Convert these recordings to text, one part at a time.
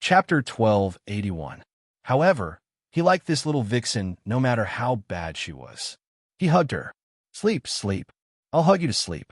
Chapter 1281. However, he liked this little vixen no matter how bad she was. He hugged her. Sleep, sleep. I'll hug you to sleep.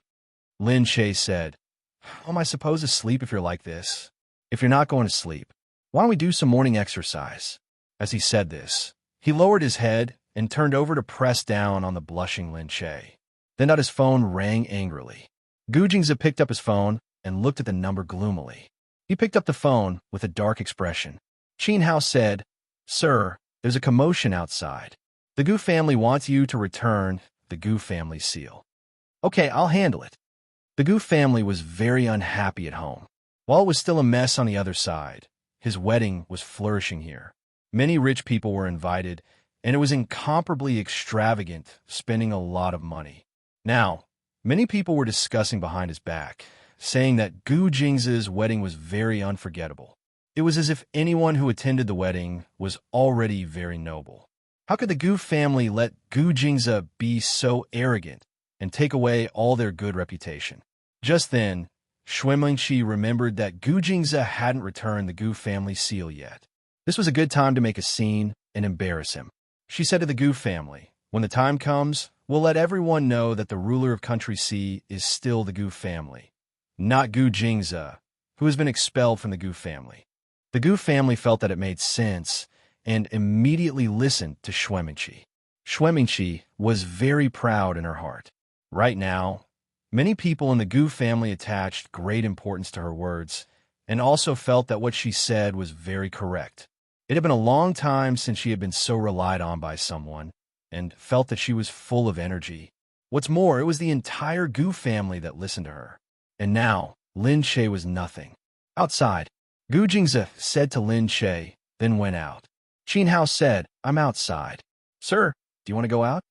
Lin Che said, How am I supposed to sleep if you're like this? If you're not going to sleep, why don't we do some morning exercise? As he said this, he lowered his head and turned over to press down on the blushing Lin Che. Then his phone rang angrily. Gu Jingzi picked up his phone and looked at the number gloomily. He picked up the phone with a dark expression. Qin Hao said, Sir, there's a commotion outside. The Gu family wants you to return the Gu family seal. Okay, I'll handle it. The Gu family was very unhappy at home. While it was still a mess on the other side, his wedding was flourishing here. Many rich people were invited, and it was incomparably extravagant, spending a lot of money. Now, many people were discussing behind his back, saying that Gu Jingzi's wedding was very unforgettable. It was as if anyone who attended the wedding was already very noble. How could the Gu family let Gu Jingzi be so arrogant and take away all their good reputation? Just then, Xuemingqi remembered that Gu Jingzi hadn't returned the Gu family seal yet. This was a good time to make a scene and embarrass him. She said to the Gu family, When the time comes, we'll let everyone know that the ruler of Country C is still the Gu family, not Gu Jingzi, who has been expelled from the Gu family. The Gu family felt that it made sense and immediately listened to Xuemingqi. Xuemingqi was very proud in her heart. Right now, many people in the Gu family attached great importance to her words and also felt that what she said was very correct. It had been a long time since she had been so relied on by someone and felt that she was full of energy. What's more, it was the entire Gu family that listened to her. And now, Lin Che was nothing. Outside, Gu Jingzi said to Lin Che, then went out. Qin Hao said, I'm outside. Sir, do you want to go out?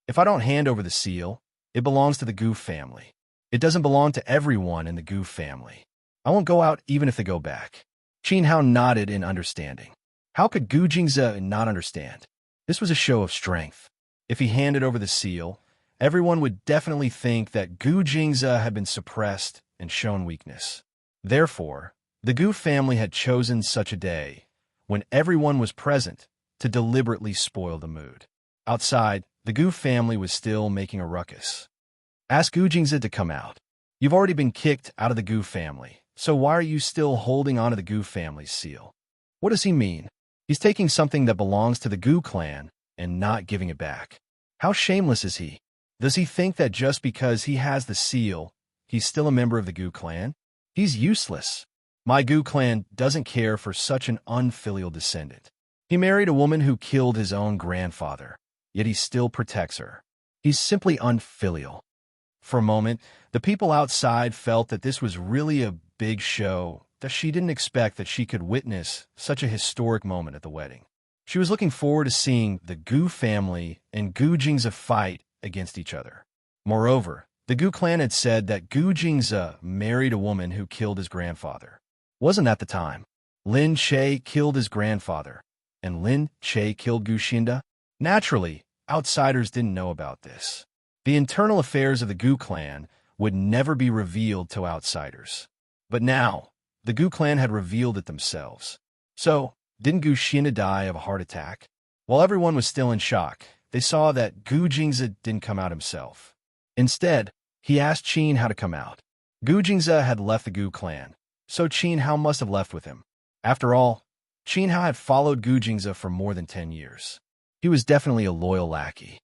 If I don't hand over the seal, it belongs to the Gu family. It doesn't belong to everyone in the Gu family. I won't go out even if they go back. Qin Hao nodded in understanding. How could Gu Jingzi not understand? This was a show of strength. If he handed over the seal, everyone would definitely think that Gu Jingzi had been suppressed and shown weakness. Therefore, the Gu family had chosen such a day, when everyone was present, to deliberately spoil the mood. Outside, the Gu family was still making a ruckus. Ask Gu Jingzi to come out. You've already been kicked out of the Gu family, so why are you still holding on to the Gu family's seal? What does he mean? He's taking something that belongs to the Gu clan and not giving it back. How shameless is he? Does he think that just because he has the seal, he's still a member of the Gu clan? He's useless. My Gu clan doesn't care for such an unfilial descendant. He married a woman who killed his own grandfather, yet he still protects her. He's simply unfilial. For a moment, the people outside felt that this was really a big show, that she didn't expect that she could witness such a historic moment at the wedding. She was looking forward to seeing the Gu family and Gu Jingzi fight against each other. Moreover, the Gu clan had said that Gu Jingzi married a woman who killed his grandfather. Wasn't that the time? Lin Che killed his grandfather, and Lin Che killed Gu Xinda? Naturally, outsiders didn't know about this. The internal affairs of the Gu clan would never be revealed to outsiders. But now, the Gu clan had revealed it themselves. So, didn't Gu Xinda die of a heart attack? While everyone was still in shock, they saw that Gu Jingzi didn't come out himself. Instead, he asked Qin Hao to come out. Gu Jingzi had left the Gu clan, so Qin Hao must have left with him. After all, Qin Hao had followed Gu Jingzi for more than 10 years. He was definitely a loyal lackey.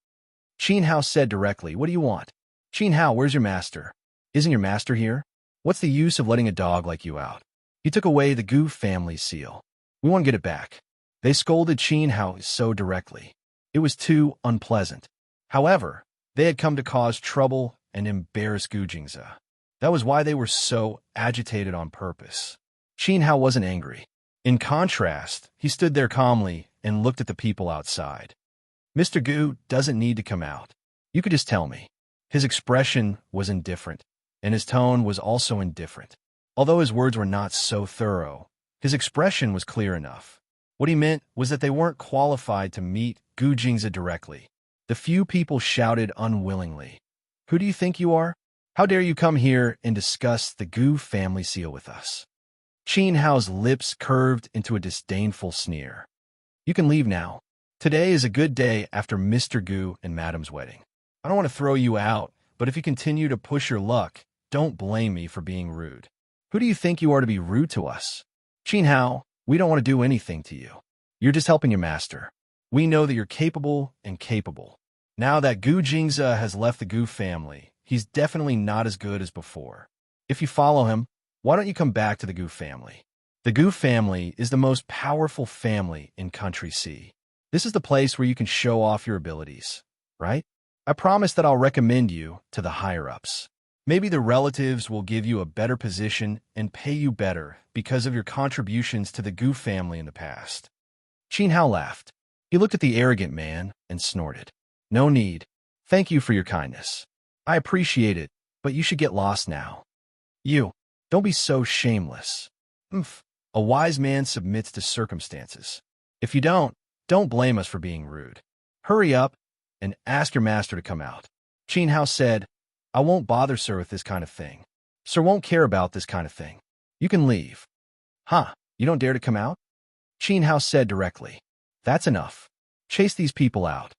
Qin Hao said directly, What do you want? Qin Hao, where's your master? Isn't your master here? What's the use of letting a dog like you out? He took away the Gu family seal. We want to get it back. They scolded Qin Hao so directly. It was too unpleasant. However, they had come to cause trouble and embarrass Gu Jingzi. That was why they were so agitated on purpose. Qin Hao wasn't angry. In contrast, he stood there calmly and looked at the people outside. Mr. Gu doesn't need to come out. You could just tell me. His expression was indifferent, and his tone was also indifferent. Although his words were not so thorough, his expression was clear enough. What he meant was that they weren't qualified to meet Gu Jingzi directly. The few people shouted unwillingly, Who do you think you are? How dare you come here and discuss the Gu family seal with us? Qin Hao's lips curved into a disdainful sneer. You can leave now. Today is a good day after Mr. Gu and Madam's wedding. I don't want to throw you out, but if you continue to push your luck, don't blame me for being rude. Who do you think you are to be rude to us? Qin Hao, we don't want to do anything to you. You're just helping your master. We know that you're capable and capable. Now that Gu Jingze has left the Gu family, he's definitely not as good as before. If you follow him, why don't you come back to the Gu family? The Gu family is the most powerful family in Country C. This is the place where you can show off your abilities, right? I promise that I'll recommend you to the higher-ups. Maybe the relatives will give you a better position and pay you better because of your contributions to the Gu family in the past. Qin Hao laughed. He looked at the arrogant man and snorted. No need. Thank you for your kindness. I appreciate it, but you should get lost now. You, don't be so shameless. A wise man submits to circumstances. If you don't blame us for being rude. Hurry up and ask your master to come out. Qin Hao said, I won't bother sir with this kind of thing. Sir won't care about this kind of thing. You can leave. Huh, you don't dare to come out? Qin Hao said directly. That's enough. Chase these people out.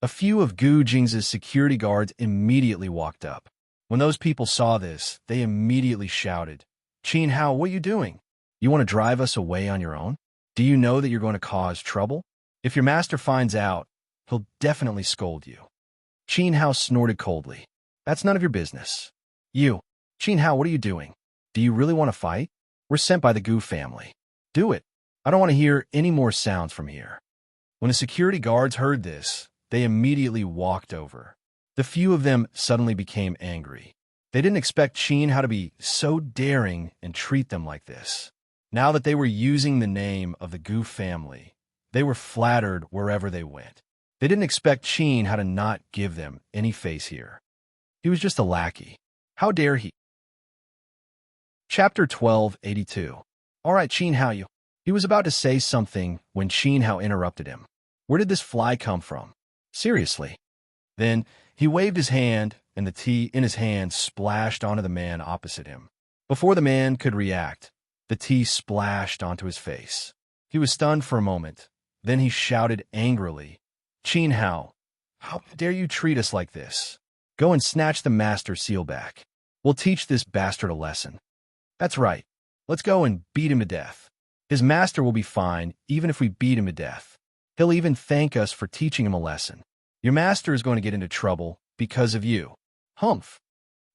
A few of Gu Jingze's security guards immediately walked up. When those people saw this, they immediately shouted, Qin Hao, what are you doing? You want to drive us away on your own? Do you know that you're going to cause trouble? If your master finds out, he'll definitely scold you. Qin Hao snorted coldly. That's none of your business. You, Qin Hao, what are you doing? Do you really want to fight? We're sent by the Gu family. Do it. I don't want to hear any more sounds from here. When the security guards heard this, they immediately walked over. The few of them suddenly became angry. They didn't expect Qin Hao to be so daring and treat them like this. Now that they were using the name of the Gu family, they were flattered wherever they went. They didn't expect Qin Hao to not give them any face here. He was just a lackey. How dare he? Chapter 1282. All right, Qin Hao, you. He was about to say something when Qin Hao interrupted him. Where did this fly come from? Seriously. Then he waved his hand, and the tea in his hand splashed onto the man opposite him. Before the man could react, the tea splashed onto his face. He was stunned for a moment. Then he shouted angrily, Qin Hao, how dare you treat us like this? Go and snatch the master seal back. We'll teach this bastard a lesson. That's right. Let's go and beat him to death. His master will be fine even if we beat him to death. He'll even thank us for teaching him a lesson. Your master is going to get into trouble because of you. Humph.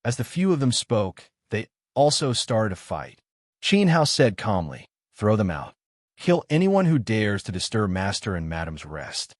As the few of them spoke, they also started a fight. Qin Hao said calmly, throw them out. Kill anyone who dares to disturb master and madam's rest.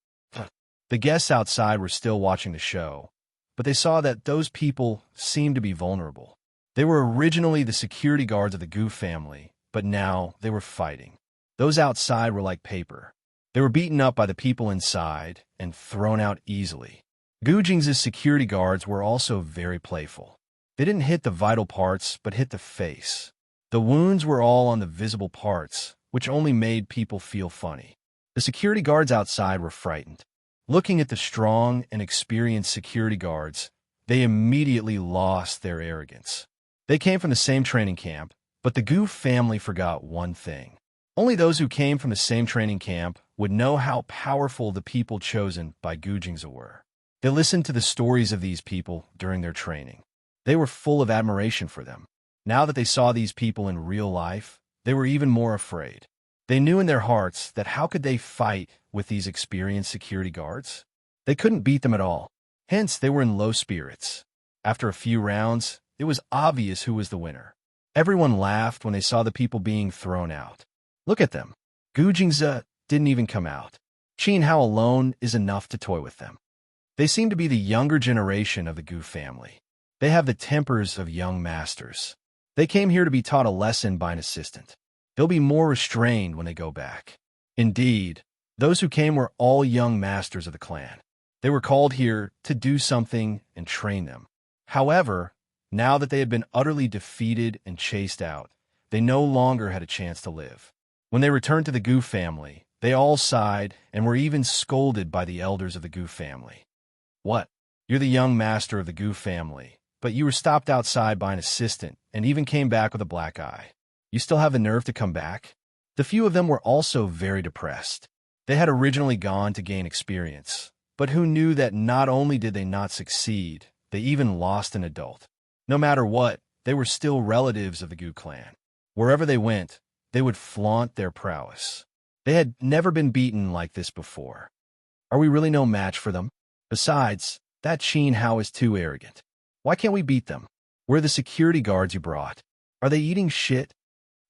The guests outside were still watching the show, but they saw that those people seemed to be vulnerable. They were originally the security guards of the Gu family, but now they were fighting. Those outside were like paper. They were beaten up by the people inside and thrown out easily. Gu Jingze's security guards were also very playful. They didn't hit the vital parts, but hit the face. The wounds were all on the visible parts, which only made people feel funny. The security guards outside were frightened. Looking at the strong and experienced security guards, they immediately lost their arrogance. They came from the same training camp, but the Gu family forgot one thing. Only those who came from the same training camp would know how powerful the people chosen by Gu Jingze were. They listened to the stories of these people during their training. They were full of admiration for them. Now that they saw these people in real life, they were even more afraid. They knew in their hearts that how could they fight with these experienced security guards? They couldn't beat them at all. Hence, they were in low spirits. After a few rounds, it was obvious who was the winner. Everyone laughed when they saw the people being thrown out. Look at them. Gu Jingze didn't even come out. Qin Hao alone is enough to toy with them. They seem to be the younger generation of the Gu family. They have the tempers of young masters. They came here to be taught a lesson by an assistant. They'll be more restrained when they go back. Indeed, those who came were all young masters of the clan. They were called here to do something and train them. However, now that they had been utterly defeated and chased out, they no longer had a chance to live. When they returned to the Gu family, they all sighed and were even scolded by the elders of the Gu family. What? You're the young master of the Gu family, but you were stopped outside by an assistant and even came back with a black eye. You still have the nerve to come back? The few of them were also very depressed. They had originally gone to gain experience, but who knew that not only did they not succeed, they even lost an adult. No matter what, they were still relatives of the Gu clan. Wherever they went, they would flaunt their prowess. They had never been beaten like this before. Are we really no match for them? Besides, that Qin Hao is too arrogant. Why can't we beat them? We're the security guards you brought. Are they eating shit?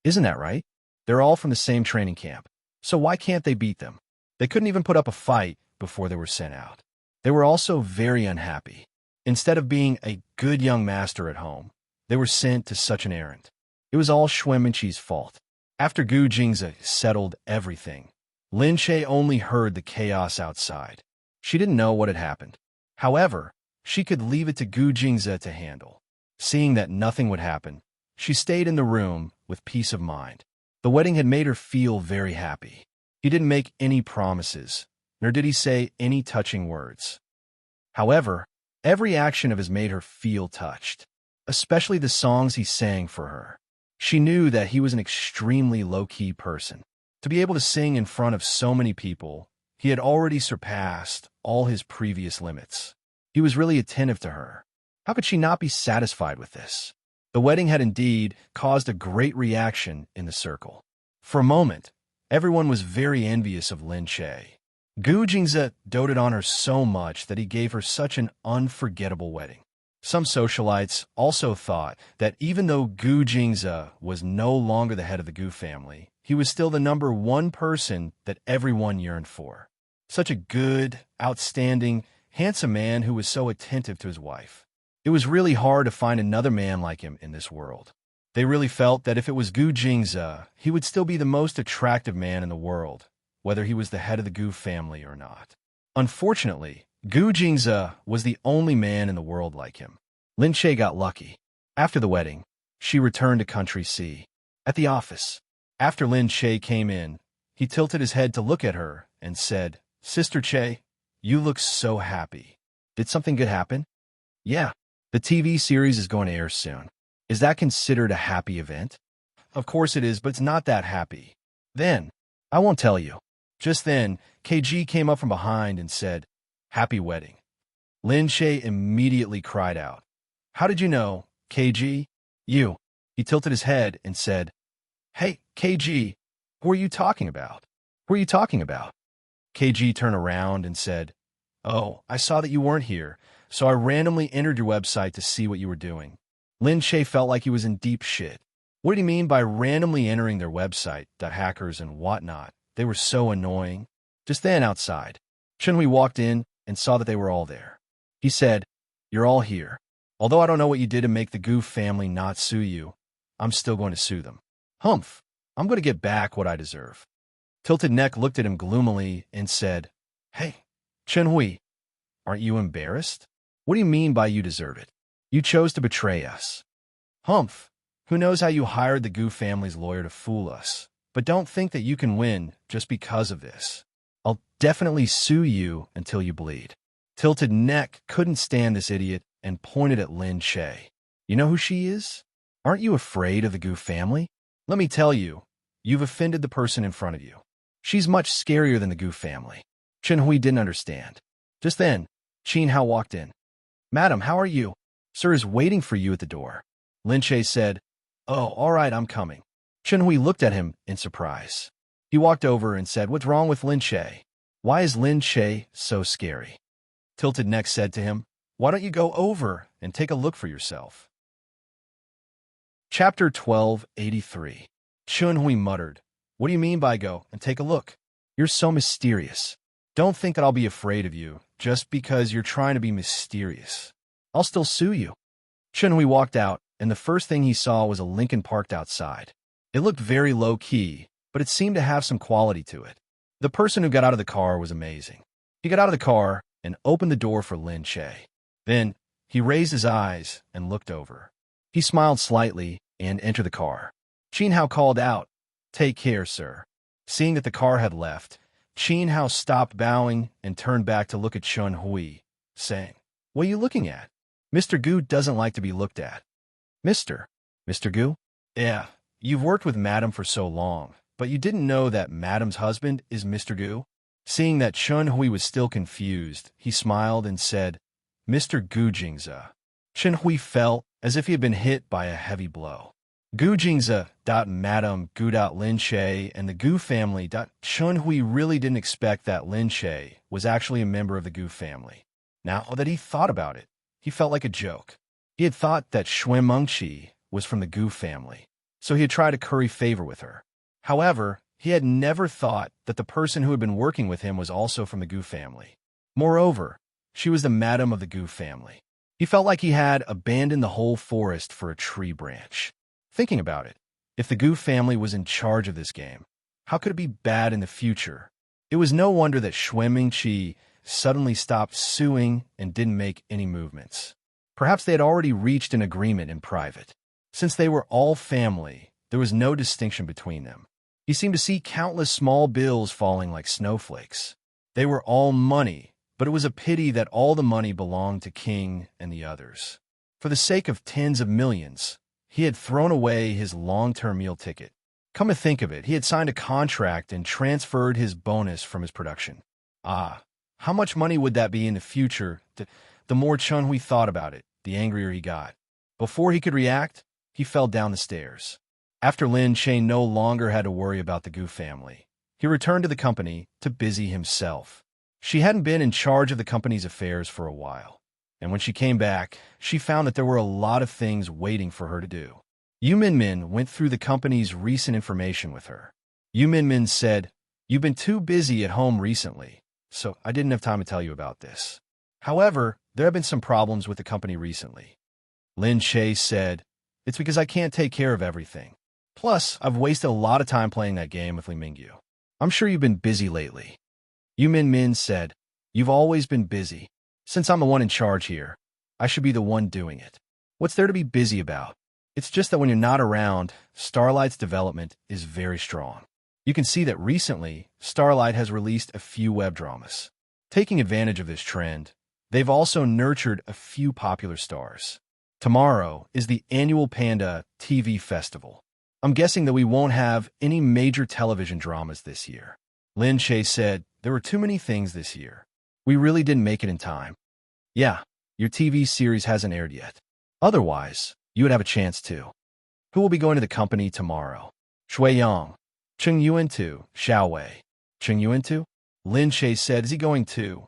Isn't that right? They're all from the same training camp. So why can't they beat them? They couldn't even put up a fight before they were sent out. They were also very unhappy. Instead of being a good young master at home, they were sent to such an errand. It was all Xueminqi's fault. After Gu Jingze settled everything, Lin Che only heard the chaos outside. She didn't know what had happened. However, she could leave it to Gu Jingze to handle. Seeing that nothing would happen, she stayed in the room with peace of mind. The wedding had made her feel very happy. He didn't make any promises, nor did he say any touching words. However, every action of his made her feel touched, especially the songs he sang for her. She knew that he was an extremely low-key person. To be able to sing in front of so many people, he had already surpassed all his previous limits. He was really attentive to her. How could she not be satisfied with this? The wedding had indeed caused a great reaction in the circle. For a moment, everyone was very envious of Lin Che. Gu Jingze doted on her so much that he gave her such an unforgettable wedding. Some socialites also thought that even though Gu Jingze was no longer the head of the Gu family, he was still the #1 person that everyone yearned for. Such a good, outstanding, handsome man who was so attentive to his wife. It was really hard to find another man like him in this world. They really felt that if it was Gu Jingze, he would still be the most attractive man in the world, whether he was the head of the Gu family or not. Unfortunately, Gu Jingze was the only man in the world like him. Lin Che got lucky. After the wedding, she returned to Country C. At the office, after Lin Che came in, he tilted his head to look at her and said, "Sister Che, you look so happy. Did something good happen?" "Yeah, the TV series is going to air soon. Is that considered a happy event?" "Of course it is, but it's not that happy." "Then, I won't tell you." Just then, KG came up from behind and said, "Happy wedding." Lin Che immediately cried out, "How did you know, KG?" "You." He tilted his head and said, "Hey, KG, who are you talking about? Who are you talking about?" KG turned around and said, "Oh, I saw that you weren't here, so I randomly entered your website to see what you were doing." Lin Che felt like he was in deep shit. What did he mean by randomly entering their website, the hackers and whatnot? They were so annoying. Just then, outside, Chunhui walked in and saw that they were all there. He said, "You're all here. Although I don't know what you did to make the Gu family not sue you, I'm still going to sue them. Humph, I'm going to get back what I deserve." Tilted Neck looked at him gloomily and said, "Hey, Chunhui, aren't you embarrassed? What do you mean by you deserve it? You chose to betray us." "Humph, who knows how you hired the Gu family's lawyer to fool us? But don't think that you can win just because of this. I'll definitely sue you until you bleed." Tilted Neck couldn't stand this idiot and pointed at Lin Che. "You know who she is? Aren't you afraid of the Gu family? Let me tell you, you've offended the person in front of you. She's much scarier than the Gu family." Chunhui didn't understand. Just then, Qin Hao walked in. "Madam, how are you? Sir is waiting for you at the door." Lin Che said, "Oh, all right, I'm coming." Chunhui looked at him in surprise. He walked over and said, "What's wrong with Lin Che? Why is Lin Che so scary?" Tilted Neck said to him, "Why don't you go over and take a look for yourself?" Chapter 1283. Chunhui muttered, "What do you mean by go and take a look? You're so mysterious. Don't think that I'll be afraid of you just because you're trying to be mysterious. I'll still sue you." Chunhui walked out, and the first thing he saw was a Lincoln parked outside. It looked very low-key, but it seemed to have some quality to it. The person who got out of the car was amazing. He got out of the car and opened the door for Lin Che. Then, he raised his eyes and looked over. He smiled slightly and entered the car. Qin Hao called out, "Take care, sir." Seeing that the car had left, Qin Hao stopped bowing and turned back to look at Chunhui, saying, "What are you looking at? Mr. Gu doesn't like to be looked at." Mr. Gu?" "Yeah, you've worked with Madam for so long, but you didn't know that Madam's husband is Mr. Gu? Seeing that Chun Hui was still confused, he smiled and said, Mr. Gu Jingze. Chun Hui felt as if he had been hit by a heavy blow. Gu Jingze, Madam Gu Lin Che, and the Gu family. Chun Hui really didn't expect that Lin Che was actually a member of the Gu family. Now that he thought about it, he felt like a joke. He had thought that Xue Mengqi was from the Gu family, so he had tried to curry favor with her. However, he had never thought that the person who had been working with him was also from the Gu family. Moreover, she was the madam of the Gu family. He felt like he had abandoned the whole forest for a tree branch. Thinking about it, if the Gu family was in charge of this game, how could it be bad in the future? It was no wonder that Xue Mengqi suddenly stopped suing and didn't make any movements. Perhaps they had already reached an agreement in private. Since they were all family, there was no distinction between them. He seemed to see countless small bills falling like snowflakes. They were all money, but it was a pity that all the money belonged to King and the others. For the sake of tens of millions, he had thrown away his long-term meal ticket. Come to think of it, he had signed a contract and transferred his bonus from his production. How much money would that be in the future? The more Chun Hui thought about it, the angrier he got. Before he could react, he fell down the stairs. After Lin Che no longer had to worry about the Gu family, he returned to the company to busy himself. She hadn't been in charge of the company's affairs for a while, and when she came back, she found that there were a lot of things waiting for her to do. Yu Minmin went through the company's recent information with her. Yu Minmin said, "You've been too busy at home recently, so I didn't have time to tell you about this. However, there have been some problems with the company recently." Lin Che said, "It's because I can't take care of everything. Plus, I've wasted a lot of time playing that game with Li Mingyu. I'm sure you've been busy lately." Yu Minmin said, "You've always been busy. Since I'm the one in charge here, I should be the one doing it. What's there to be busy about? It's just that when you're not around, Starlight's development is very strong. You can see that recently, Starlight has released a few web dramas. Taking advantage of this trend, they've also nurtured a few popular stars. Tomorrow is the annual Panda TV Festival. I'm guessing that we won't have any major television dramas this year." Lin Che said, "There were too many things this year. We really didn't make it in time." "Yeah, your TV series hasn't aired yet. Otherwise, you would have a chance too. Who will be going to the company tomorrow?" "Shui Yang. Cheng Yuan too. Xiao Wei." "Cheng Yuan too?" Lin Che said, "Is he going too?"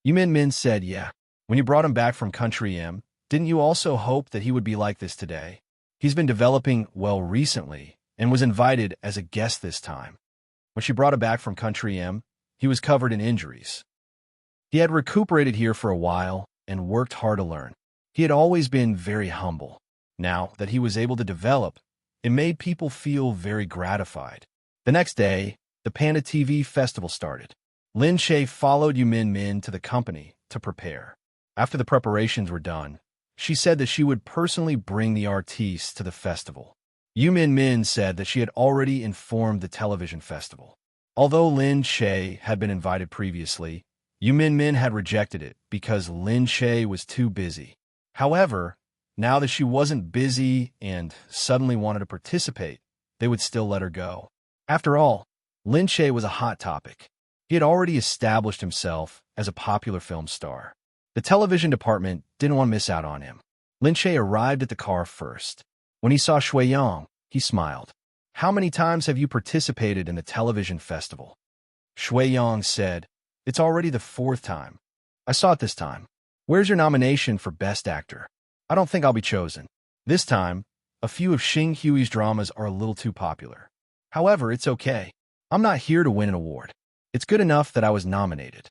Yu Min said, "Yeah. When you brought him back from Country M, didn't you also hope that he would be like this today? He's been developing well recently and was invited as a guest this time. When she brought him back from Country M, he was covered in injuries. He had recuperated here for a while and worked hard to learn. He had always been very humble. Now that he was able to develop, it made people feel very gratified." The next day, the Panda TV Festival started. Lin Che followed Yu Min to the company to prepare. After the preparations were done, she said that she would personally bring the artistes to the festival. Yu Min said that she had already informed the television festival. Although Lin Che had been invited previously, Yu Min had rejected it because Lin Che was too busy. However, now that she wasn't busy and suddenly wanted to participate, they would still let her go. After all, Lin Che was a hot topic. He had already established himself as a popular film star. The television department didn't want to miss out on him. Lin Che arrived at the car first. When he saw Shui Yang, he smiled. "How many times have you participated in the television festival?" Shui Yang said, "It's already the 4th time. I saw it this time. Where's your nomination for Best Actor? I don't think I'll be chosen. This time, a few of Xing Hui's dramas are a little too popular. However, it's okay. I'm not here to win an award. It's good enough that I was nominated."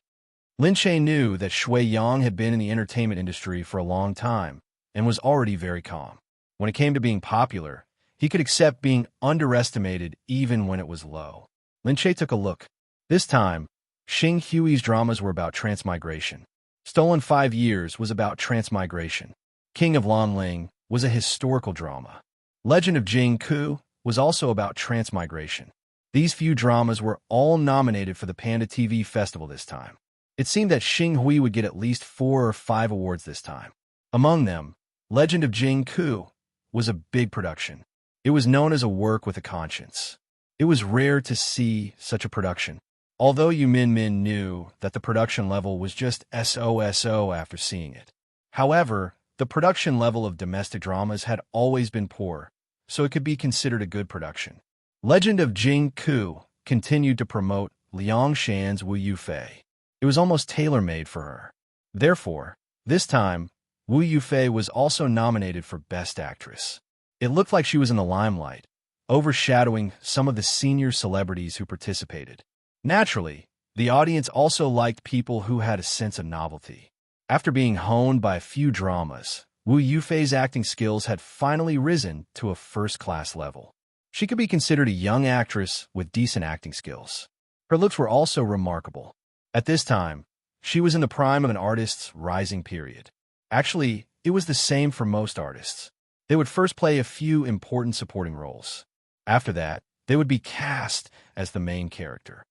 Lin Che knew that Shui Yang had been in the entertainment industry for a long time and was already very calm. When it came to being popular, he could accept being underestimated even when it was low. Lin Che took a look. This time, Xing Hui's dramas were about transmigration. Stolen 5 Years was about transmigration. King of Lanling was a historical drama. Legend of Jing Ku was also about transmigration. These few dramas were all nominated for the Panda TV Festival this time. It seemed that Xing Hui would get at least 4 or 5 awards this time. Among them, Legend of Jing Ku was a big production. It was known as a work with a conscience. It was rare to see such a production. Although Yu Min knew that the production level was just so after seeing it. However, the production level of domestic dramas had always been poor, so it could be considered a good production. Legend of Jing Ku continued to promote Liang Shan's Wu Yufei. It was almost tailor-made for her. Therefore, this time, Wu Yufei was also nominated for Best Actress. It looked like she was in the limelight, overshadowing some of the senior celebrities who participated. Naturally, the audience also liked people who had a sense of novelty. After being honed by a few dramas, Wu Yufei's acting skills had finally risen to a first-class level. She could be considered a young actress with decent acting skills. Her looks were also remarkable. At this time, she was in the prime of an artist's rising period. Actually, it was the same for most artists. They would first play a few important supporting roles. After that, they would be cast as the main character.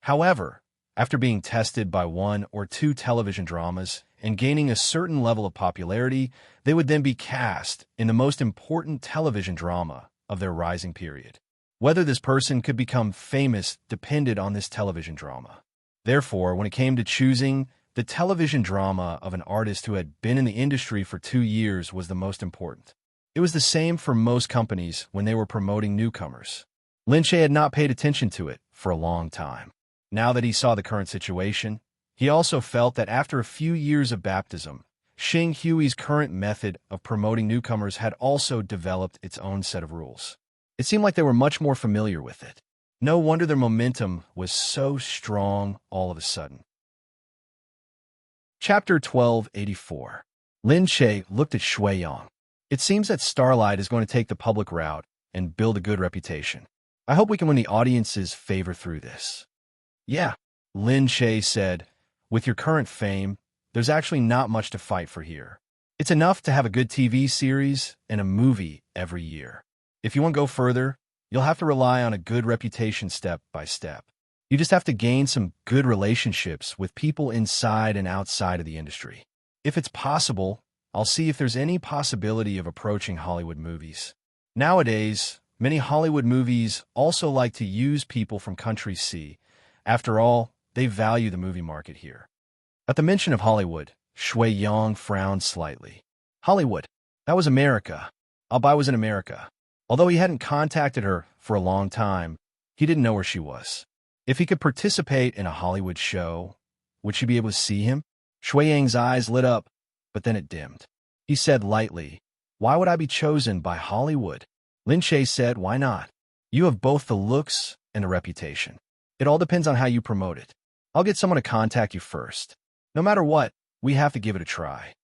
However, after being tested by 1 or 2 television dramas and gaining a certain level of popularity, they would then be cast in the most important television drama of their rising period. Whether this person could become famous depended on this television drama. Therefore, when it came to choosing, the television drama of an artist who had been in the industry for 2 years was the most important. It was the same for most companies when they were promoting newcomers. Lin Che had not paid attention to it for a long time. Now that he saw the current situation, he also felt that after a few years of baptism, Xing Hui's current method of promoting newcomers had also developed its own set of rules. It seemed like they were much more familiar with it. No wonder their momentum was so strong all of a sudden. Chapter 1284. Lin Che looked at Shui Yang. It seems that Starlight is going to take the public route and build a good reputation. I hope we can win the audience's favor through this. Yeah, Lin Che said, with your current fame, there's actually not much to fight for here. It's enough to have a good TV series and a movie every year. If you want to go further, you'll have to rely on a good reputation step by step. You just have to gain some good relationships with people inside and outside of the industry. If it's possible, I'll see if there's any possibility of approaching Hollywood movies. Nowadays, many Hollywood movies also like to use people from country C. After all, they value the movie market here. At the mention of Hollywood, Shui Yang frowned slightly. Hollywood, that was America. Albai was in America. Although he hadn't contacted her for a long time, he didn't know where she was. If he could participate in a Hollywood show, would she be able to see him? Shui Yang's eyes lit up, but then it dimmed. He said lightly, "Why would I be chosen by Hollywood?" Lin Che said, "Why not? You have both the looks and the reputation. It all depends on how you promote it. I'll get someone to contact you first. No matter what, we have to give it a try."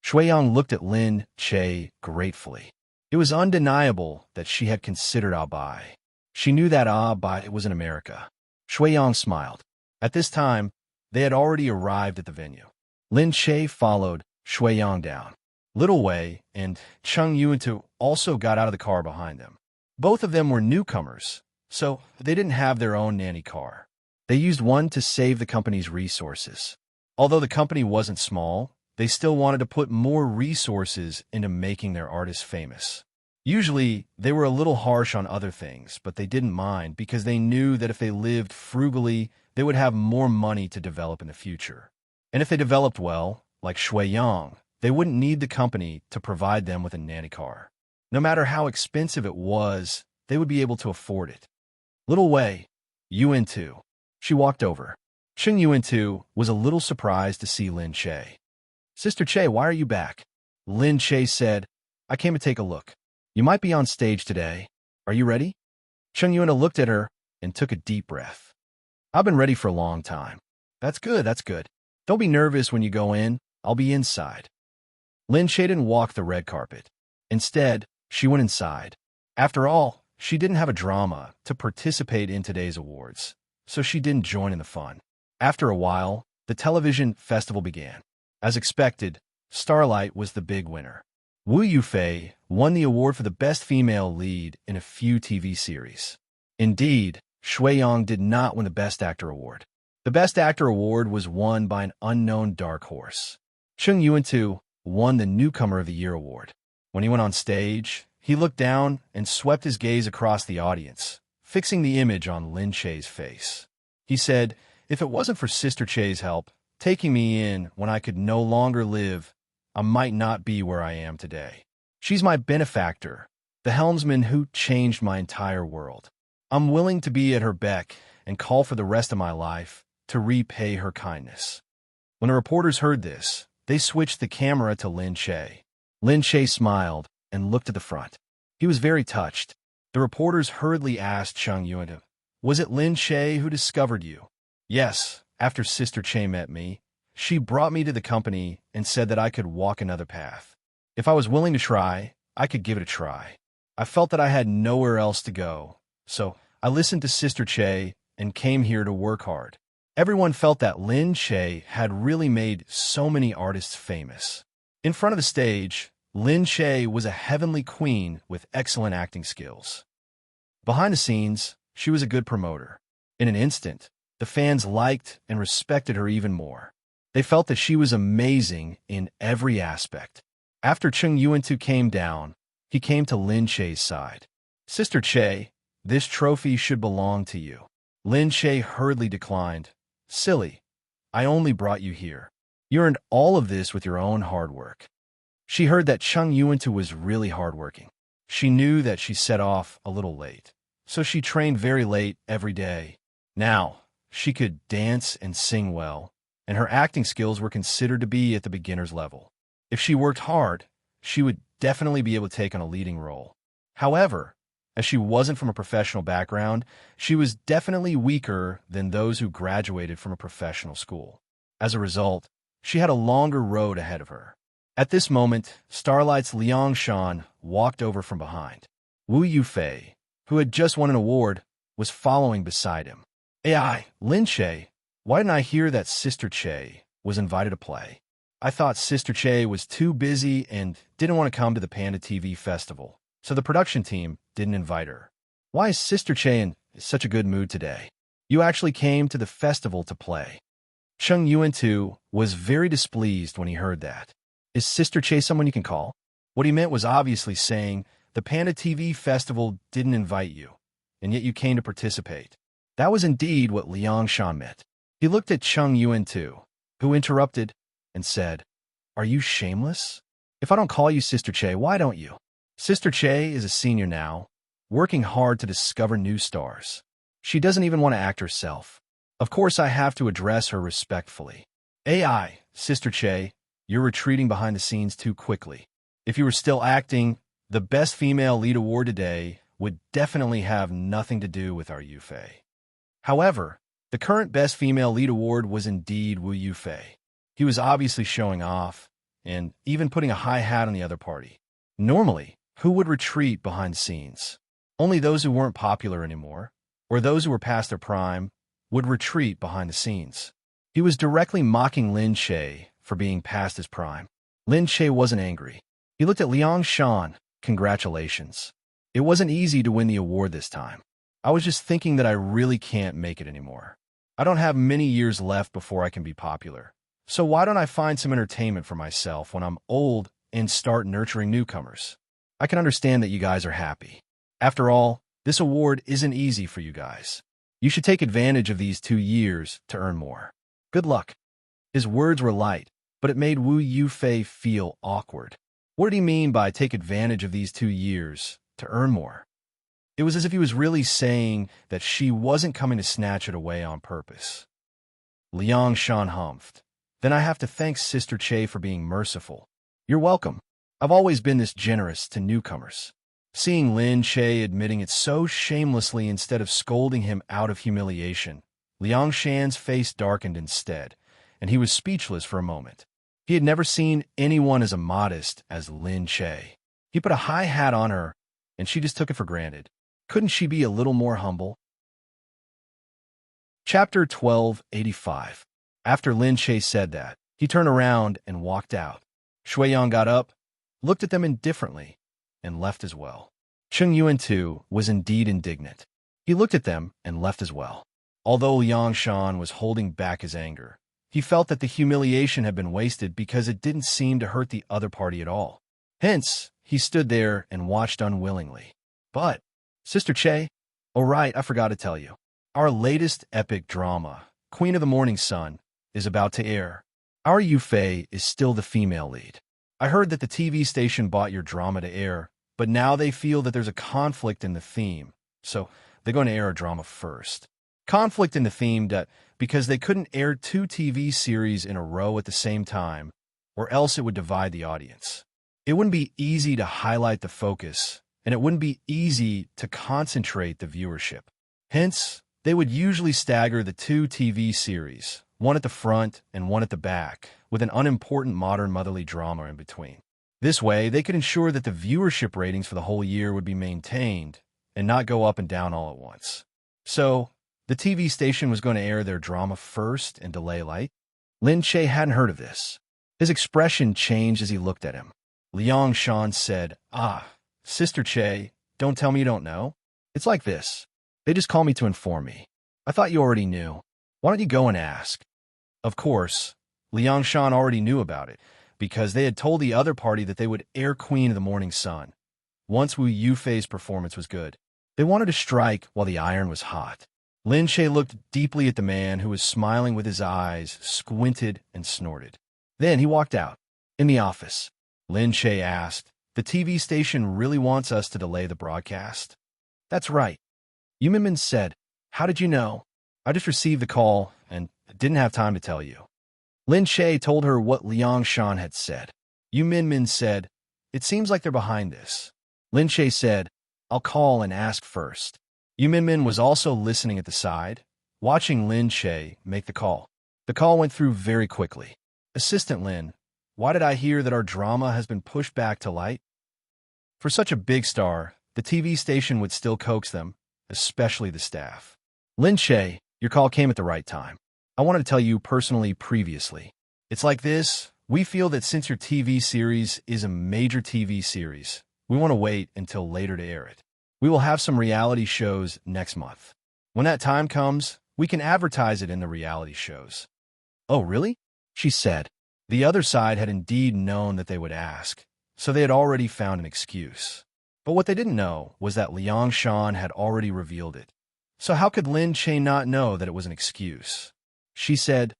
Shui Yang looked at Lin Che gratefully. It was undeniable that she had considered Albai. She knew that Albai was in America. Shui Yang smiled. At this time, they had already arrived at the venue. Lin Che followed Shui Yang down. Little Wei and Cheng Yuantu also got out of the car behind them. Both of them were newcomers, so they didn't have their own nanny car. They used one to save the company's resources. Although the company wasn't small, they still wanted to put more resources into making their artists famous. Usually, they were a little harsh on other things, but they didn't mind because they knew that if they lived frugally, they would have more money to develop in the future. And if they developed well, like Shui Yang, they wouldn't need the company to provide them with a nanny car. No matter how expensive it was, they would be able to afford it. Little Wei, Yuan-tu. She walked over. Cheng Yuan-tu was a little surprised to see Lin Che. "Sister Che, why are you back?" Lin Che said, "I came to take a look. You might be on stage today. Are you ready?" Cheng Yuan looked at her and took a deep breath. "I've been ready for a long time." That's good, that's good. Don't be nervous when you go in. I'll be inside." Lin Che didn't walk the red carpet. Instead, she went inside. After all, she didn't have a drama to participate in today's awards, so she didn't join in the fun. After a while, the television festival began. As expected, Starlight was the big winner. Wu Yufei won the award for the best female lead in a few TV series. Indeed, Shui Yang did not win the Best Actor award. The Best Actor award was won by an unknown dark horse. Cheng Yuan-tu won the Newcomer of the Year award. When he went on stage, he looked down and swept his gaze across the audience, fixing the image on Lin Che's face. He said, "If it wasn't for Sister Che's help, taking me in when I could no longer live, I might not be where I am today. She's my benefactor, the helmsman who changed my entire world. I'm willing to be at her beck and call for the rest of my life to repay her kindness." When the reporters heard this, they switched the camera to Lin Che. Lin Che smiled and looked at the front. He was very touched. The reporters hurriedly asked Cheng Yuan, "Was it Lin Che who discovered you?" "Yes, after Sister Che met me. She brought me to the company and said that I could walk another path. If I was willing to try, I could give it a try. I felt that I had nowhere else to go, so I listened to Sister Che and came here to work hard." Everyone felt that Lin Che had really made so many artists famous. In front of the stage, Lin Che was a heavenly queen with excellent acting skills. Behind the scenes, she was a good promoter. In an instant, the fans liked and respected her even more. They felt that she was amazing in every aspect. After Cheng Yuan-tu came down, he came to Lin Che's side. "Sister Che, this trophy should belong to you." Lin Che hurriedly declined. "Silly, I only brought you here. You earned all of this with your own hard work." She heard that Cheng Yuan-tu was really hardworking. She knew that she set off a little late, so she trained very late every day. Now, she could dance and sing well, and her acting skills were considered to be at the beginner's level. If she worked hard, she would definitely be able to take on a leading role. However, as she wasn't from a professional background, she was definitely weaker than those who graduated from a professional school. As a result, she had a longer road ahead of her. At this moment, Starlight's Liang Shan walked over from behind. Wu Yufei, who had just won an award, was following beside him. "Ai, Lin Che, why didn't I hear that Sister Che was invited to play? I thought Sister Che was too busy and didn't want to come to the Panda TV festival, so the production team didn't invite her. Why is Sister Che in such a good mood today? You actually came to the festival to play." Cheng Yuan-tu was very displeased when he heard that. "Is Sister Che someone you can call?" What he meant was obviously saying, "The Panda TV festival didn't invite you, and yet you came to participate." That was indeed what Liang Shan meant. He looked at Cheng Yuan-tu, who interrupted and said, "Are you shameless? If I don't call you Sister Che, why don't you?" Sister Che is a senior now, working hard to discover new stars. She doesn't even want to act herself. Of course, I have to address her respectfully. "Ai, Sister Che, you're retreating behind the scenes too quickly. If you were still acting, the Best Female Lead Award today would definitely have nothing to do with our Yufei." However, the current Best Female Lead Award was indeed Wu Yufei. He was obviously showing off, and even putting a high hat on the other party. Normally, who would retreat behind the scenes? Only those who weren't popular anymore, or those who were past their prime, would retreat behind the scenes. He was directly mocking Lin Che for being past his prime. Lin Che wasn't angry. He looked at Liang Shan. "Congratulations. It wasn't easy to win the award this time. I was just thinking that I really can't make it anymore. I don't have many years left before I can be popular. So why don't I find some entertainment for myself when I'm old and start nurturing newcomers? I can understand that you guys are happy. After all, this award isn't easy for you guys. You should take advantage of these 2 years to earn more. Good luck." His words were light, but it made Wu Yufei feel awkward. What did he mean by take advantage of these 2 years to earn more? It was as if he was really saying that she wasn't coming to snatch it away on purpose. Liang Shan humphed. "Then I have to thank Sister Che for being merciful." "You're welcome. I've always been this generous to newcomers." Seeing Lin Che admitting it so shamelessly instead of scolding him out of humiliation, Liang Shan's face darkened instead, and he was speechless for a moment. He had never seen anyone as immodest as Lin Che. He put a high hat on her, and she just took it for granted. Couldn't she be a little more humble? Chapter 1285. After Lin Che said that, he turned around and walked out. Shui Yang got up, looked at them indifferently, and left as well. Cheng Yuan-tu was indeed indignant. He looked at them and left as well. Although Liang Shan was holding back his anger, he felt that the humiliation had been wasted because it didn't seem to hurt the other party at all. Hence, he stood there and watched unwillingly. But, Sister Che, oh right, I forgot to tell you. Our latest epic drama, Queen of the Morning Sun, is about to air. Our Yufei is still the female lead. I heard that the TV station bought your drama to air, but now they feel that there's a conflict in the theme, so they're going to air a drama first. Conflict in the theme because they couldn't air two TV series in a row at the same time, or else it would divide the audience. It wouldn't be easy to highlight the focus, and it wouldn't be easy to concentrate the viewership. Hence, they would usually stagger the two TV series, one at the front and one at the back, with an unimportant modern motherly drama in between. This way, they could ensure that the viewership ratings for the whole year would be maintained and not go up and down all at once. So, the TV station was going to air their drama first and delay light. Lin Che hadn't heard of this. His expression changed as he looked at him. Liang Shan said, Sister Che, don't tell me you don't know. It's like this. They just call me to inform me. I thought you already knew. Why don't you go and ask? Of course, Liang Shan already knew about it, because they had told the other party that they would air Queen of the Morning Sun. Once Wu Yufei's performance was good, they wanted to strike while the iron was hot. Lin Che looked deeply at the man who was smiling with his eyes, squinted and snorted. Then he walked out. In the office, Lin Che asked, the TV station really wants us to delay the broadcast? That's right. Yu Minmin said, how did you know? I just received the call and didn't have time to tell you. Lin Che told her what Liang Shan had said. Yu Minmin said, it seems like they're behind this. Lin Che said, I'll call and ask first. Yu Minmin was also listening at the side, watching Lin Che make the call. The call went through very quickly. Assistant Lin, why did I hear that our drama has been pushed back to light? For such a big star, the TV station would still coax them, especially the staff. Lin Che, your call came at the right time. I wanted to tell you personally previously. It's like this. We feel that since your TV series is a major TV series, we want to wait until later to air it. We will have some reality shows next month. When that time comes, we can advertise it in the reality shows. Oh, really? She said. The other side had indeed known that they would ask, so they had already found an excuse. But what they didn't know was that Liang Shan had already revealed it. So how could Lin Che not know that it was an excuse? She said,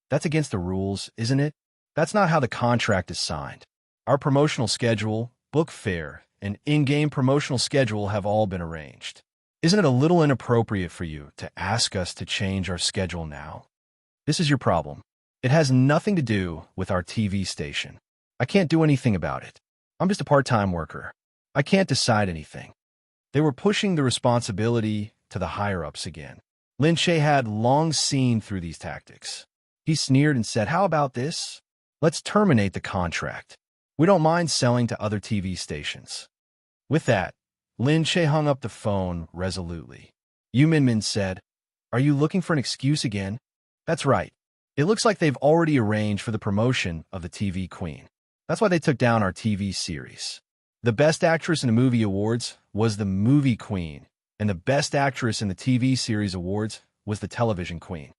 that's against the rules, isn't it? That's not how the contract is signed. Our promotional schedule, book fair, and in-game promotional schedule have all been arranged. Isn't it a little inappropriate for you to ask us to change our schedule now? This is your problem. It has nothing to do with our TV station. I can't do anything about it. I'm just a part-time worker. I can't decide anything. They were pushing the responsibility to the higher-ups again. Lin Che had long seen through these tactics. He sneered and said, how about this? Let's terminate the contract. We don't mind selling to other TV stations. With that, Lin Che hung up the phone resolutely. Yu Minmin said, are you looking for an excuse again? That's right. It looks like they've already arranged for the promotion of the TV Queen. That's why they took down our TV series. The Best Actress in the Movie Awards was the Movie Queen, and the Best Actress in the TV Series Awards was the Television Queen.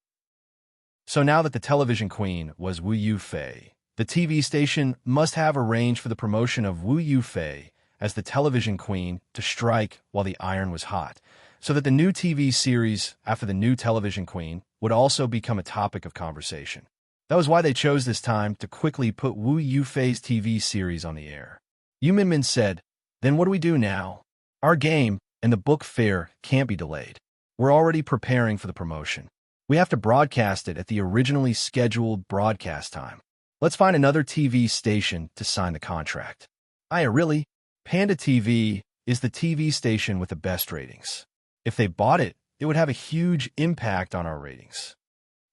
So now that the Television Queen was Wu Yufei, the TV station must have arranged for the promotion of Wu Yufei as the Television Queen to strike while the iron was hot, so that the new TV series after the new Television Queen would also become a topic of conversation. That was why they chose this time to quickly put Wu Yufei's TV series on the air. Yu Minmin said, then what do we do now? Our game and the book fair can't be delayed. We're already preparing for the promotion. We have to broadcast it at the originally scheduled broadcast time. Let's find another TV station to sign the contract. Really? Panda TV is the TV station with the best ratings. If they bought it, it would have a huge impact on our ratings.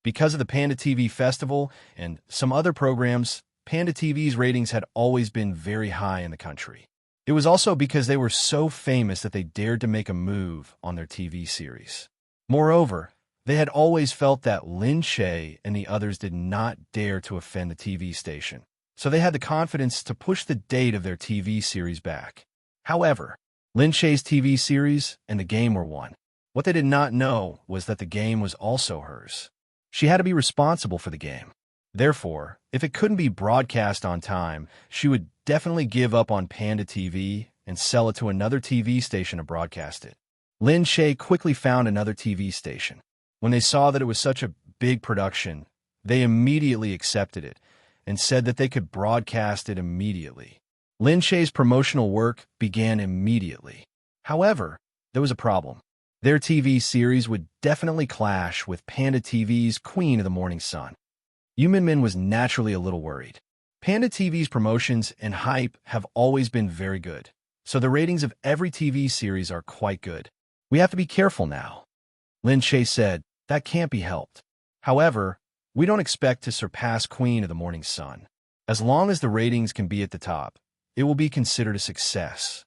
Because of the Panda TV Festival and some other programs, Panda TV's ratings had always been very high in the country. It was also because they were so famous that they dared to make a move on their TV series. Moreover, they had always felt that Lin Che and the others did not dare to offend the TV station, so they had the confidence to push the date of their TV series back. However, Lin Che's TV series and the game were one. What they did not know was that the game was also hers. She had to be responsible for the game. Therefore, if it couldn't be broadcast on time, she would definitely give up on Panda TV and sell it to another TV station to broadcast it. Lin Shaye quickly found another TV station. When they saw that it was such a big production, they immediately accepted it and said that they could broadcast it immediately. Lin Shaye's promotional work began immediately. However, there was a problem. Their TV series would definitely clash with Panda TV's Queen of the Morning Sun. Yu Minmin was naturally a little worried. Panda TV's promotions and hype have always been very good, so the ratings of every TV series are quite good. We have to be careful now. Lin Shaye said, that can't be helped. However, we don't expect to surpass Queen of the Morning Sun. As long as the ratings can be at the top, it will be considered a success.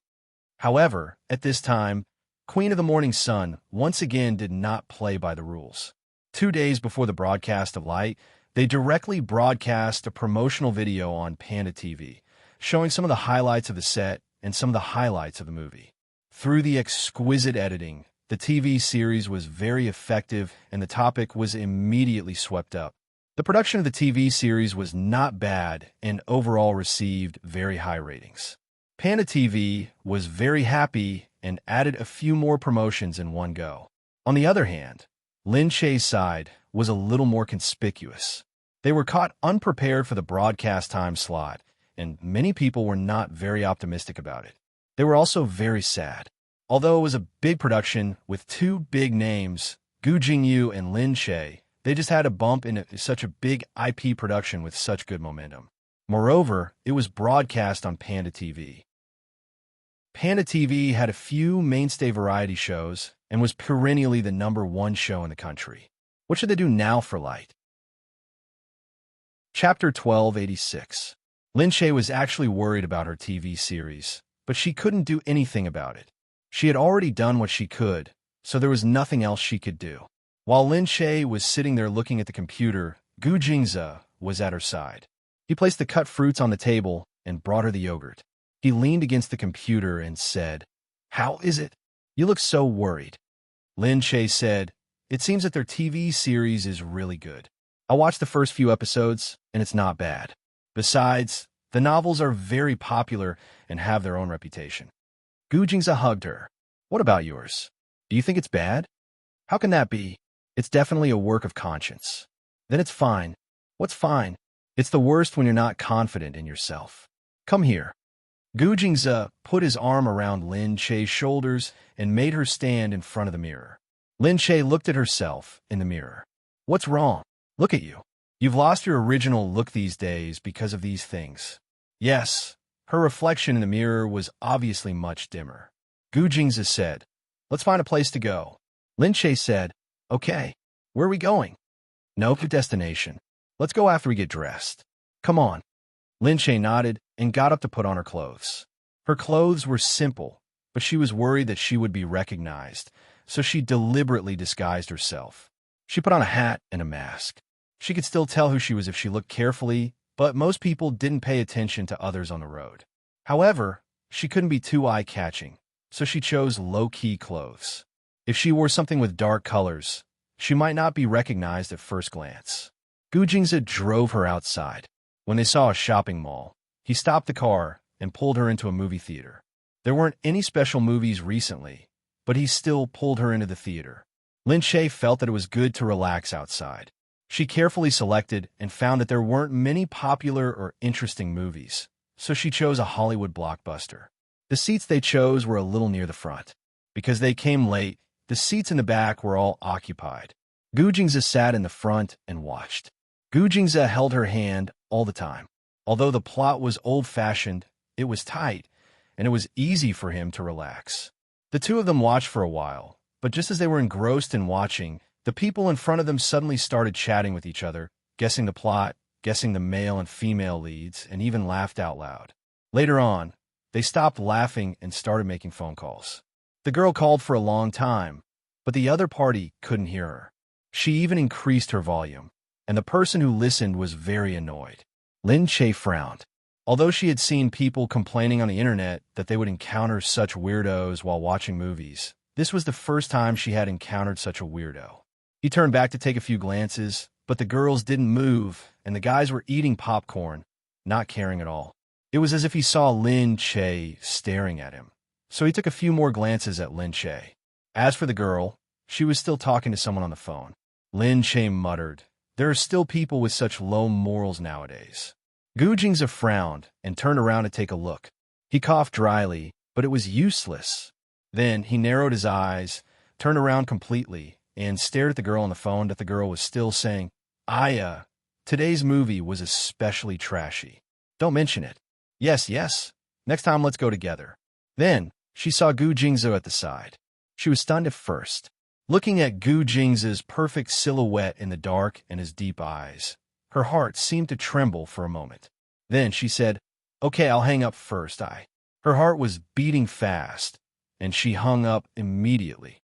However, at this time, Queen of the Morning Sun once again did not play by the rules. 2 days before the broadcast of Light, they directly broadcast a promotional video on Panda TV, showing some of the highlights of the set and some of the highlights of the movie. Through the exquisite editing, the TV series was very effective and the topic was immediately swept up. The production of the TV series was not bad and overall received very high ratings. Panda TV was very happy and added a few more promotions in one go. On the other hand, Lin Shaye's side was a little more conspicuous. They were caught unprepared for the broadcast time slot, and many people were not very optimistic about it. They were also very sad. Although it was a big production with 2 big names, Gu Jingyu and Lin Shaye, they just had a bump in such a big IP production with such good momentum. Moreover, it was broadcast on Panda TV. Panda TV had a few mainstay variety shows and was perennially the #1 show in the country. What should they do now for Light? Chapter 1286. Lin Shaye was actually worried about her TV series, but she couldn't do anything about it. She had already done what she could, so there was nothing else she could do. While Lin Shaye was sitting there looking at the computer, Gu Jingze was at her side. He placed the cut fruits on the table and brought her the yogurt. He leaned against the computer and said, "How is it? You look so worried." Lin Shaye said, "It seems that their TV series is really good. I watched the first few episodes, and it's not bad. Besides, the novels are very popular and have their own reputation." Gu Jingze hugged her. "What about yours? Do you think it's bad?" "How can that be? It's definitely a work of conscience." "Then it's fine." "What's fine?" "It's the worst when you're not confident in yourself. Come here." Gu Jingze put his arm around Lin Shaye's shoulders and made her stand in front of the mirror. Lin Shaye looked at herself in the mirror. "What's wrong? Look at you. You've lost your original look these days because of these things." Yes, her reflection in the mirror was obviously much dimmer. Gu Jingze said, "Let's find a place to go." Lin Shaye said, "Okay. Where are we going?" "No destination. Let's go after we get dressed. Come on." Lin Shaye nodded and got up to put on her clothes. Her clothes were simple, but she was worried that she would be recognized, so she deliberately disguised herself. She put on a hat and a mask. She could still tell who she was if she looked carefully, but most people didn't pay attention to others on the road. However, she couldn't be too eye-catching, so she chose low-key clothes. If she wore something with dark colors, she might not be recognized at first glance. Gu Jingze drove her outside. When they saw a shopping mall, he stopped the car and pulled her into a movie theater. There weren't any special movies recently, but he still pulled her into the theater. Lin Shaye felt that it was good to relax outside. She carefully selected and found that there weren't many popular or interesting movies, so she chose a Hollywood blockbuster. The seats they chose were a little near the front. Because they came late, the seats in the back were all occupied. Gu Jingze sat in the front and watched. Gu Jingze held her hand all the time. Although the plot was old-fashioned, it was tight, and it was easy for him to relax. The two of them watched for a while, but just as they were engrossed in watching, the people in front of them suddenly started chatting with each other, guessing the plot, guessing the male and female leads, and even laughed out loud. Later on, they stopped laughing and started making phone calls. The girl called for a long time, but the other party couldn't hear her. She even increased her volume, and the person who listened was very annoyed. Lin Shaye frowned. Although she had seen people complaining on the internet that they would encounter such weirdos while watching movies, this was the first time she had encountered such a weirdo. He turned back to take a few glances, but the girls didn't move, and the guys were eating popcorn, not caring at all. It was as if he saw Lin Che staring at him, so he took a few more glances at Lin Che. As for the girl, she was still talking to someone on the phone. Lin Che muttered, "There are still people with such low morals nowadays." Gu Jingze frowned and turned around to take a look. He coughed dryly, but it was useless. Then he narrowed his eyes, turned around completely, and stared at the girl on the phone that the girl was still saying, Today's movie was especially trashy. Don't mention it. Yes, yes. Next time let's go together." Then she saw Gu Jingze at the side. She was stunned at first, looking at Gu Jingze's perfect silhouette in the dark and his deep eyes. Her heart seemed to tremble for a moment. Then she said, "Okay, I'll hang up first." Her heart was beating fast, and she hung up immediately.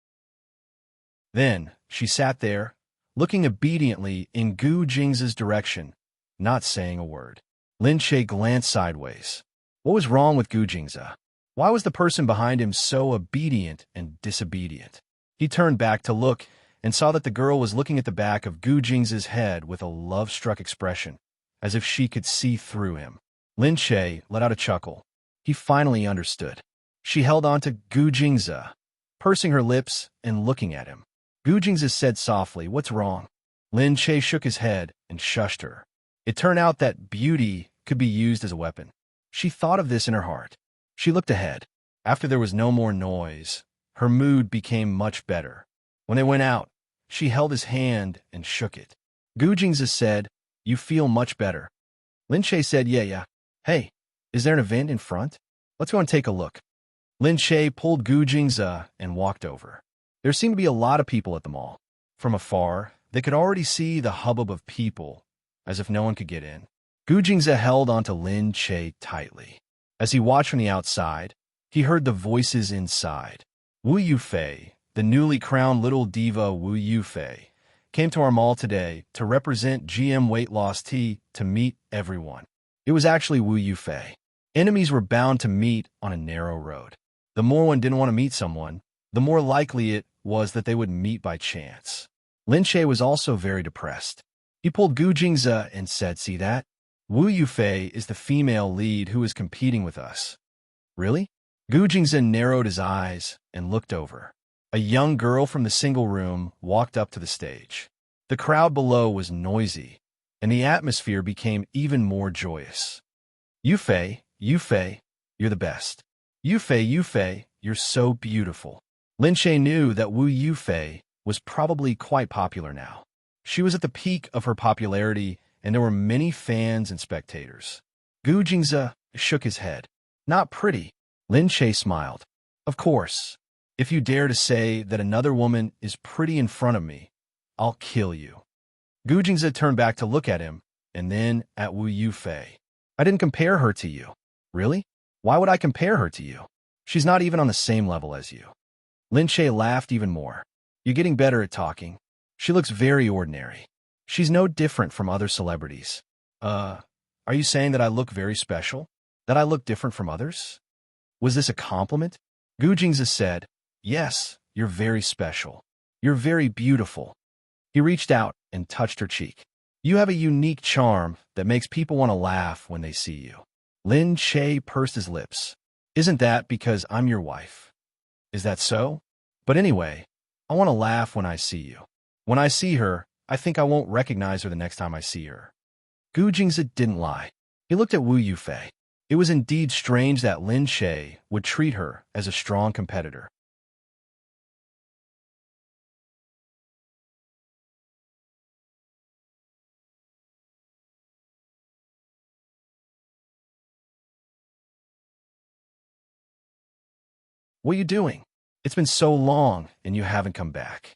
Then she sat there, looking obediently in Gu Jingze's direction, not saying a word. Lin Che glanced sideways. What was wrong with Gu Jingze? Why was the person behind him so obedient and disobedient? He turned back to look and saw that the girl was looking at the back of Gu Jingze's head with a love-struck expression, as if she could see through him. Lin Che let out a chuckle. He finally understood. She held on to Gu Jingze, pursing her lips and looking at him. Gu Jingze said softly, "What's wrong?" Lin Che shook his head and shushed her. It turned out that beauty could be used as a weapon. She thought of this in her heart. She looked ahead. After there was no more noise, her mood became much better. When they went out, she held his hand and shook it. Gu Jingze said, "You feel much better." Lin Che said, Yeah. Hey, is there an event in front? Let's go and take a look." Lin Che pulled Gu Jingze and walked over. There seemed to be a lot of people at the mall. From afar, they could already see the hubbub of people, as if no one could get in. Gu Jingze held onto Lin Che tightly. As he watched from the outside, he heard the voices inside. Wu Yufei, the newly crowned little diva Wu Yufei, came to our mall today to represent GM Weight Loss Tea to meet everyone. It was actually Wu Yufei. Enemies were bound to meet on a narrow road. The more one didn't want to meet someone, the more likely it was that they would meet by chance. Lin Che was also very depressed. He pulled Gu Jingze and said, "See that? Wu Yufei is the female lead who is competing with us." "Really?" Gu Jingze narrowed his eyes and looked over. A young girl from the single room walked up to the stage. The crowd below was noisy, and the atmosphere became even more joyous. Yufei, Yufei, you're the best. Yufei, Yufei, you're so beautiful." Lin Che knew that Wu Yufei was probably quite popular now. She was at the peak of her popularity, and there were many fans and spectators. Gu Jingze shook his head. "Not pretty." Lin Che smiled. "Of course. If you dare to say that another woman is pretty in front of me, I'll kill you." Gu Jingze turned back to look at him, and then at Wu Yufei. "I didn't compare her to you." "Really? Why would I compare her to you? She's not even on the same level as you." Lin Che laughed even more. "You're getting better at talking. She looks very ordinary. She's no different from other celebrities." Are you saying that I look very special? That I look different from others?" Was this a compliment? Gu Jingze said, "Yes, you're very special. You're very beautiful." He reached out and touched her cheek. "You have a unique charm that makes people want to laugh when they see you." Lin Che pursed his lips. "Isn't that because I'm your wife?" "Is that so? But anyway, I want to laugh when I see you. When I see her, I think I won't recognize her the next time I see her." Gu Jingze didn't lie. He looked at Wu Yufei. It was indeed strange that Lin Che would treat her as a strong competitor. "What are you doing? It's been so long, and you haven't come back."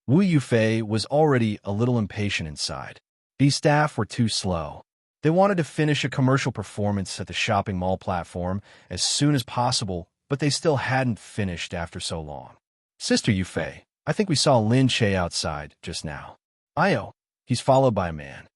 Wu Yufei was already a little impatient inside. These staff were too slow. They wanted to finish a commercial performance at the shopping mall platform as soon as possible, but they still hadn't finished after so long. "Sister Yufei, I think we saw Lin Che outside just now." "Io." He's followed by a man.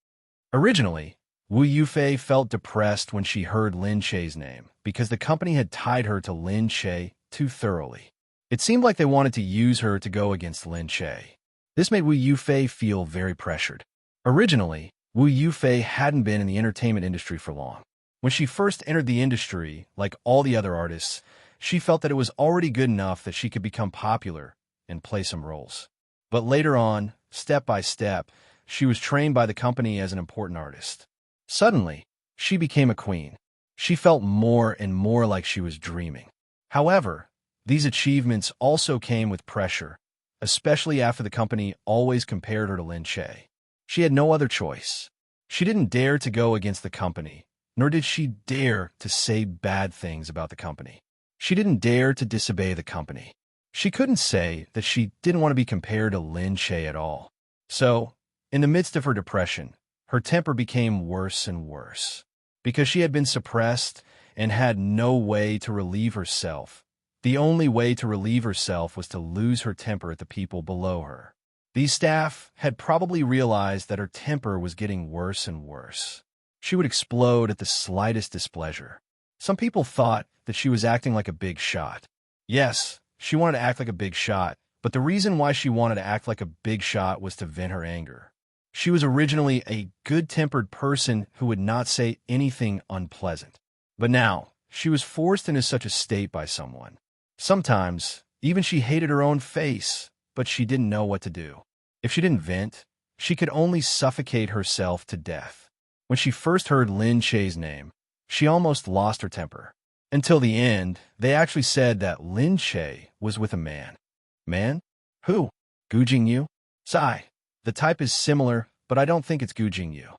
Originally, Wu Yufei felt depressed when she heard Lin Che's name because the company had tied her to Lin Che too thoroughly. It seemed like they wanted to use her to go against Lin Che. This made Wu Yufei feel very pressured. Originally, Wu Yufei hadn't been in the entertainment industry for long. When she first entered the industry, like all the other artists, she felt that it was already good enough that she could become popular and play some roles. But later on, step by step, she was trained by the company as an important artist. Suddenly, she became a queen. She felt more and more like she was dreaming. However, these achievements also came with pressure, especially after the company always compared her to Lin Che. She had no other choice. She didn't dare to go against the company, nor did she dare to say bad things about the company. She didn't dare to disobey the company. She couldn't say that she didn't want to be compared to Lin Che at all. So, in the midst of her depression, her temper became worse and worse. Because she had been suppressed and had no way to relieve herself, the only way to relieve herself was to lose her temper at the people below her. These staff had probably realized that her temper was getting worse and worse. She would explode at the slightest displeasure. Some people thought that she was acting like a big shot. Yes, she wanted to act like a big shot, but the reason why she wanted to act like a big shot was to vent her anger. She was originally a good-tempered person who would not say anything unpleasant. But now, she was forced into such a state by someone. Sometimes, even she hated her own face, but she didn't know what to do. If she didn't vent, she could only suffocate herself to death. When she first heard Lin Che's name, she almost lost her temper. Until the end, they actually said that Lin Che was with a man. Man? Who? Gu Jingyu? Sigh. The type is similar, but I don't think it's Gu Jingyu.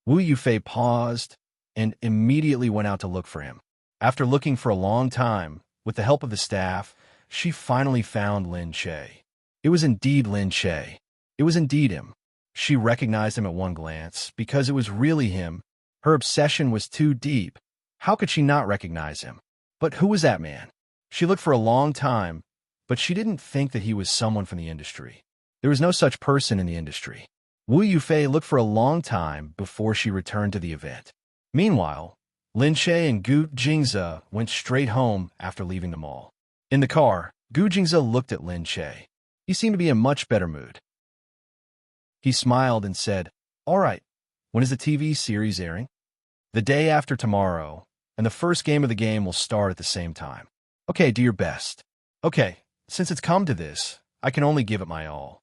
Wu Yufei paused and immediately went out to look for him. After looking for a long time, with the help of the staff, she finally found Lin Che. It was indeed Lin Che. It was indeed him. She recognized him at one glance because it was really him. Her obsession was too deep. How could she not recognize him? But who was that man? She looked for a long time, but she didn't think that he was someone from the industry. There was no such person in the industry. Wu Yufei looked for a long time before she returned to the event. Meanwhile, Lin Che and Gu Jingze went straight home after leaving the mall. In the car, Gu Jingze looked at Lin Che. He seemed to be in much better mood. He smiled and said, "All right, when is the TV series airing?" "The day after tomorrow, and the first game of the game will start at the same time." "Okay, do your best." "Okay, since it's come to this, I can only give it my all."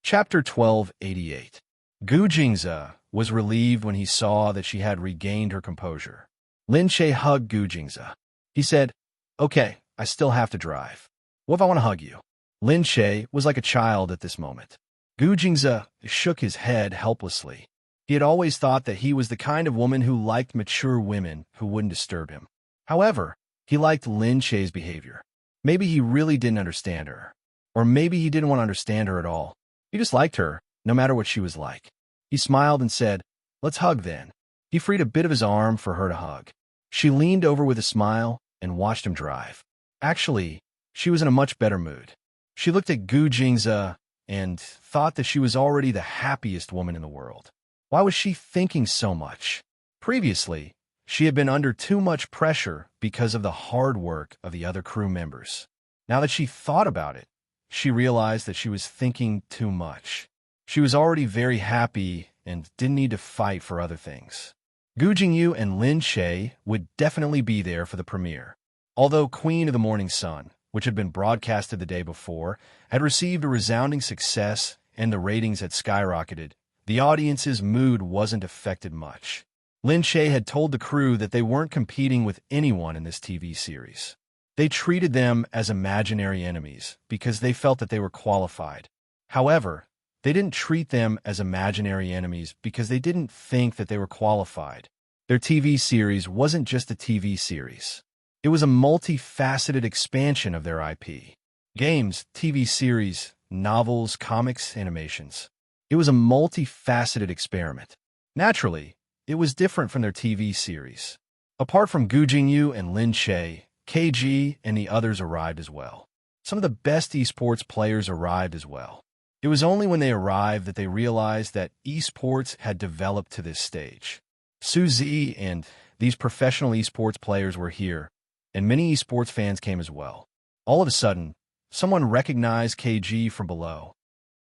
Chapter 1288. Gu Jingze was relieved when he saw that she had regained her composure. Lin Che hugged Gu Jingze. He said, "Okay, I still have to drive. What if I want to hug you?" Lin Che was like a child at this moment. Gu Jingze shook his head helplessly. He had always thought that he was the kind of woman who liked mature women who wouldn't disturb him. However, he liked Lin Che's behavior. Maybe he really didn't understand her. Or maybe he didn't want to understand her at all. He just liked her, no matter what she was like. He smiled and said, "Let's hug then." He freed a bit of his arm for her to hug. She leaned over with a smile and watched him drive. Actually, she was in a much better mood. She looked at Gu Jingze and thought that she was already the happiest woman in the world. Why was she thinking so much? Previously, she had been under too much pressure because of the hard work of the other crew members. Now that she thought about it, she realized that she was thinking too much. She was already very happy and didn't need to fight for other things. Gu Jingyu and Lin Che would definitely be there for the premiere. Although Queen of the Morning Sun, which had been broadcasted the day before, had received a resounding success and the ratings had skyrocketed, the audience's mood wasn't affected much. Lin Che had told the crew that they weren't competing with anyone in this TV series. They treated them as imaginary enemies because they felt that they were qualified. However, they didn't treat them as imaginary enemies because they didn't think that they were qualified. Their TV series wasn't just a TV series. It was a multifaceted expansion of their IP. Games, TV series, novels, comics, animations. It was a multifaceted experiment. Naturally, it was different from their TV series. Apart from Gu Jingyu and Lin Che, KG and the others arrived as well. Some of the best esports players arrived as well. It was only when they arrived that they realized that esports had developed to this stage. Suzy and these professional esports players were here, and many esports fans came as well. All of a sudden, someone recognized KG from below.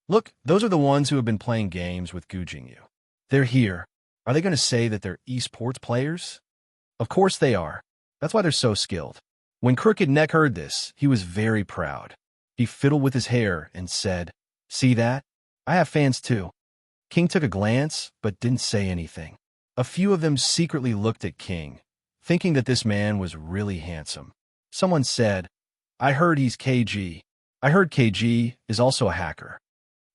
"Look, those are the ones who have been playing games with Gu Jingyu. They're here." Are they going to say that they're esports players? Of course they are. That's why they're so skilled. When Crooked Neck heard this, he was very proud. He fiddled with his hair and said, "See that? I have fans too." King took a glance, but didn't say anything. A few of them secretly looked at King, thinking that this man was really handsome. Someone said, "I heard he's KG. I heard KG is also a hacker."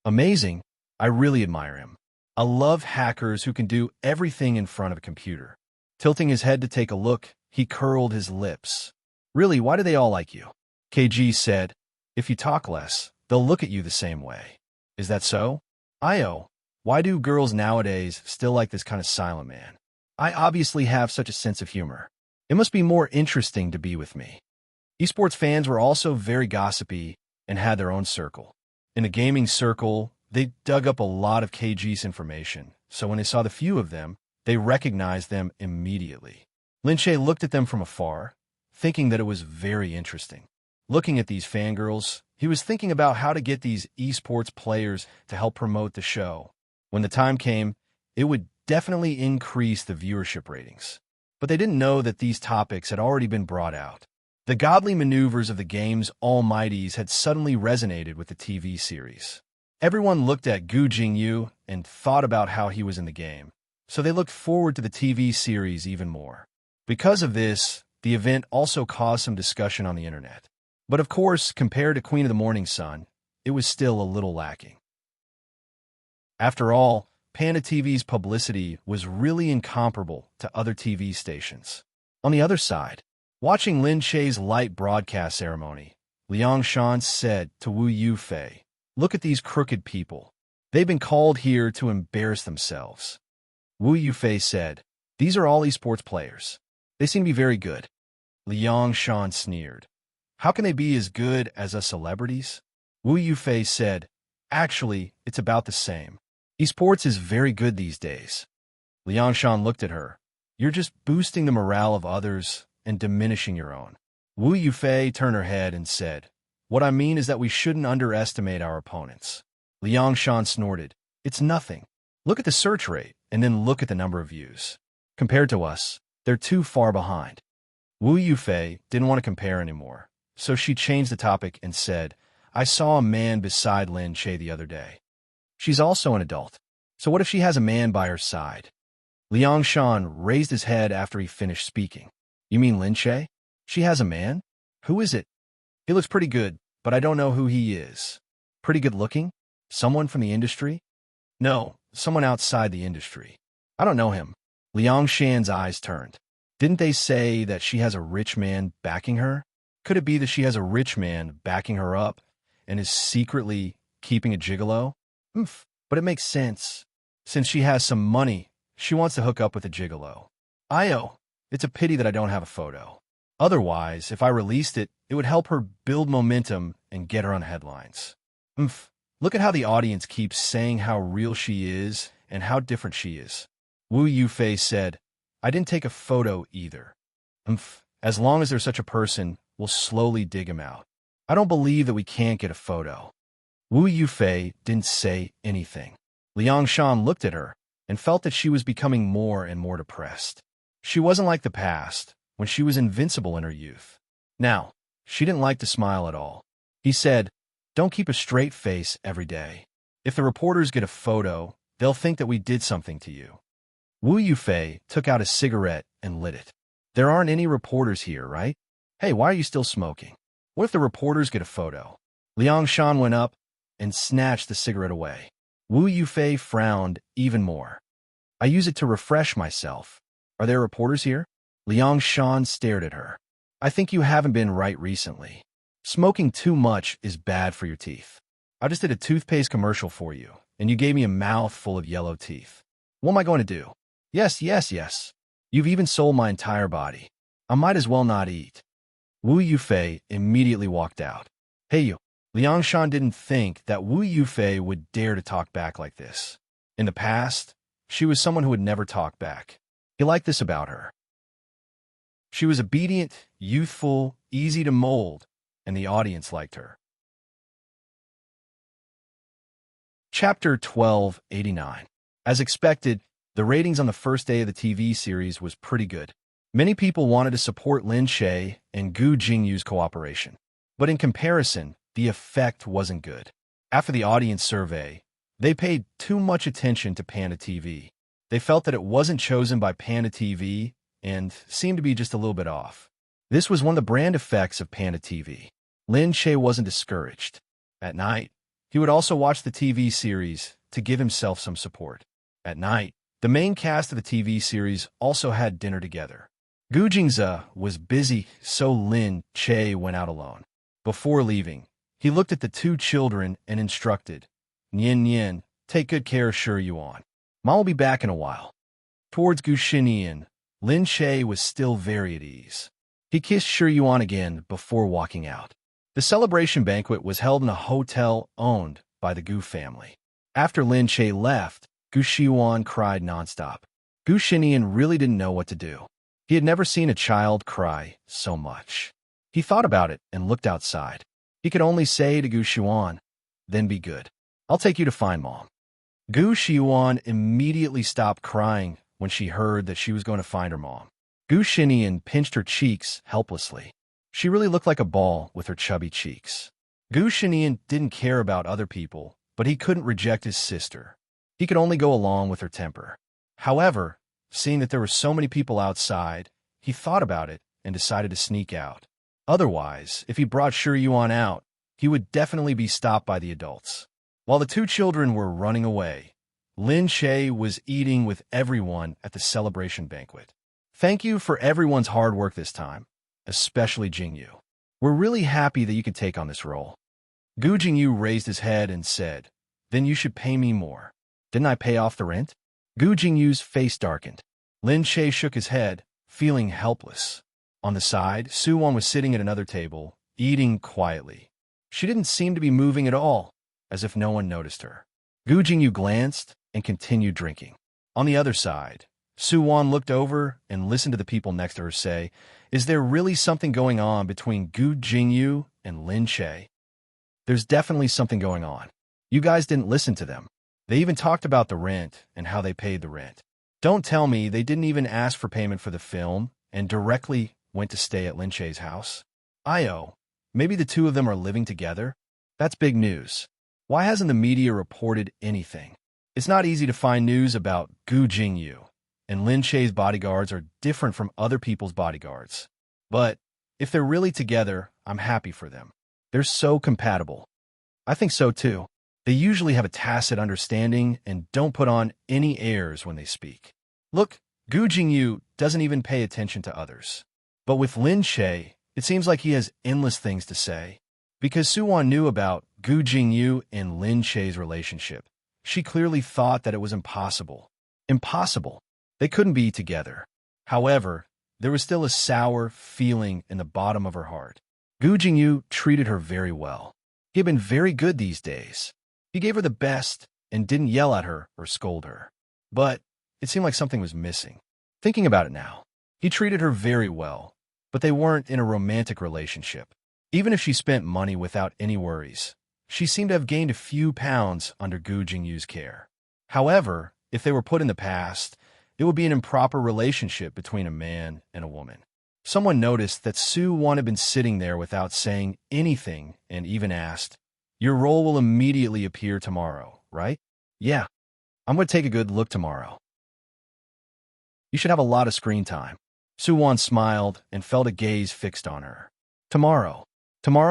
Amazing. I really admire him. I love hackers who can do everything in front of a computer. Tilting his head to take a look, he curled his lips. "Really, why do they all like you?" KG said, "If you talk less, they'll look at you the same way." "Is that so?" "Io, why do girls nowadays still like this kind of silent man? I obviously have such a sense of humor. It must be more interesting to be with me." Esports fans were also very gossipy and had their own circle. In the gaming circle, they dug up a lot of KG's information, so when they saw the few of them, they recognized them immediately. Lin Shaye looked at them from afar, thinking that it was very interesting. Looking at these fangirls, he was thinking about how to get these esports players to help promote the show. When the time came, it would definitely increase the viewership ratings. But they didn't know that these topics had already been brought out. The godly maneuvers of the game's almighties had suddenly resonated with the TV series. Everyone looked at Gu Jingyu and thought about how he was in the game, so they looked forward to the TV series even more. Because of this, the event also caused some discussion on the internet. But of course, compared to Queen of the Morning Sun, it was still a little lacking. After all, Panda TV's publicity was really incomparable to other TV stations. On the other side, watching Lin Shaye's light broadcast ceremony, Liang Shan said to Wu Yufei, "Look at these crooked people. They've been called here to embarrass themselves." Wu Yufei said, "These are all esports players. They seem to be very good." Liang Shan sneered. "How can they be as good as us celebrities?" Wu Yufei said, "Actually, it's about the same. Esports is very good these days." Liang Shan looked at her. "You're just boosting the morale of others and diminishing your own." Wu Yufei turned her head and said, "What I mean is that we shouldn't underestimate our opponents." Liang Shan snorted, "It's nothing. Look at the search rate, and then look at the number of views. Compared to us, they're too far behind." Wu Yufei didn't want to compare anymore, so she changed the topic and said, "I saw a man beside Lin Shaye the other day. She's also an adult. So what if she has a man by her side?" Liang Shan raised his head after he finished speaking. "You mean Lin Shaye? She has a man? Who is it?" "He looks pretty good, but I don't know who he is." "Pretty good looking? Someone from the industry?" "No, someone outside the industry. I don't know him." Liang Shan's eyes turned. "Didn't they say that she has a rich man backing her? Could it be that she has a rich man backing her up and is secretly keeping a gigolo?" But it makes sense. Since she has some money, she wants to hook up with a gigolo. Io, it's a pity that I don't have a photo. Otherwise, if I released it, it would help her build momentum and get her on headlines. Look at how the audience keeps saying how real she is and how different she is." Wu Yufei said, "I didn't take a photo either." As long as there's such a person, we'll slowly dig him out. I don't believe that we can't get a photo." Wu Yufei didn't say anything. Liang Shan looked at her and felt that she was becoming more and more depressed. She wasn't like the past, when she was invincible in her youth. Now, she didn't like to smile at all. He said, "Don't keep a straight face every day. If the reporters get a photo, they'll think that we did something to you." Wu Yufei took out a cigarette and lit it. "There aren't any reporters here, right? Hey, why are you still smoking? What if the reporters get a photo?" Liang Shan went up and snatched the cigarette away. Wu Yufei frowned even more. "I use it to refresh myself. Are there reporters here?" Liang Shan stared at her. "I think you haven't been right recently. Smoking too much is bad for your teeth. I just did a toothpaste commercial for you, and you gave me a mouth full of yellow teeth. What am I going to do? Yes, yes, yes. You've even sold my entire body. I might as well not eat." Wu Yufei immediately walked out. "Hey you." Liang Shan didn't think that Wu Yufei would dare to talk back like this. In the past, she was someone who would never talk back. He liked this about her. She was obedient, youthful, easy to mold, and the audience liked her. Chapter 1289. As expected, The ratings on the first day of the TV series was pretty good. Many people wanted to support Lin Shaye and Gu Jingyu's cooperation. But in comparison, the effect wasn't good. After the audience survey, they paid too much attention to Panda TV. They felt that it wasn't chosen by Panda TV and seemed to be just a little bit off. This was one of the brand effects of Panda TV. Lin Shaye wasn't discouraged. At night, he would also watch the TV series to give himself some support. At night, the main cast of the TV series also had dinner together. Gu Jingze was busy, so Lin Shaye went out alone. Before leaving, he looked at the two children and instructed, "Nian Nian, take good care of Shi Yuan. Mom will be back in a while." Towards Gu Xinian, Lin Shaye was still very at ease. He kissed Shi Yuan again before walking out. The celebration banquet was held in a hotel owned by the Gu family. After Lin Shaye left, Gu Xiyuan cried nonstop. Gu Xinian really didn't know what to do. He had never seen a child cry so much. He thought about it and looked outside. He could only say to Gu Xiyuan, "Then be good. I'll take you to find Mom." Gu Xiyuan immediately stopped crying when she heard that she was going to find her mom. Gu Xinian pinched her cheeks helplessly. She really looked like a ball with her chubby cheeks. Gu Xinian didn't care about other people, but he couldn't reject his sister. He could only go along with her temper. However, seeing that there were so many people outside, he thought about it and decided to sneak out. Otherwise, if he brought Shi Yuan out, he would definitely be stopped by the adults. While the two children were running away, Lin Shaye was eating with everyone at the celebration banquet. "Thank you for everyone's hard work this time, especially Jingyu. We're really happy that you could take on this role." Gu Jingyu raised his head and said, "Then you should pay me more. Didn't I pay off the rent?" Gu Jingyu's face darkened. Lin Shaye shook his head, feeling helpless. On the side, Su Wan was sitting at another table, eating quietly. She didn't seem to be moving at all, as if no one noticed her. Gu Jingyu glanced and continued drinking. On the other side, Su Wan looked over and listened to the people next to her say, "Is there really something going on between Gu Jingyu and Lin Shaye?" "There's definitely something going on. You guys didn't listen to them. They even talked about the rent and how they paid the rent. Don't tell me they didn't even ask for payment for the film and directly went to stay at Lin Shaye's house. Maybe the two of them are living together? That's big news. Why hasn't the media reported anything? It's not easy to find news about Gu Jingyu, and Lin Shaye's bodyguards are different from other people's bodyguards. But if they're really together, I'm happy for them. They're so compatible." "I think so too. They usually have a tacit understanding and don't put on any airs when they speak. Look, Gu Jingyu doesn't even pay attention to others. But with Lin Shaye, it seems like he has endless things to say." Because Su Wan knew about Gu Jingyu and Lin Shaye's relationship, she clearly thought that it was impossible. Impossible. They couldn't be together. However, there was still a sour feeling in the bottom of her heart. Gu Jingyu treated her very well. He had been very good these days. He gave her the best and didn't yell at her or scold her. But it seemed like something was missing. Thinking about it now, he treated her very well, but they weren't in a romantic relationship. Even if she spent money without any worries, she seemed to have gained a few pounds under Gu Jingyu's care. However, if they were put in the past, it would be an improper relationship between a man and a woman. Someone noticed that Su Wan had been sitting there without saying anything and even asked, "Your role will immediately appear tomorrow, right?" "Yeah, I'm going to take a good look tomorrow." "You should have a lot of screen time." Su Wan smiled and felt a gaze fixed on her. Tomorrow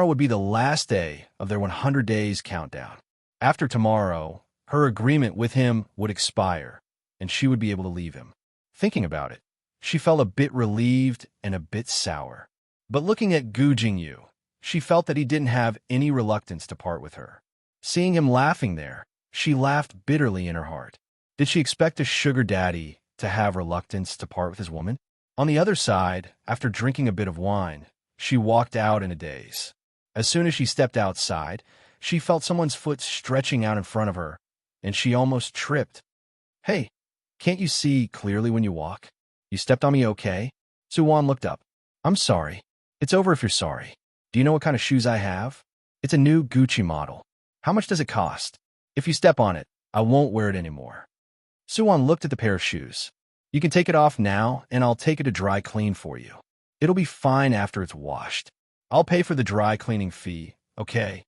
would be the last day of their 100 days countdown. After tomorrow, her agreement with him would expire, and she would be able to leave him. Thinking about it, she felt a bit relieved and a bit sour. But looking at Gu Jingyu, she felt that he didn't have any reluctance to part with her. Seeing him laughing there, she laughed bitterly in her heart. Did she expect a sugar daddy to have reluctance to part with his woman? On the other side, after drinking a bit of wine, she walked out in a daze. As soon as she stepped outside, she felt someone's foot stretching out in front of her, and she almost tripped. "Hey, can't you see clearly when you walk? You stepped on me, okay?" Su Wan looked up. "I'm sorry. It's over if you're sorry. Do you know what kind of shoes I have? It's a new Gucci model. How much does it cost? If you step on it, I won't wear it anymore." Suwon looked at the pair of shoes. You can take it off now, and I'll take it to dry clean for you. It'll be fine after it's washed. I'll pay for the dry cleaning fee, okay?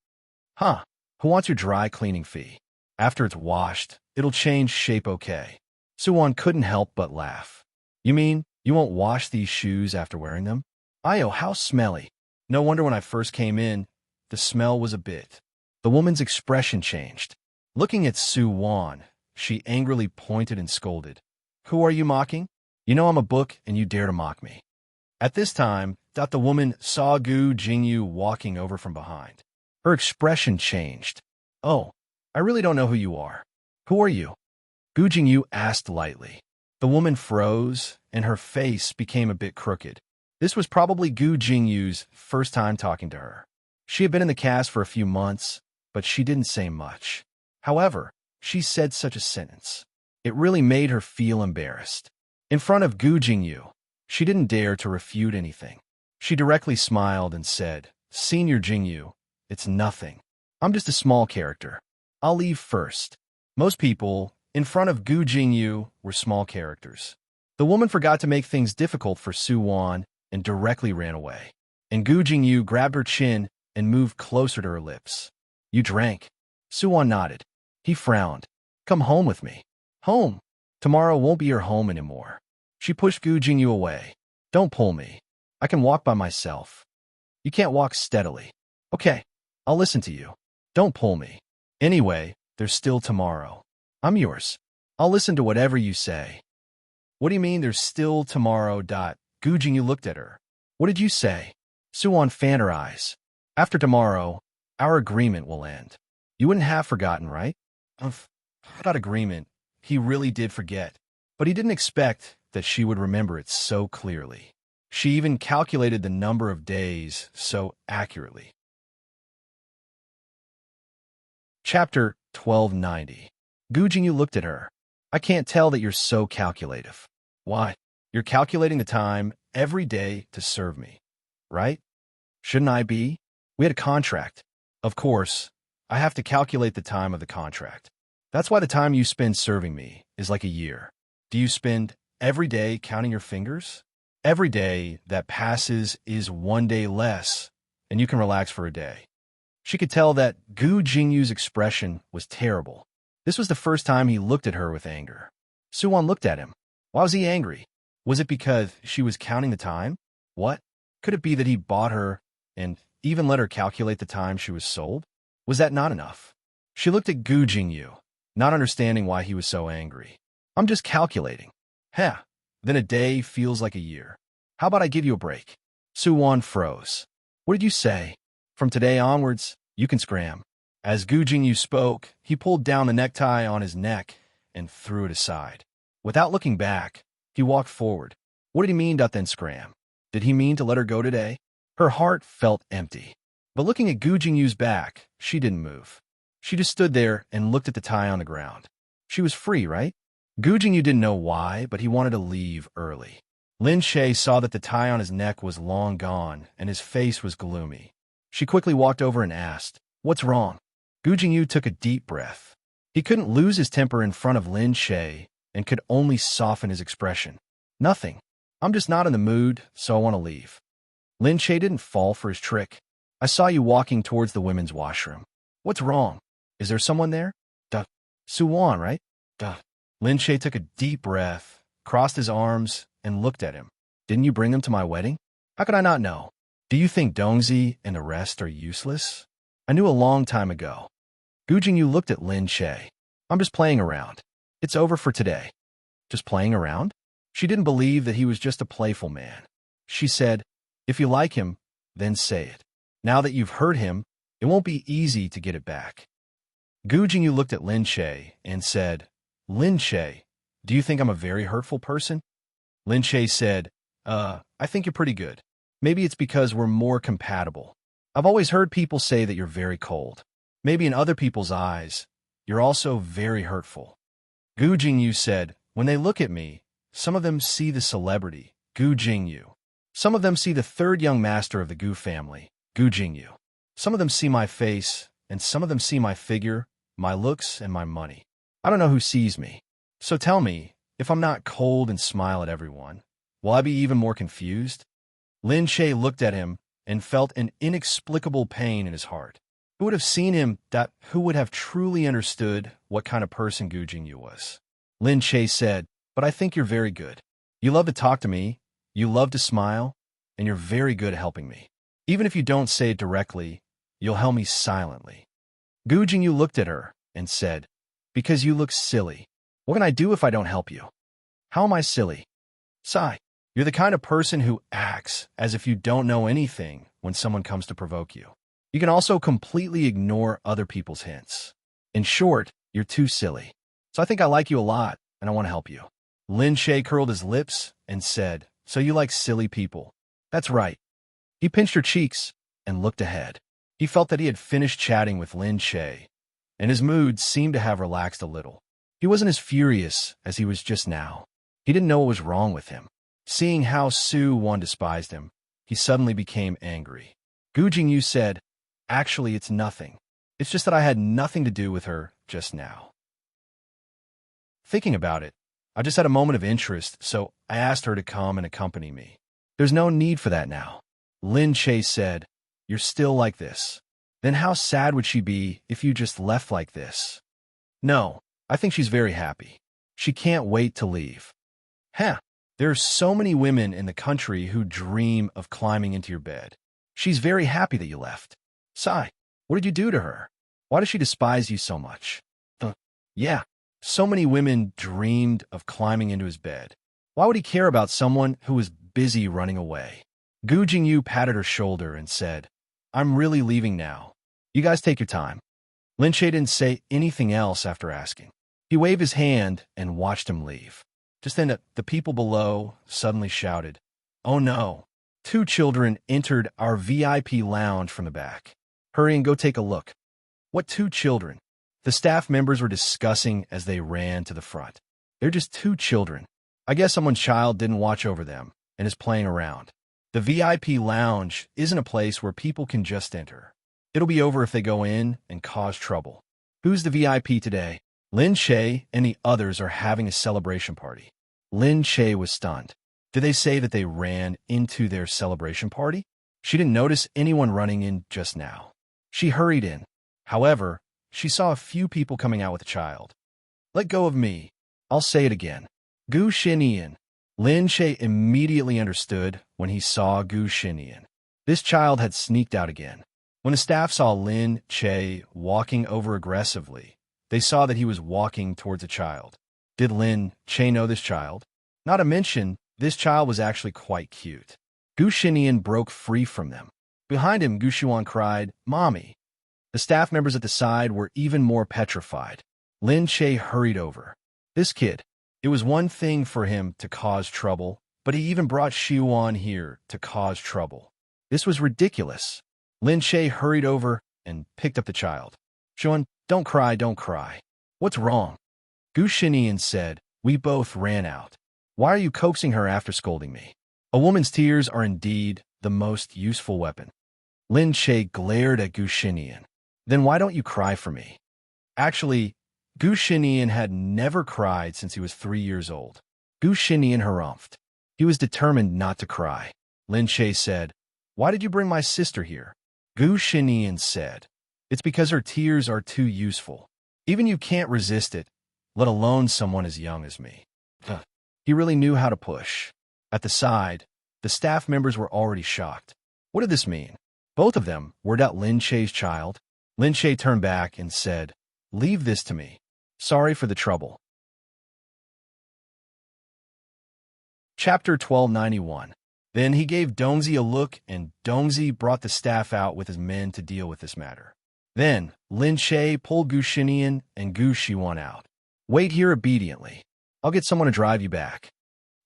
Huh? Who wants your dry cleaning fee? After it's washed, it'll change shape, okay? Suwon couldn't help but laugh. You mean you won't wash these shoes after wearing them? Ayo, how smelly. No wonder when I first came in, the smell was a bit. The woman's expression changed. Looking at Suwon, she angrily pointed and scolded. Who are you mocking? You know I'm a book and you dare to mock me. At this time, the woman saw Gu Jingyu walking over from behind. Her expression changed. Oh, I really don't know who you are. Who are you? Gu Jingyu asked lightly. The woman froze, and her face became a bit crooked. This was probably Gu Jingyu's first time talking to her. She had been in the cast for a few months, but she didn't say much. However, she said such a sentence. It really made her feel embarrassed. In front of Gu Jingyu, she didn't dare to refute anything. She directly smiled and said, Senior Jingyu, it's nothing. I'm just a small character. I'll leave first. Most people, in front of Gu Jingyu, were small characters. The woman forgot to make things difficult for Suwon and directly ran away. And Gu Jingyu grabbed her chin and moved closer to her lips. You drank. Suwon nodded. He frowned. Come home with me. Home. Tomorrow won't be your home anymore. She pushed Gu Jingyu away. Don't pull me. I can walk by myself. You can't walk steadily. Okay, I'll listen to you. Don't pull me. Anyway, there's still tomorrow. I'm yours. I'll listen to whatever you say. What do you mean there's still tomorrow? Gu Jingyu looked at her. What did you say? Suwon fanned her eyes. After tomorrow, our agreement will end. You wouldn't have forgotten, right? That agreement. He really did forget. But he didn't expect that she would remember it so clearly. She even calculated the number of days so accurately. Chapter 1290. Gu Jingyu looked at her. I can't tell that you're so calculative. Why? You're calculating the time every day to serve me, right? Shouldn't I be? We had a contract. Of course, I have to calculate the time of the contract. That's why the time you spend serving me is like a year. Do you spend every day counting your fingers? Every day that passes is one day less, and you can relax for a day. She could tell that Gu Jingyu's expression was terrible. This was the first time he looked at her with anger. Suwon looked at him. Why was he angry? Was it because she was counting the time? What? Could it be that he bought her and even let her calculate the time she was sold? Was that not enough? She looked at Gu Jingyu, not understanding why he was so angry. I'm just calculating. Heh. Then a day feels like a year. How about I give you a break? Suwon froze. What did you say? From today onwards, you can scram. As Gu Jingyu spoke, he pulled down the necktie on his neck and threw it aside. Without looking back, he walked forward. What did he mean, then scram? Did he mean to let her go today? Her heart felt empty. But looking at Gu Jingyu's back, she didn't move. She just stood there and looked at the tie on the ground. She was free, right? Gu Jingyu didn't know why, but he wanted to leave early. Lin Shay saw that the tie on his neck was long gone, and his face was gloomy. She quickly walked over and asked, What's wrong? Gu Jingyu took a deep breath. He couldn't lose his temper in front of Lin Shay and could only soften his expression. Nothing. I'm just not in the mood, so I want to leave. Lin Shay didn't fall for his trick. I saw you walking towards the women's washroom. What's wrong? Is there someone there? Duh. Suwon, right? Duh. Lin Shay took a deep breath, crossed his arms, and looked at him. Didn't you bring them to my wedding? How could I not know? Do you think Dongzi and the rest are useless? I knew a long time ago. Gu Jingyu looked at Lin Shay. I'm just playing around. It's over for today. Just playing around? She didn't believe that he was just a playful man. She said, If you like him, then say it. Now that you've hurt him, it won't be easy to get it back. Gu Jingyu looked at Lin Shay and said, Lin Shay, do you think I'm a very hurtful person? Lin Shay said, I think you're pretty good. Maybe it's because we're more compatible. I've always heard people say that you're very cold. Maybe in other people's eyes, you're also very hurtful. Gu Jingyu said, When they look at me, some of them see the celebrity, Gu Jingyu. Some of them see the third young master of the Gu family, Gu Jingyu. Some of them see my face, and some of them see my figure, my looks, and my money. I don't know who sees me. So tell me, if I'm not cold and smile at everyone, will I be even more confused? Lin Che looked at him and felt an inexplicable pain in his heart. Who would have seen him that who would have truly understood what kind of person Gu Jingyu was? Lin Che said, but I think you're very good. You love to talk to me, you love to smile, and you're very good at helping me. Even if you don't say it directly, you'll help me silently. Gu Jingyu looked at her and said, because you look silly. What can I do if I don't help you? How am I silly? Sigh. You're the kind of person who acts as if you don't know anything when someone comes to provoke you. You can also completely ignore other people's hints. In short, you're too silly. So I think I like you a lot, and I want to help you. Lin Che curled his lips and said, so you like silly people. That's right. He pinched her cheeks and looked ahead. He felt that he had finished chatting with Lin Che, and his mood seemed to have relaxed a little. He wasn't as furious as he was just now. He didn't know what was wrong with him. Seeing how Su-Wan despised him, he suddenly became angry. Gu Jingyu said, actually, it's nothing. It's just that I had nothing to do with her just now. Thinking about it, I just had a moment of interest, so I asked her to come and accompany me. There's no need for that now. Lin Che said, you're still like this. Then how sad would she be if you just left like this? No, I think she's very happy. She can't wait to leave. Huh. There are so many women in the country who dream of climbing into your bed. She's very happy that you left. Sigh. What did you do to her? Why does she despise you so much? Yeah. So many women dreamed of climbing into his bed. Why would he care about someone who was busy running away? Gu Jingyu patted her shoulder and said, I'm really leaving now. You guys take your time. Lin Che didn't say anything else after asking. He waved his hand and watched him leave. Just then, the people below suddenly shouted, oh no. 2 children entered our VIP lounge from the back. Hurry and go take a look. What 2 children? The staff members were discussing as they ran to the front. They're just 2 children. I guess someone's child didn't watch over them and is playing around. The VIP lounge isn't a place where people can just enter. It'll be over if they go in and cause trouble. Who's the VIP today? Lin Che and the others are having a celebration party. Lin Che was stunned. Did they say that they ran into their celebration party? She didn't notice anyone running in just now. She hurried in. However, she saw a few people coming out with a child. Let go of me. I'll say it again. Gu Xinian. Lin Che immediately understood when he saw Gu Xinian. This child had sneaked out again. When the staff saw Lin Che walking over aggressively, they saw that he was walking towards a child. Did Lin Che know this child? Not to mention, this child was actually quite cute. Gu Xinian broke free from them. Behind him, Gu Xuan cried, Mommy. The staff members at the side were even more petrified. Lin Che hurried over. This kid. It was one thing for him to cause trouble, but he even brought Xuan here to cause trouble. This was ridiculous. Lin Che hurried over and picked up the child. Xuan, don't cry, don't cry. What's wrong? Gu Xinian said, we both ran out. Why are you coaxing her after scolding me? A woman's tears are indeed the most useful weapon. Lin Che glared at Gu Xinian. Then why don't you cry for me? Actually, Gu Xinian had never cried since he was 3 years old. Gu Xinian harumphed. He was determined not to cry. Lin Che said, why did you bring my sister here? Gu Xinian said, it's because her tears are too useful. Even you can't resist it, let alone someone as young as me. He really knew how to push. At the side, the staff members were already shocked. What did this mean? Both of them were at Lin Che's child. Lin Che turned back and said, leave this to me. Sorry for the trouble. Chapter 1291. Then he gave Dongzi a look, and Dongzi brought the staff out with his men to deal with this matter. Then Lin Che pulled Gu Xinian and Gu Xuan out. Wait here obediently. I'll get someone to drive you back.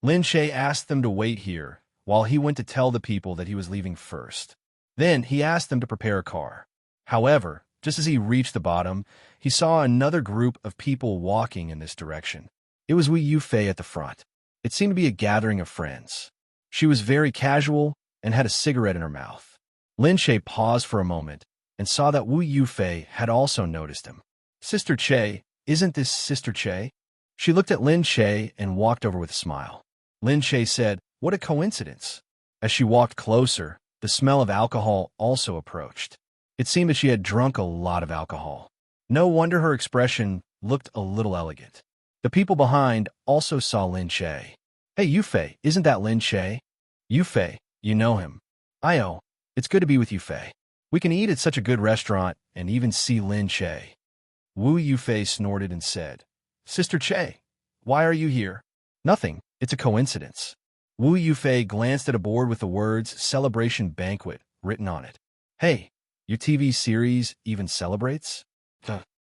Lin Che asked them to wait here while he went to tell the people that he was leaving first. Then he asked them to prepare a car. However, just as he reached the bottom, he saw another group of people walking in this direction. It was Wu Yufei at the front. It seemed to be a gathering of friends. She was very casual and had a cigarette in her mouth. Lin Che paused for a moment and saw that Wu Yufei had also noticed him. Sister Che, isn't this Sister Che? She looked at Lin Che and walked over with a smile. Lin Che said, "What a coincidence." As she walked closer, the smell of alcohol also approached. It seemed that she had drunk a lot of alcohol. No wonder her expression looked a little elegant. The people behind also saw Lin Che. "Hey, Yufei, isn't that Lin Che?" "Yufei, you know him." "Io, it's good to be with Yufei. We can eat at such a good restaurant and even see Lin Che." Wu Yufei snorted and said, "Sister Che, why are you here?" "Nothing, it's a coincidence." Wu Yufei glanced at a board with the words Celebration Banquet written on it. "Hey, your TV series even celebrates?"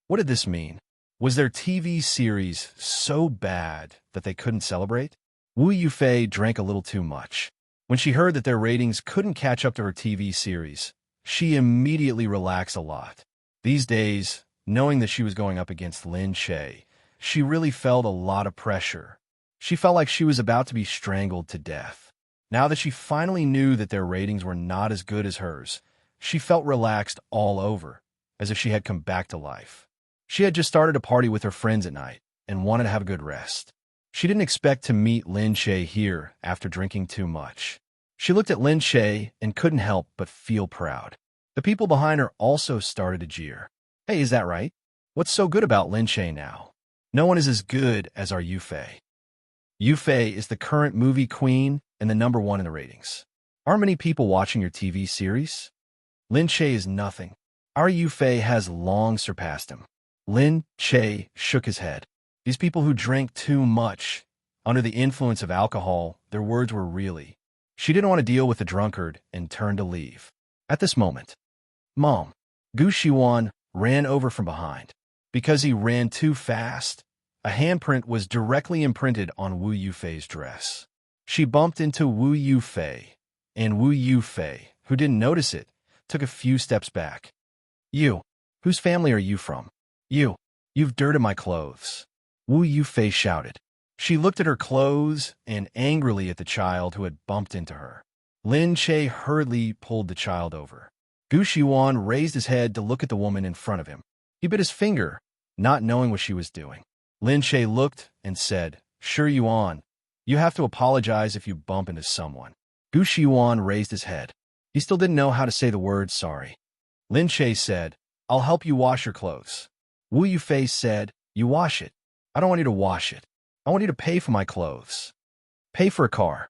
What did this mean? Was their TV series so bad that they couldn't celebrate? Wu Yufei drank a little too much. When she heard that their ratings couldn't catch up to her TV series, she immediately relaxed a lot. These days, knowing that she was going up against Lin Che, she really felt a lot of pressure. She felt like she was about to be strangled to death. Now that she finally knew that their ratings were not as good as hers, she felt relaxed all over, as if she had come back to life. She had just started a party with her friends at night and wanted to have a good rest. She didn't expect to meet Lin Che here after drinking too much. She looked at Lin Che and couldn't help but feel proud. The people behind her also started to jeer. "Hey, is that right? What's so good about Lin Che now? No one is as good as our Yufei." Yufei is the current movie queen and the #1 in the ratings. Aren't many people watching your TV series? Lin Che is nothing. Our Yufei has long surpassed him. Lin Che shook his head. These people who drank too much, under the influence of alcohol, their words were really. She didn't want to deal with the drunkard and turned to leave. At this moment, Mom, Gu Shiwan ran over from behind. Because he ran too fast, a handprint was directly imprinted on Wu Yufei's dress. She bumped into Wu Yufei, and Wu Yufei, who didn't notice it, took a few steps back. "You, whose family are you from? You've dirted my clothes." Wu Yufei shouted. She looked at her clothes and angrily at the child who had bumped into her. Lin Che hurriedly pulled the child over. Gu Shiwan raised his head to look at the woman in front of him. He bit his finger, not knowing what she was doing. Lin Che looked and said, "Sure, Yuan, you have to apologize if you bump into someone." Gu Shiwan raised his head. He still didn't know how to say the word sorry. Lin Che said, "I'll help you wash your clothes." Wu Yufei said, "You wash it. I don't want you to wash it. I want you to pay for my clothes. Pay for a car."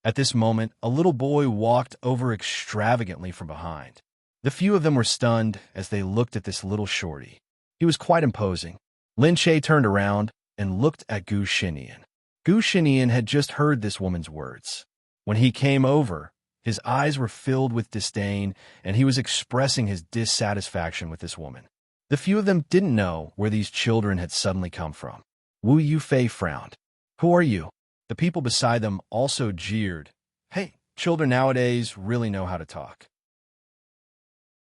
At this moment, a little boy walked over extravagantly from behind. The few of them were stunned as they looked at this little shorty. He was quite imposing. Lin Che turned around and looked at Gu Shinian. Gu Shinian had just heard this woman's words. When he came over, his eyes were filled with disdain, and he was expressing his dissatisfaction with this woman. The few of them didn't know where these children had suddenly come from. Wu Yufei frowned. "Who are you?" The people beside them also jeered. "Hey, children nowadays really know how to talk."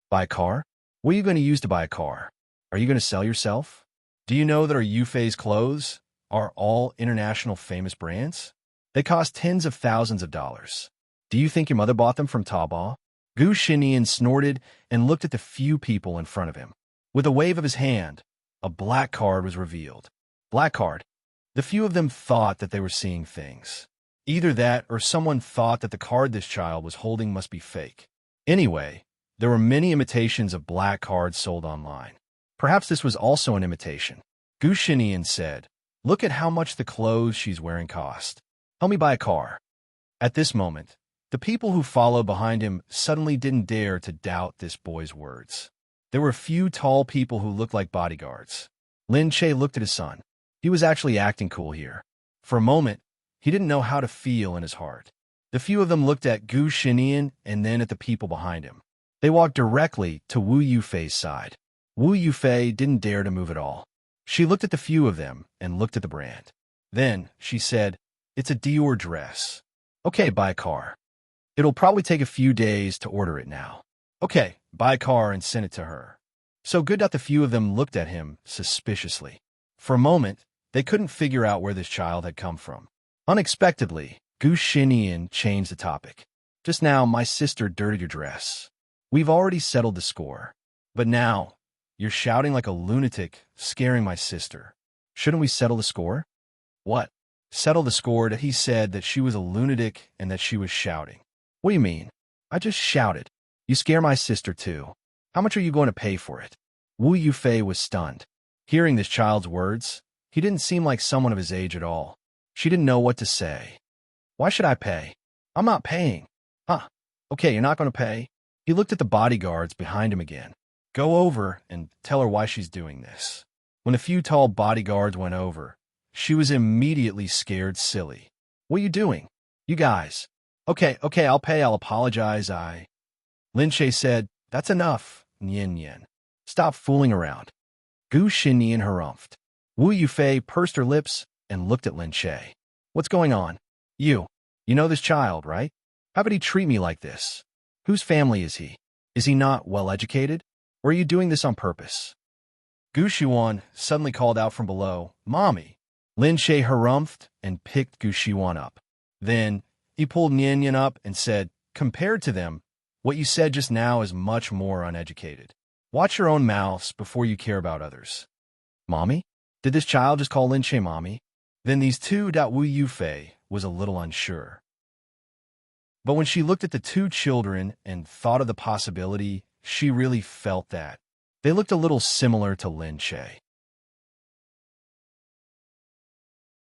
"Buy a car? What are you going to use to buy a car? Are you going to sell yourself? Do you know that our Yufei's clothes are all international famous brands? They cost tens of thousands of dollars. Do you think your mother bought them from Taobao?" Gu Shinian snorted and looked at the few people in front of him. With a wave of his hand, a black card was revealed. Black card. The few of them thought that they were seeing things. Either that or someone thought that the card this child was holding must be fake. Anyway, there were many imitations of black cards sold online. Perhaps this was also an imitation. Gu Shinian said, "Look at how much the clothes she's wearing cost. Help me buy a car." At this moment, the people who followed behind him suddenly didn't dare to doubt this boy's words. There were a few tall people who looked like bodyguards. Lin Che looked at his son. He was actually acting cool here. For a moment, he didn't know how to feel in his heart. The few of them looked at Gu Shinian and then at the people behind him. They walked directly to Wu Yufei's side. Wu Yufei didn't dare to move at all. She looked at the few of them and looked at the brand. Then she said, "It's a Dior dress." "Okay, buy a car. It'll probably take a few days to order it now." "Okay, buy a car and send it to her." So good that the few of them looked at him suspiciously. For a moment, they couldn't figure out where this child had come from. Unexpectedly, Gu Shinian changed the topic. "Just now, my sister dirtied your dress. We've already settled the score. But now, you're shouting like a lunatic, scaring my sister." Shouldn't we settle the score? What? Settle the score that he said that she was a lunatic and that she was shouting. What do you mean? I just shouted. You scare my sister too. How much are you going to pay for it? Wu Yufei was stunned. Hearing this child's words, he didn't seem like someone of his age at all. She didn't know what to say. Why should I pay? I'm not paying. Huh. Okay, you're not going to pay? He looked at the bodyguards behind him again. Go over and tell her why she's doing this. When the few tall bodyguards went over, she was immediately scared silly. What are you doing? You guys. Okay, I'll pay, I'll apologize, Lin Shay said, that's enough, Nian Yen. Stop fooling around. Gu Xinyan harumphed. Wu Yufei pursed her lips and looked at Lin Shay. What's going on? You know this child, right? How could he treat me like this? Whose family is he? Is he not well-educated? Or are you doing this on purpose? Gu Xiwan suddenly called out from below, Mommy! Lin Shay harumphed and picked Gu Xiwan up. Then, he pulled Nian Yen up and said, compared to them, what you said just now is much more uneducated. Watch your own mouths before you care about others. Mommy? Did this child just call Lin Shay Mommy? Then these two Wu Yufei was a little unsure. But when she looked at the two children and thought of the possibility, she really felt that. They looked a little similar to Lin Shay.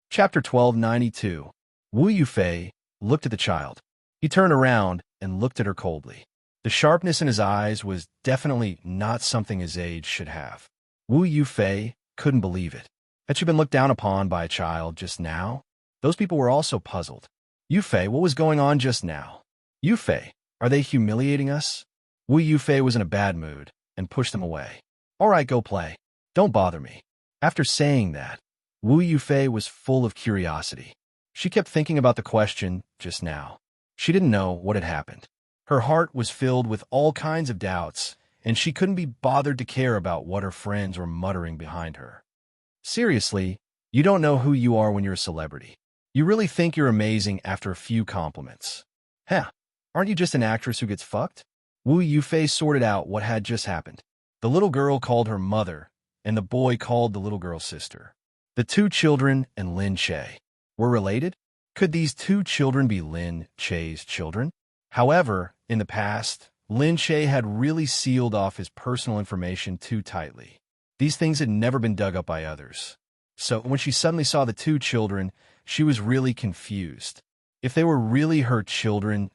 Chapter 1292. Wu Yufei looked at the child. He turned around and looked at her coldly. The sharpness in his eyes was definitely not something his age should have. Wu Yufei couldn't believe it. Had she been looked down upon by a child just now? Those people were also puzzled. Yufei, what was going on just now? Yufei, are they humiliating us? Wu Yufei was in a bad mood and pushed them away. All right, go play. Don't bother me. After saying that, Wu Yufei was full of curiosity. She kept thinking about the question just now. She didn't know what had happened. Her heart was filled with all kinds of doubts, and she couldn't be bothered to care about what her friends were muttering behind her. Seriously, you don't know who you are when you're a celebrity. You really think you're amazing after a few compliments. Aren't you just an actress who gets fucked? Wu Yufei sorted out what had just happened. The little girl called her mother, and the boy called the little girl's sister. The two children and Lin Shay were related? Could these two children be Lin Shay's children? However, in the past, Lin Shay had really sealed off his personal information too tightly. These things had never been dug up by others. So when she suddenly saw the two children, she was really confused. If they were really her children,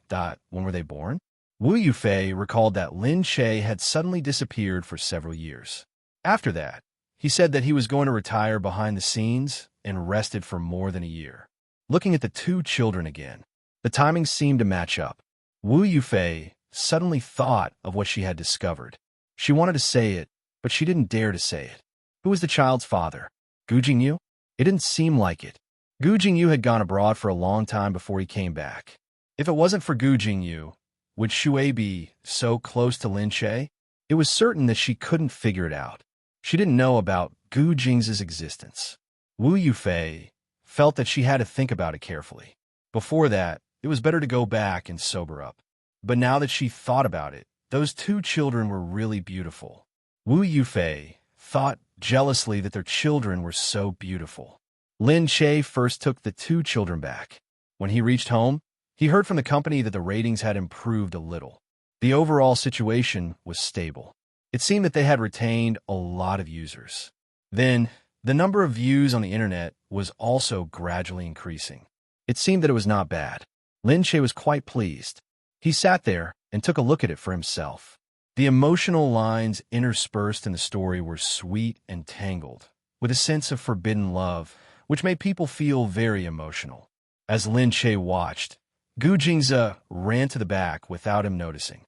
when were they born? Wu Yufei recalled that Lin Shay had suddenly disappeared for several years. After that, he said that he was going to retire behind the scenes and rested for more than a year. Looking at the two children again, the timing seemed to match up. Wu Yufei suddenly thought of what she had discovered. She wanted to say it, but she didn't dare to say it. Who was the child's father? Gu Jingyu? It didn't seem like it. Gu Jingyu had gone abroad for a long time before he came back. If it wasn't for Gu Jingyu, would Shui be so close to Lin Shay? It was certain that she couldn't figure it out. She didn't know about Gu Jing's existence. Wu Yufei felt that she had to think about it carefully. Before that, it was better to go back and sober up. But now that she thought about it, those two children were really beautiful. Wu Yufei thought jealously that their children were so beautiful. Lin Shay first took the two children back. When he reached home, he heard from the company that the ratings had improved a little. The overall situation was stable. It seemed that they had retained a lot of users. Then, the number of views on the internet was also gradually increasing. It seemed that it was not bad. Lin Shay was quite pleased. He sat there and took a look at it for himself. The emotional lines interspersed in the story were sweet and tangled, with a sense of forbidden love, which made people feel very emotional. As Lin Shay watched, Gu Jingze ran to the back without him noticing.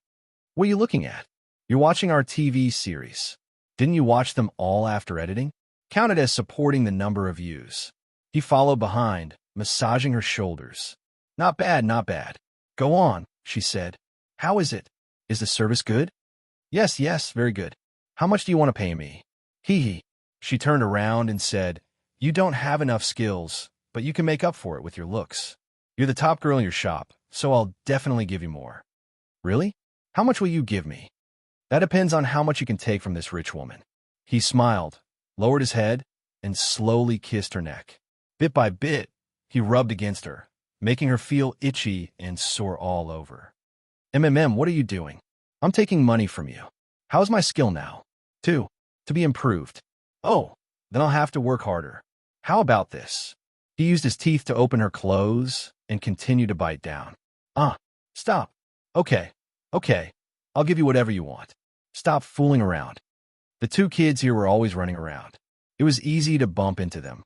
What are you looking at? You're watching our TV series. Didn't you watch them all after editing? Count it as supporting the number of views. He followed behind, massaging her shoulders. Not bad, not bad. Go on, she said. How is it? Is the service good? Yes, very good. How much do you want to pay me? Hee. She turned around and said, you don't have enough skills, but you can make up for it with your looks. You're the top girl in your shop, so I'll definitely give you more. Really? How much will you give me? That depends on how much you can take from this rich woman. He smiled, lowered his head, and slowly kissed her neck. Bit by bit, he rubbed against her, making her feel itchy and sore all over. What are you doing? I'm taking money from you. How's my skill now? To be improved. Oh, then I'll have to work harder. How about this? He used his teeth to open her clothes and continued to bite down. Stop. Okay. I'll give you whatever you want. Stop fooling around. The two kids here were always running around. It was easy to bump into them.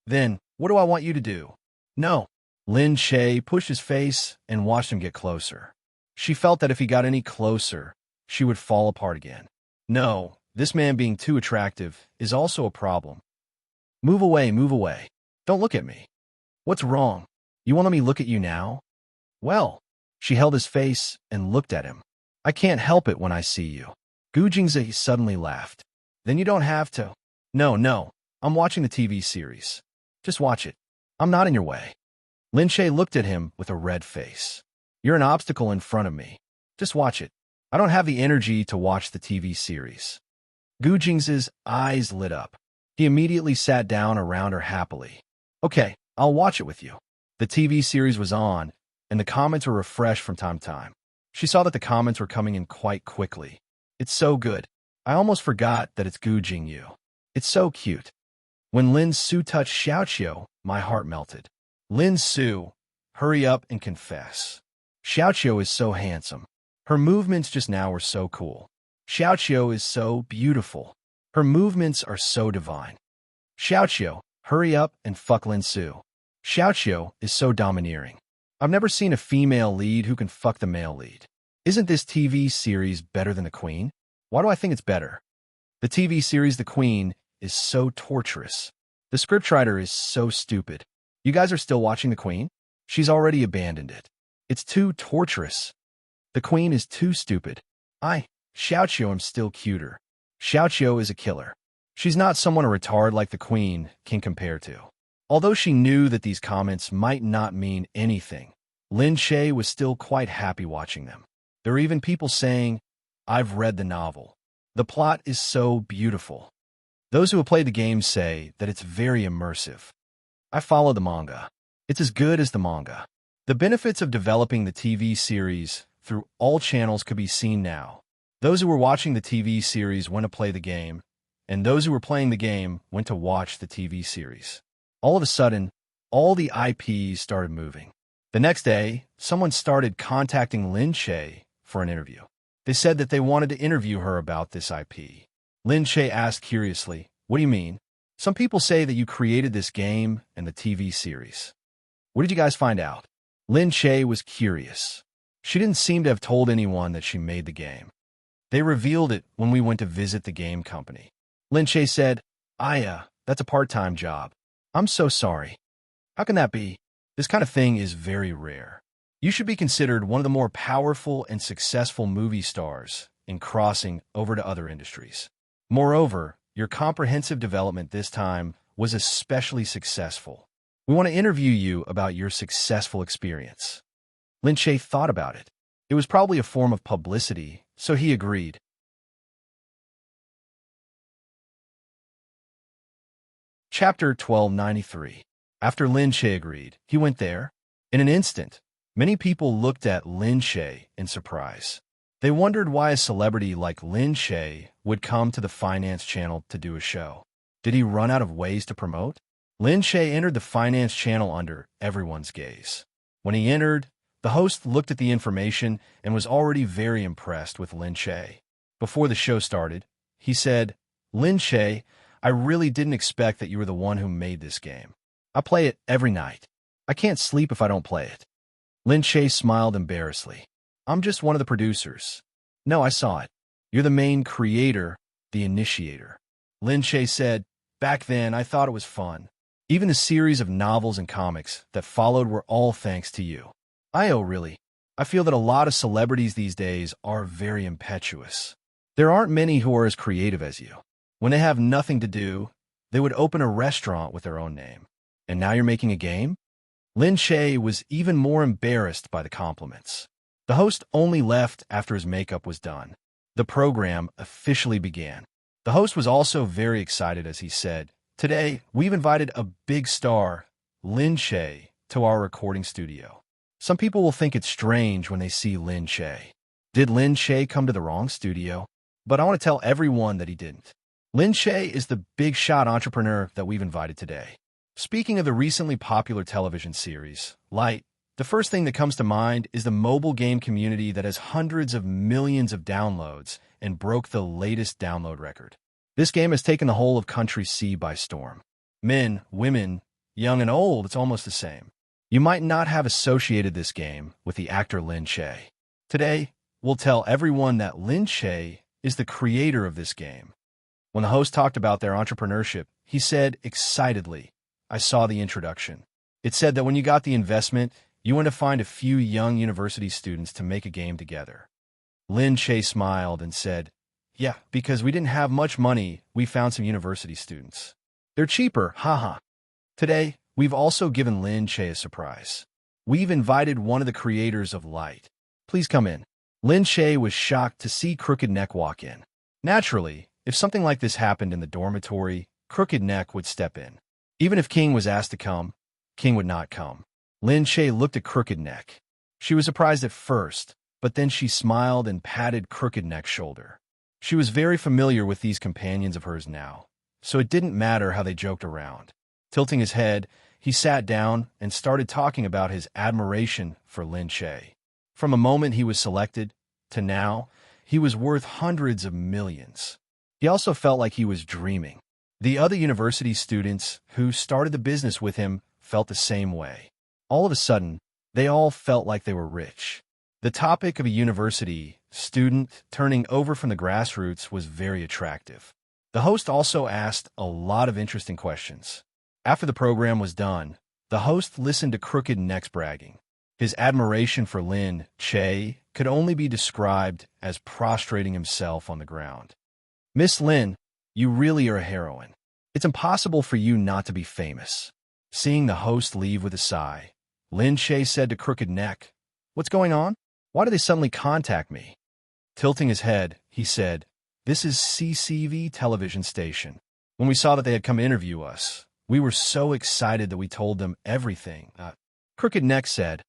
Then, what do I want you to do? No. Lin Che pushed his face and watched him get closer. She felt that if he got any closer, she would fall apart again. No, this man being too attractive is also a problem. Move away. Don't look at me. What's wrong? You want me to look at you now? Well, she held his face and looked at him. I can't help it when I see you. Gu Jingzi suddenly laughed. Then you don't have to. No, I'm watching the TV series. Just watch it. I'm not in your way. Lin Che looked at him with a red face. You're an obstacle in front of me. Just watch it. I don't have the energy to watch the TV series. Gu Jingzi's eyes lit up. He immediately sat down around her happily. Okay, I'll watch it with you. The TV series was on, and the comments were refreshed from time to time. She saw that the comments were coming in quite quickly. It's so good. I almost forgot that it's Gu Jingyu. It's so cute. When Lin Su touched Xiaoqiu, my heart melted. Lin Su, hurry up and confess. Xiaoqiu is so handsome. Her movements just now were so cool. Xiaoqiu is so beautiful. Her movements are so divine. Xiaoqiu, hurry up and fuck Lin Su. Xiaoqiu is so domineering. I've never seen a female lead who can fuck the male lead. Isn't this TV series better than The Queen? Why do I think it's better? The TV series The Queen is so torturous. The scriptwriter is so stupid. You guys are still watching The Queen? She's already abandoned it. It's too torturous. The Queen is too stupid. Xiaoqiu am still cuter. Xiaoqiu is a killer. She's not someone a retard like The Queen can compare to. Although she knew that these comments might not mean anything, Lin Che was still quite happy watching them. There are even people saying, I've read the novel. The plot is so beautiful. Those who have played the game say that it's very immersive. I follow the manga. It's as good as the manga. The benefits of developing the TV series through all channels could be seen now. Those who were watching the TV series went to play the game, and those who were playing the game went to watch the TV series. All of a sudden, all the IPs started moving. The next day, someone started contacting Lin Che for an interview. They said that they wanted to interview her about this IP. Lin Che asked curiously, what do you mean? Some people say that you created this game and the TV series. What did you guys find out? Lin Che was curious. She didn't seem to have told anyone that she made the game. They revealed it when we went to visit the game company. Lin Che said, that's a part-time job. I'm so sorry. How can that be? This kind of thing is very rare. You should be considered one of the more powerful and successful movie stars in crossing over to other industries. Moreover, your comprehensive development this time was especially successful. We want to interview you about your successful experience. Lin Che thought about it. It was probably a form of publicity, so he agreed. Chapter 1293. After Lin Che agreed, he went there. In an instant, many people looked at Lin Che in surprise. They wondered why a celebrity like Lin Che would come to the finance channel to do a show. Did he run out of ways to promote? Lin Che entered the finance channel under everyone's gaze. When he entered, the host looked at the information and was already very impressed with Lin Che. Before the show started, he said, Lin Che, I really didn't expect that you were the one who made this game. I play it every night. I can't sleep if I don't play it. Lin Che smiled embarrassedly. I'm just one of the producers. No, I saw it. You're the main creator, the initiator. Lin Che said, back then I thought it was fun. Even the series of novels and comics that followed were all thanks to you. Really. I feel that a lot of celebrities these days are very impetuous. There aren't many who are as creative as you. When they have nothing to do, they would open a restaurant with their own name. And now you're making a game? Lin Che was even more embarrassed by the compliments. The host only left after his makeup was done. The program officially began. The host was also very excited as he said, "Today, we've invited a big star, Lin Che, to our recording studio. Some people will think it's strange when they see Lin Che. Did Lin Che come to the wrong studio? But I want to tell everyone that he didn't. Lin Che is the big shot entrepreneur that we've invited today." Speaking of the recently popular television series, Light, the first thing that comes to mind is the mobile game community that has hundreds of millions of downloads and broke the latest download record. This game has taken the whole of Country C by storm. Men, women, young and old, it's almost the same. You might not have associated this game with the actor Lin Che. Today, we'll tell everyone that Lin Che is the creator of this game. When the host talked about their entrepreneurship, he said excitedly, "I saw the introduction. It said that when you got the investment, you went to find a few young university students to make a game together." Lin Che smiled and said, "Yeah, because we didn't have much money, we found some university students. They're cheaper, haha." Today, we've also given Lin Che a surprise. We've invited one of the creators of Light. Please come in. Lin Che was shocked to see Crooked Neck walk in. Naturally, if something like this happened in the dormitory, Crooked Neck would step in. Even if King was asked to come, King would not come. Lin Che looked at Crooked Neck. She was surprised at first, but then she smiled and patted Crooked Neck's shoulder. She was very familiar with these companions of hers now, so it didn't matter how they joked around. Tilting his head, he sat down and started talking about his admiration for Lin Che. From a moment he was selected to now, he was worth hundreds of millions. He also felt like he was dreaming. The other university students who started the business with him felt the same way. All of a sudden, they all felt like they were rich. The topic of a university student turning over from the grassroots was very attractive. The host also asked a lot of interesting questions. After the program was done, the host listened to Crooked Neck's bragging. His admiration for Lin Che could only be described as prostrating himself on the ground. "Miss Lin, you really are a heroine. It's impossible for you not to be famous." Seeing the host leave with a sigh, Lin Che said to Crooked Neck, "What's going on? Why do they suddenly contact me?" Tilting his head, he said, "This is CCV television station. When we saw that they had come interview us, we were so excited that we told them everything." Crooked Neck said,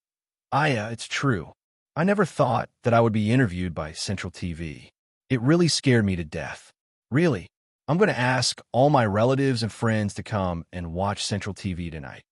It's true. I never thought that I would be interviewed by Central TV. It really scared me to death. Really, I'm going to ask all my relatives and friends to come and watch Central TV tonight."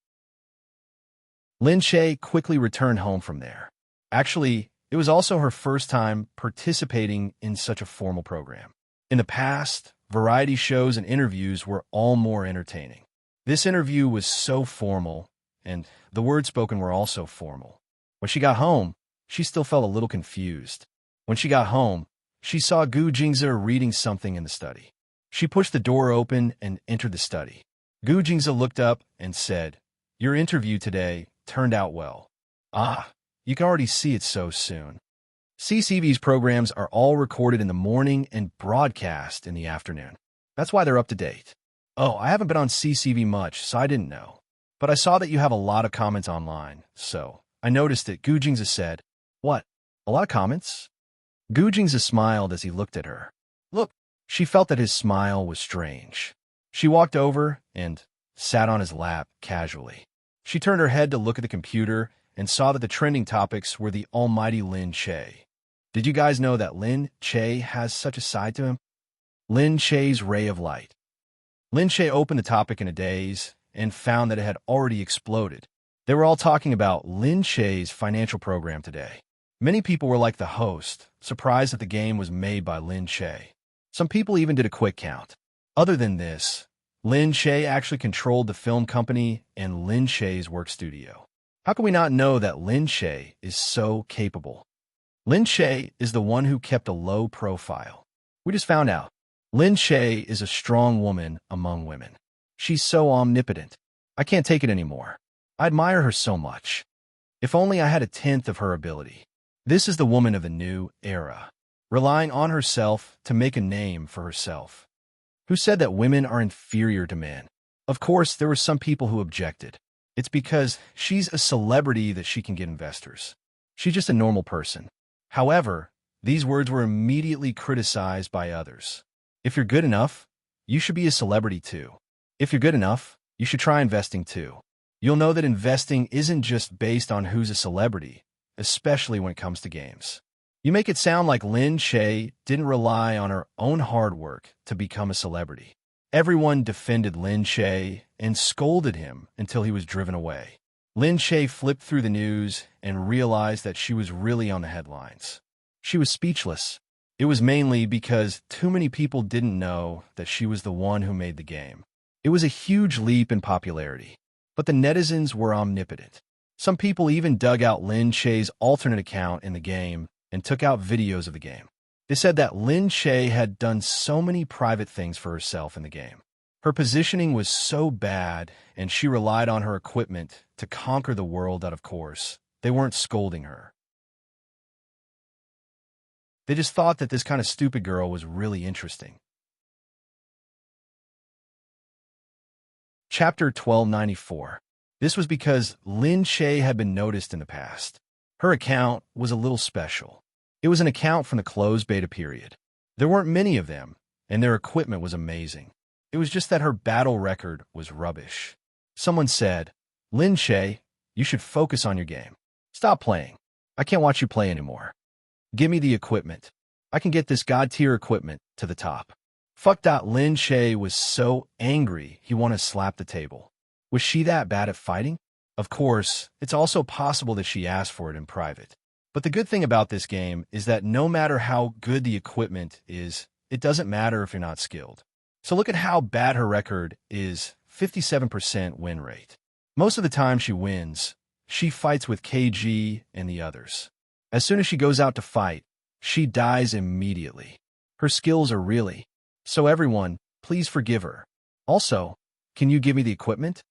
Lin Che quickly returned home from there. Actually, it was also her first time participating in such a formal program. In the past, variety shows and interviews were all more entertaining. This interview was so formal, and the words spoken were also formal. When she got home, she still felt a little confused. When she got home, she saw Gu Jingze reading something in the study. She pushed the door open and entered the study. Gu Jingze looked up and said, "Your interview today turned out well." "Ah, you can already see it so soon." CCV's programs are all recorded in the morning and broadcast in the afternoon. That's why they're up to date. "Oh, I haven't been on CCV much, so I didn't know. But I saw that you have a lot of comments online, so I noticed it." Gu Jingze said, "What? A lot of comments?" Gu Jingze smiled as he looked at her. Look, she felt that his smile was strange. She walked over and sat on his lap casually. She turned her head to look at the computer and saw that the trending topics were the almighty Lin Che. Did you guys know that Lin Che has such a side to him? Lin Che's ray of light. Lin Che opened the topic in a daze and found that it had already exploded. They were all talking about Lin Che's financial program today. Many people were like the host, surprised that the game was made by Lin Che. Some people even did a quick count. Other than this, Lin Che actually controlled the film company and Lin Che's work studio. How can we not know that Lin Che is so capable? Lin Che is the one who kept a low profile. We just found out. Lin Che is a strong woman among women. She's so omnipotent. I can't take it anymore. I admire her so much. If only I had a tenth of her ability. This is the woman of the new era, relying on herself to make a name for herself. Who said that women are inferior to men? Of course, there were some people who objected. It's because she's a celebrity that she can get investors. She's just a normal person. However, these words were immediately criticized by others. If you're good enough, you should be a celebrity too. If you're good enough, you should try investing too. You'll know that investing isn't just based on who's a celebrity, especially when it comes to games. You make it sound like Lin Shaye didn't rely on her own hard work to become a celebrity. Everyone defended Lin Shaye and scolded him until he was driven away. Lin Shaye flipped through the news and realized that she was really on the headlines. She was speechless. It was mainly because too many people didn't know that she was the one who made the game. It was a huge leap in popularity, but the netizens were omnipotent. Some people even dug out Lin Shaye's alternate account in the game and took out videos of the game. They said that Lin Shaye had done so many private things for herself in the game. Her positioning was so bad, and she relied on her equipment to conquer the world that, of course, they weren't scolding her. They just thought that this kind of stupid girl was really interesting. Chapter 1294. This was because Lin Shaye had been noticed in the past. Her account was a little special. It was an account from the closed beta period. There weren't many of them, and their equipment was amazing. It was just that her battle record was rubbish. Someone said, "Lin Shaye, you should focus on your game. Stop playing. I can't watch you play anymore. Give me the equipment. I can get this god-tier equipment to the top." Lin Shaye was so angry he wanted to slap the table. Was she that bad at fighting? Of course, it's also possible that she asked for it in private. But the good thing about this game is that no matter how good the equipment is, it doesn't matter if you're not skilled. So look at how bad her record is, 57% win rate. Most of the time she wins, she fights with KG and the others. As soon as she goes out to fight, she dies immediately. Her skills are really... So everyone, please forgive her. Also, can you give me the equipment?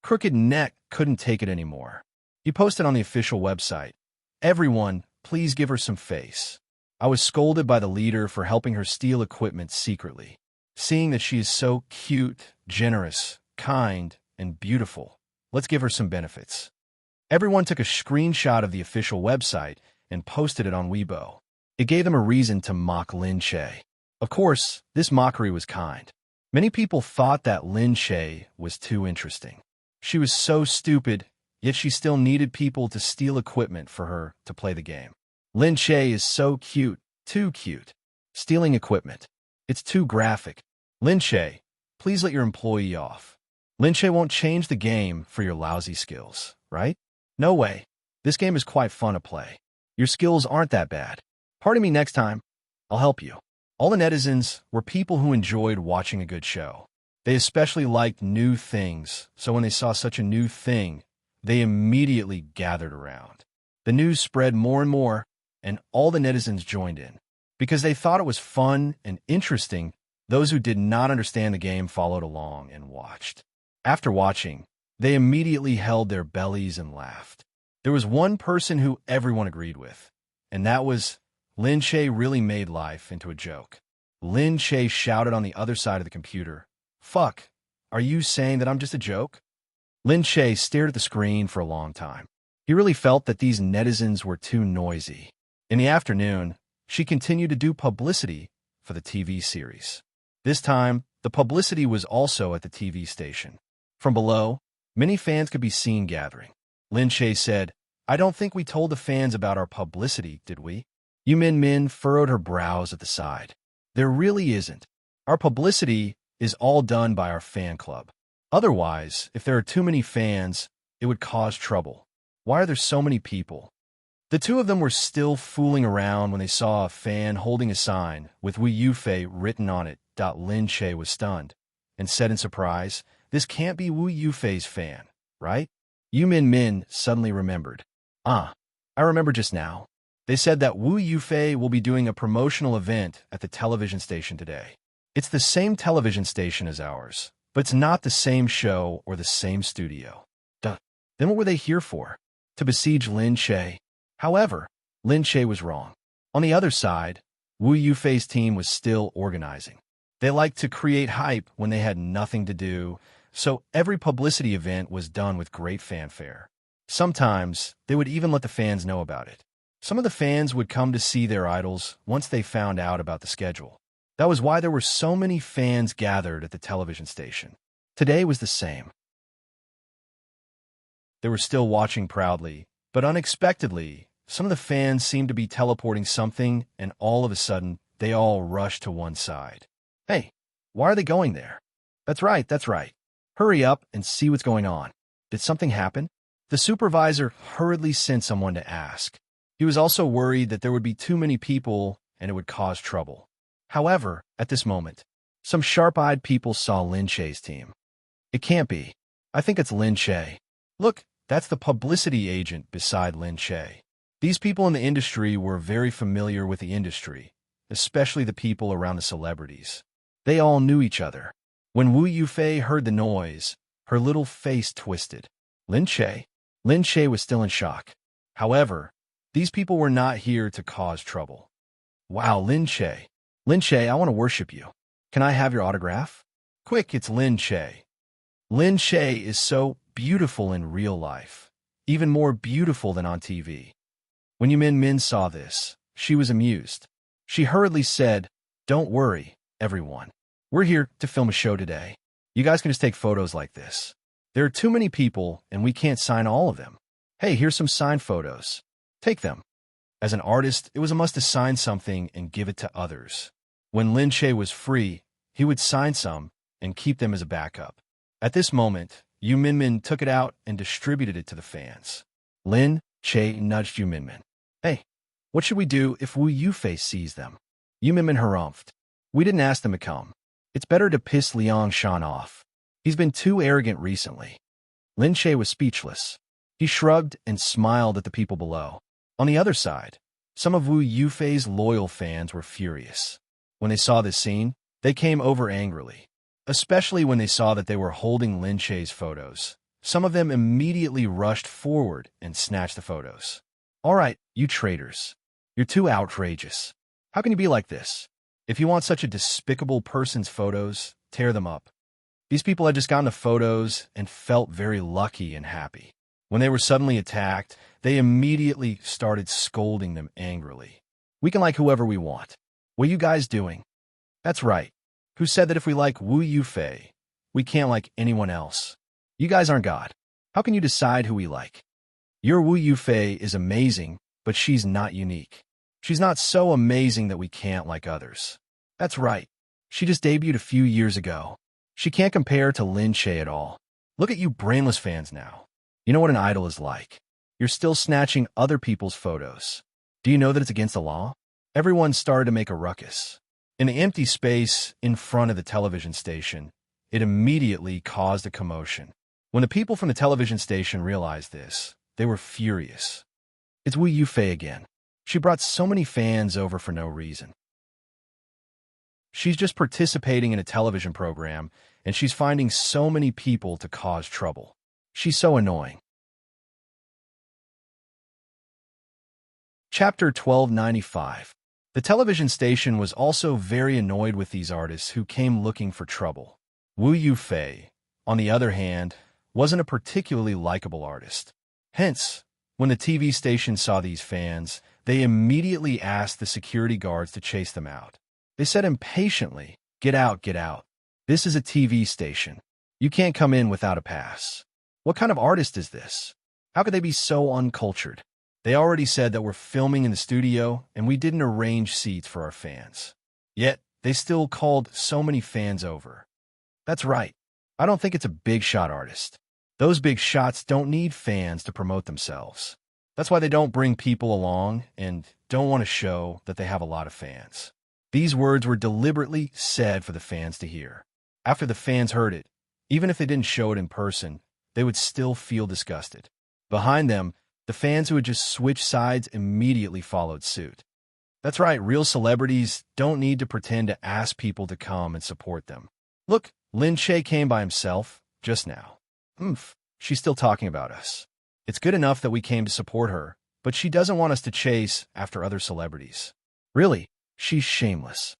Crooked Neck couldn't take it anymore. He posted on the official website, "Everyone, please give her some face. I was scolded by the leader for helping her steal equipment secretly. Seeing that she is so cute, generous, kind, and beautiful, let's give her some benefits." Everyone took a screenshot of the official website and posted it on Weibo. It gave them a reason to mock Lin Shaye. Of course, this mockery was kind. Many people thought that Lin Shaye was too interesting. She was so stupid, yet she still needed people to steal equipment for her to play the game. Lin Shaye is so cute, too cute. Stealing equipment. It's too graphic. Lin Shaye, please let your employee off. Lin Shaye won't change the game for your lousy skills, right? No way. This game is quite fun to play. Your skills aren't that bad. Pardon me next time. I'll help you. All the netizens were people who enjoyed watching a good show. They especially liked new things, so when they saw such a new thing, they immediately gathered around. The news spread more and more, and all the netizens joined in. Because they thought it was fun and interesting, those who did not understand the game followed along and watched. After watching, they immediately held their bellies and laughed. There was one person who everyone agreed with, and that was Lin Shaye really made life into a joke. Lin Shaye shouted on the other side of the computer, "Fuck, are you saying that I'm just a joke?" Lin Shaye stared at the screen for a long time. He really felt that these netizens were too noisy. In the afternoon, she continued to do publicity for the TV series. This time, the publicity was also at the TV station. From below, many fans could be seen gathering. Lin Shaye said, "I don't think we told the fans about our publicity, did we?" Yu Min furrowed her brows at the side. "There really isn't. Our publicity is all done by our fan club. Otherwise, if there are too many fans, it would cause trouble. Why are there so many people?" The two of them were still fooling around when they saw a fan holding a sign with Wu Yufei written on it. Lin Shaye was stunned and said in surprise, "This can't be Wu Yufei's fan, right?" Yu Min suddenly remembered. I remember just now. They said that Wu Yufei will be doing a promotional event at the television station today. It's the same television station as ours, but it's not the same show or the same studio. Then what were they here for? To besiege Lin Shaye? However, Lin Shaye was wrong. On the other side, Wu Yufei's team was still organizing. They liked to create hype when they had nothing to do, so every publicity event was done with great fanfare. Sometimes, they would even let the fans know about it. Some of the fans would come to see their idols once they found out about the schedule. That was why there were so many fans gathered at the television station. Today was the same. They were still watching proudly, but unexpectedly, some of the fans seemed to be teleporting something, and all of a sudden, they all rushed to one side. Hey, why are they going there? That's right, that's right. Hurry up and see what's going on. Did something happen? The supervisor hurriedly sent someone to ask. He was also worried that there would be too many people and it would cause trouble. However, at this moment, some sharp-eyed people saw Lin Che's team. It can't be. I think it's Lin Che. Look, that's the publicity agent beside Lin Che. These people in the industry were very familiar with the industry, especially the people around the celebrities. They all knew each other. When Wu Yufei heard the noise, her little face twisted. Lin Che? Lin Che was still in shock. However, these people were not here to cause trouble. Wow, Lin Che. Lin Che, I want to worship you. Can I have your autograph? Quick, it's Lin Che. Lin Che is so beautiful in real life, even more beautiful than on TV. When Yu Min saw this, she was amused. She hurriedly said, "Don't worry, everyone. We're here to film a show today. You guys can just take photos like this. There are too many people, and we can't sign all of them. Hey, here's some signed photos. Take them." As an artist, it was a must to sign something and give it to others. When Lin Che was free, he would sign some and keep them as a backup. At this moment, Yu Min took it out and distributed it to the fans. Lin Che nudged Yu Min. Hey, what should we do if Wu Yufei sees them? Yu Min harumphed. We didn't ask them to come. It's better to piss Liang Shan off. He's been too arrogant recently. Lin Che was speechless. He shrugged and smiled at the people below. On the other side, some of Wu Yufei's loyal fans were furious. When they saw this scene, they came over angrily, especially when they saw that they were holding Lin Che's photos. Some of them immediately rushed forward and snatched the photos. All right, you traitors. You're too outrageous. How can you be like this? If you want such a despicable person's photos, tear them up. These people had just gotten the photos and felt very lucky and happy. When they were suddenly attacked, they immediately started scolding them angrily. We can like whoever we want. What are you guys doing? That's right. Who said that if we like Wu Yufei, we can't like anyone else? You guys aren't God. How can you decide who we like? Your Wu Yufei is amazing, but she's not unique. She's not so amazing that we can't like others. That's right. She just debuted a few years ago. She can't compare to Lin Che at all. Look at you brainless fans now. You know what an idol is like. You're still snatching other people's photos. Do you know that it's against the law? Everyone started to make a ruckus. In the empty space in front of the television station, it immediately caused a commotion. When the people from the television station realized this, they were furious. It's Wu Yufei again. She brought so many fans over for no reason. She's just participating in a television program, and she's finding so many people to cause trouble. She's so annoying. Chapter 1295. The television station was also very annoyed with these artists who came looking for trouble. Wu Yufei, on the other hand, wasn't a particularly likable artist. Hence, when the TV station saw these fans, they immediately asked the security guards to chase them out. They said impatiently, "Get out, get out. This is a TV station. You can't come in without a pass. What kind of artist is this? How could they be so uncultured? They already said that we're filming in the studio and we didn't arrange seats for our fans. Yet, they still called so many fans over. That's right. I don't think it's a big shot artist. Those big shots don't need fans to promote themselves. That's why they don't bring people along and don't want to show that they have a lot of fans." These words were deliberately said for the fans to hear. After the fans heard it, even if they didn't show it in person, they would still feel disgusted. Behind them, the fans who had just switched sides immediately followed suit. That's right, real celebrities don't need to pretend to ask people to come and support them. Look, Lin Che came by himself, just now. She's still talking about us. It's good enough that we came to support her, but she doesn't want us to chase after other celebrities. Really, she's shameless.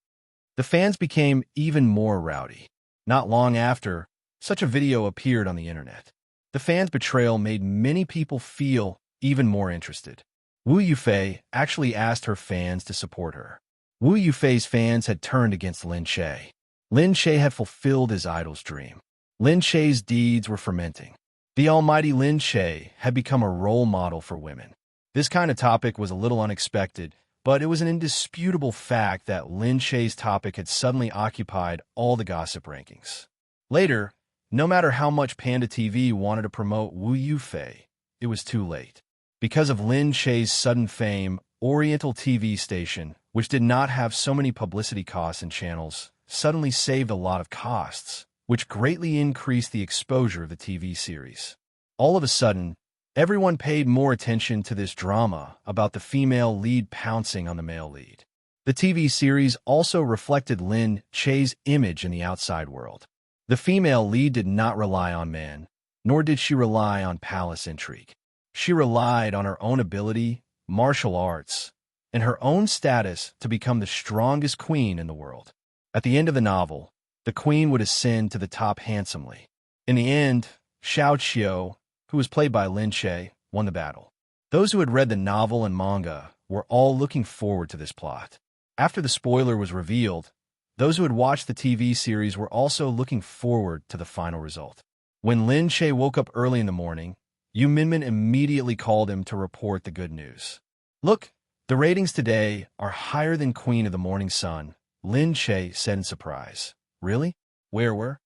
The fans became even more rowdy. Not long after, such a video appeared on the internet. The fans' betrayal made many people feel even more interested. Wu Yufei actually asked her fans to support her. Wu Yufei's fans had turned against Lin Che. Lin Che had fulfilled his idol's dream. Lin Che's deeds were fermenting. The almighty Lin Che had become a role model for women. This kind of topic was a little unexpected, but it was an indisputable fact that Lin Che's topic had suddenly occupied all the gossip rankings. Later, no matter how much Panda TV wanted to promote Wu Yufei, it was too late. Because of Lin Che's sudden fame, Oriental TV station, which did not have so many publicity costs and channels, suddenly saved a lot of costs, which greatly increased the exposure of the TV series. All of a sudden, everyone paid more attention to this drama about the female lead pouncing on the male lead. The TV series also reflected Lin Che's image in the outside world. The female lead did not rely on men, nor did she rely on palace intrigue. She relied on her own ability, martial arts, and her own status to become the strongest queen in the world. At the end of the novel, the queen would ascend to the top handsomely. In the end, Xiao Qiu, who was played by Lin Che, won the battle. Those who had read the novel and manga were all looking forward to this plot. After the spoiler was revealed, those who had watched the TV series were also looking forward to the final result. When Lin Che woke up early in the morning, Yu Minmin immediately called him to report the good news. "Look, the ratings today are higher than Queen of the Morning Sun," Lin Che said in surprise. "Really? Where were?"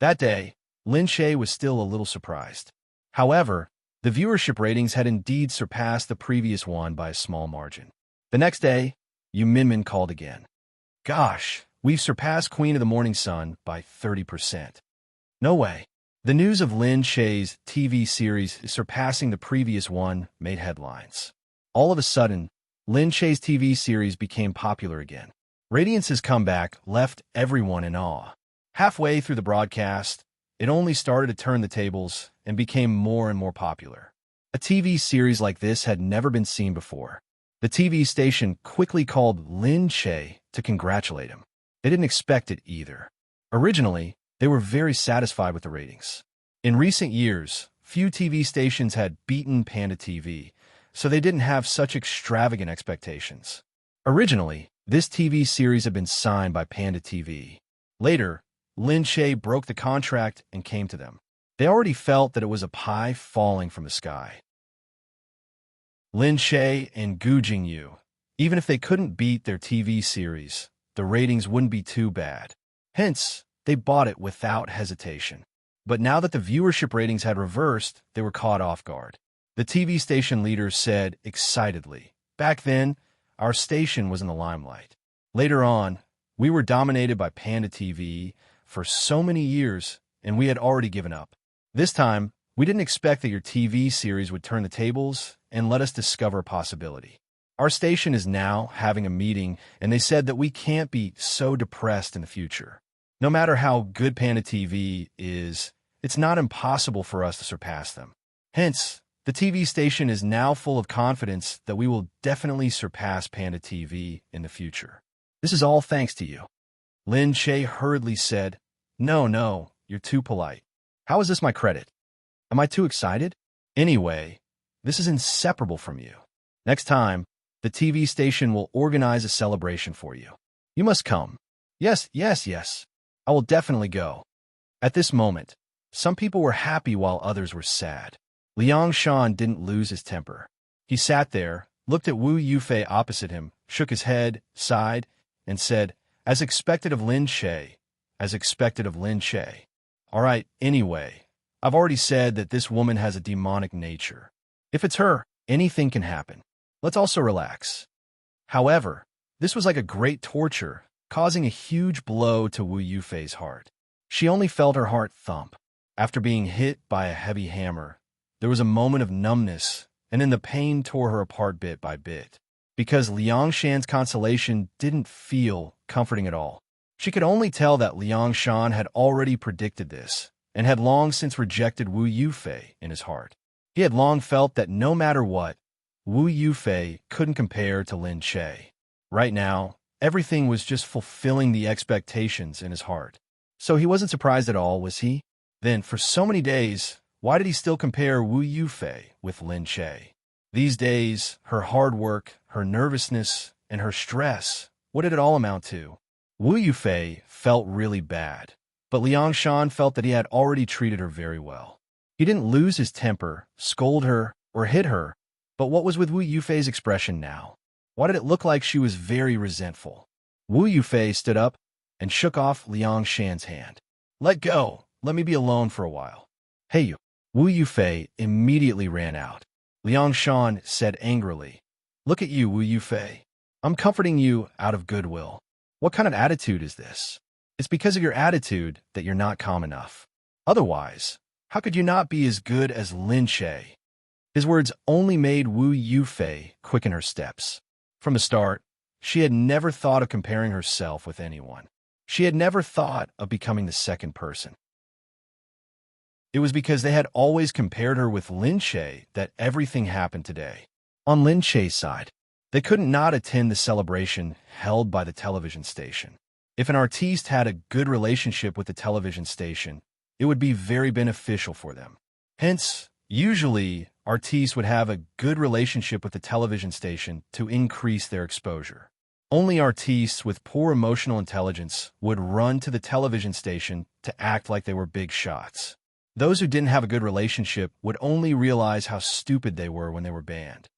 That day, Lin Che was still a little surprised. However, the viewership ratings had indeed surpassed the previous one by a small margin. The next day, Yu Minmin called again. "Gosh, we've surpassed Queen of the Morning Sun by 30%. No way." The news of Lin Che's TV series surpassing the previous one made headlines. All of a sudden, Lin Che's TV series became popular again. Radiance's comeback left everyone in awe. Halfway through the broadcast, it only started to turn the tables and became more and more popular. A TV series like this had never been seen before. The TV station quickly called Lin Che to congratulate him. They didn't expect it either. Originally, they were very satisfied with the ratings. In recent years, few TV stations had beaten Panda TV, so they didn't have such extravagant expectations. Originally, this TV series had been signed by Panda TV. Later, Lin Che broke the contract and came to them. They already felt that it was a pie falling from the sky. Lin Che and Gu Jingyu, even if they couldn't beat their TV series, the ratings wouldn't be too bad. Hence, they bought it without hesitation. But now that the viewership ratings had reversed, they were caught off guard. The TV station leaders said excitedly, "Back then, our station was in the limelight. Later on, we were dominated by Panda TV for so many years, and we had already given up. This time, we didn't expect that your TV series would turn the tables and let us discover a possibility. Our station is now having a meeting, and they said that we can't be so depressed in the future. No matter how good Panda TV is, it's not impossible for us to surpass them. Hence, the TV station is now full of confidence that we will definitely surpass Panda TV in the future. This is all thanks to you." Lin Che hurriedly said, No, you're too polite. How is this my credit? Am I too excited? Anyway, this is inseparable from you. Next time, the TV station will organize a celebration for you. You must come." Yes. I will definitely go." At this moment, some people were happy while others were sad. Liang Shan didn't lose his temper. He sat there, looked at Wu Yufei opposite him, shook his head, sighed, and said, "As expected of Lin Che, as expected of Lin Che. All right, anyway, I've already said that this woman has a demonic nature. If it's her, anything can happen. Let's also relax." However, this was like a great torture, causing a huge blow to Wu Yufei's heart. She only felt her heart thump. After being hit by a heavy hammer, there was a moment of numbness, and then the pain tore her apart bit by bit. Because Liang Shan's consolation didn't feel comforting at all. She could only tell that Liang Shan had already predicted this, and had long since rejected Wu Yufei in his heart. He had long felt that no matter what, Wu Yufei couldn't compare to Lin Che. Right now, everything was just fulfilling the expectations in his heart. So he wasn't surprised at all, was he? Then, for so many days, why did he still compare Wu Yufei with Lin Che? These days, her hard work, her nervousness, and her stress What did it all amount to? Wu Yufei felt really bad, but Liang Shan felt that he had already treated her very well. He didn't lose his temper, scold her, or hit her, but what was with Wu Yufei's expression now? Why did it look like she was very resentful? Wu Yufei stood up and shook off Liang Shan's hand. Let go. Let me be alone for a while. Hey you. Wu Yufei immediately ran out. Liang Shan said angrily, Look at you, Wu Yufei. I'm comforting you out of goodwill. What kind of attitude is this? It's because of your attitude that you're not calm enough. Otherwise, how could you not be as good as Lin Che? His words only made Wu Yufei quicken her steps. From the start, she had never thought of comparing herself with anyone. She had never thought of becoming the second person. It was because they had always compared her with Lin Che that everything happened today. On Lin Che's side, they couldn't not attend the celebration held by the television station. If an artiste had a good relationship with the television station, it would be very beneficial for them. Hence, usually, artistes would have a good relationship with the television station to increase their exposure. Only artistes with poor emotional intelligence would run to the television station to act like they were big shots. Those who didn't have a good relationship would only realize how stupid they were when they were banned.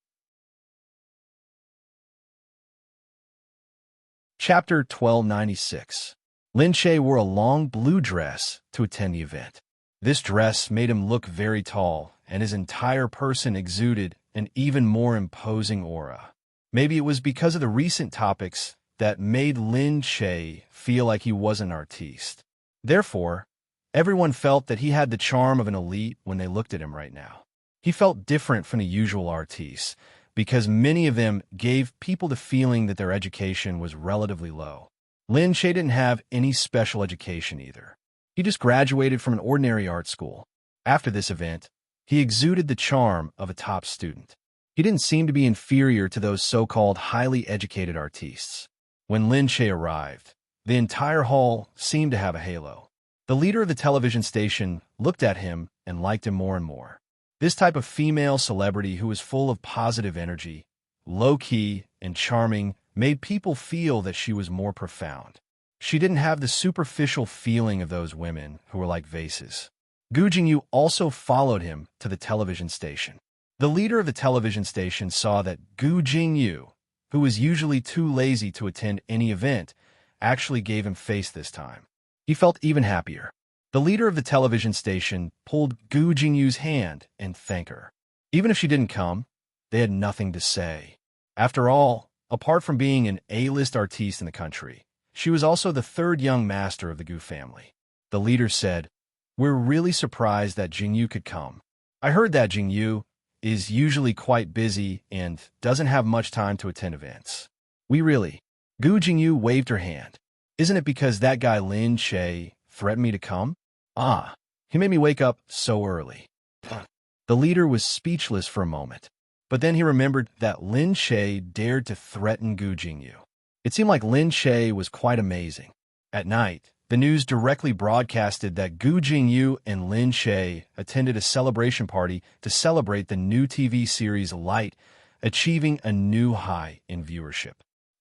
Chapter 1296. Lin Che wore a long blue dress to attend the event. This dress made him look very tall, and his entire person exuded an even more imposing aura. Maybe it was because of the recent topics that made Lin Che feel like he was an artiste. Therefore, everyone felt that he had the charm of an elite when they looked at him right now. He felt different from the usual artistes, because many of them gave people the feeling that their education was relatively low. Lin Che didn't have any special education either. He just graduated from an ordinary art school. After this event, he exuded the charm of a top student. He didn't seem to be inferior to those so-called highly educated artistes. When Lin Che arrived, the entire hall seemed to have a halo. The leader of the television station looked at him and liked him more and more. This type of female celebrity who was full of positive energy, low-key, and charming made people feel that she was more profound. She didn't have the superficial feeling of those women who were like vases. Gu Jingyu also followed him to the television station. The leader of the television station saw that Gu Jingyu, who was usually too lazy to attend any event, actually gave him face this time. He felt even happier. The leader of the television station pulled Gu Jingyu's hand and thanked her. Even if she didn't come, they had nothing to say. After all, apart from being an A-list artiste in the country, she was also the third young master of the Gu family. The leader said, We're really surprised that Jingyu could come. I heard that Jingyu is usually quite busy and doesn't have much time to attend events. Gu Jingyu waved her hand. Isn't it because that guy Lin Che threatened me to come? He made me wake up so early. The leader was speechless for a moment, but then he remembered that Lin Che dared to threaten Gu Jingyu. It seemed like Lin Che was quite amazing. At night, the news directly broadcasted that Gu Jingyu and Lin Che attended a celebration party to celebrate the new TV series Light, achieving a new high in viewership.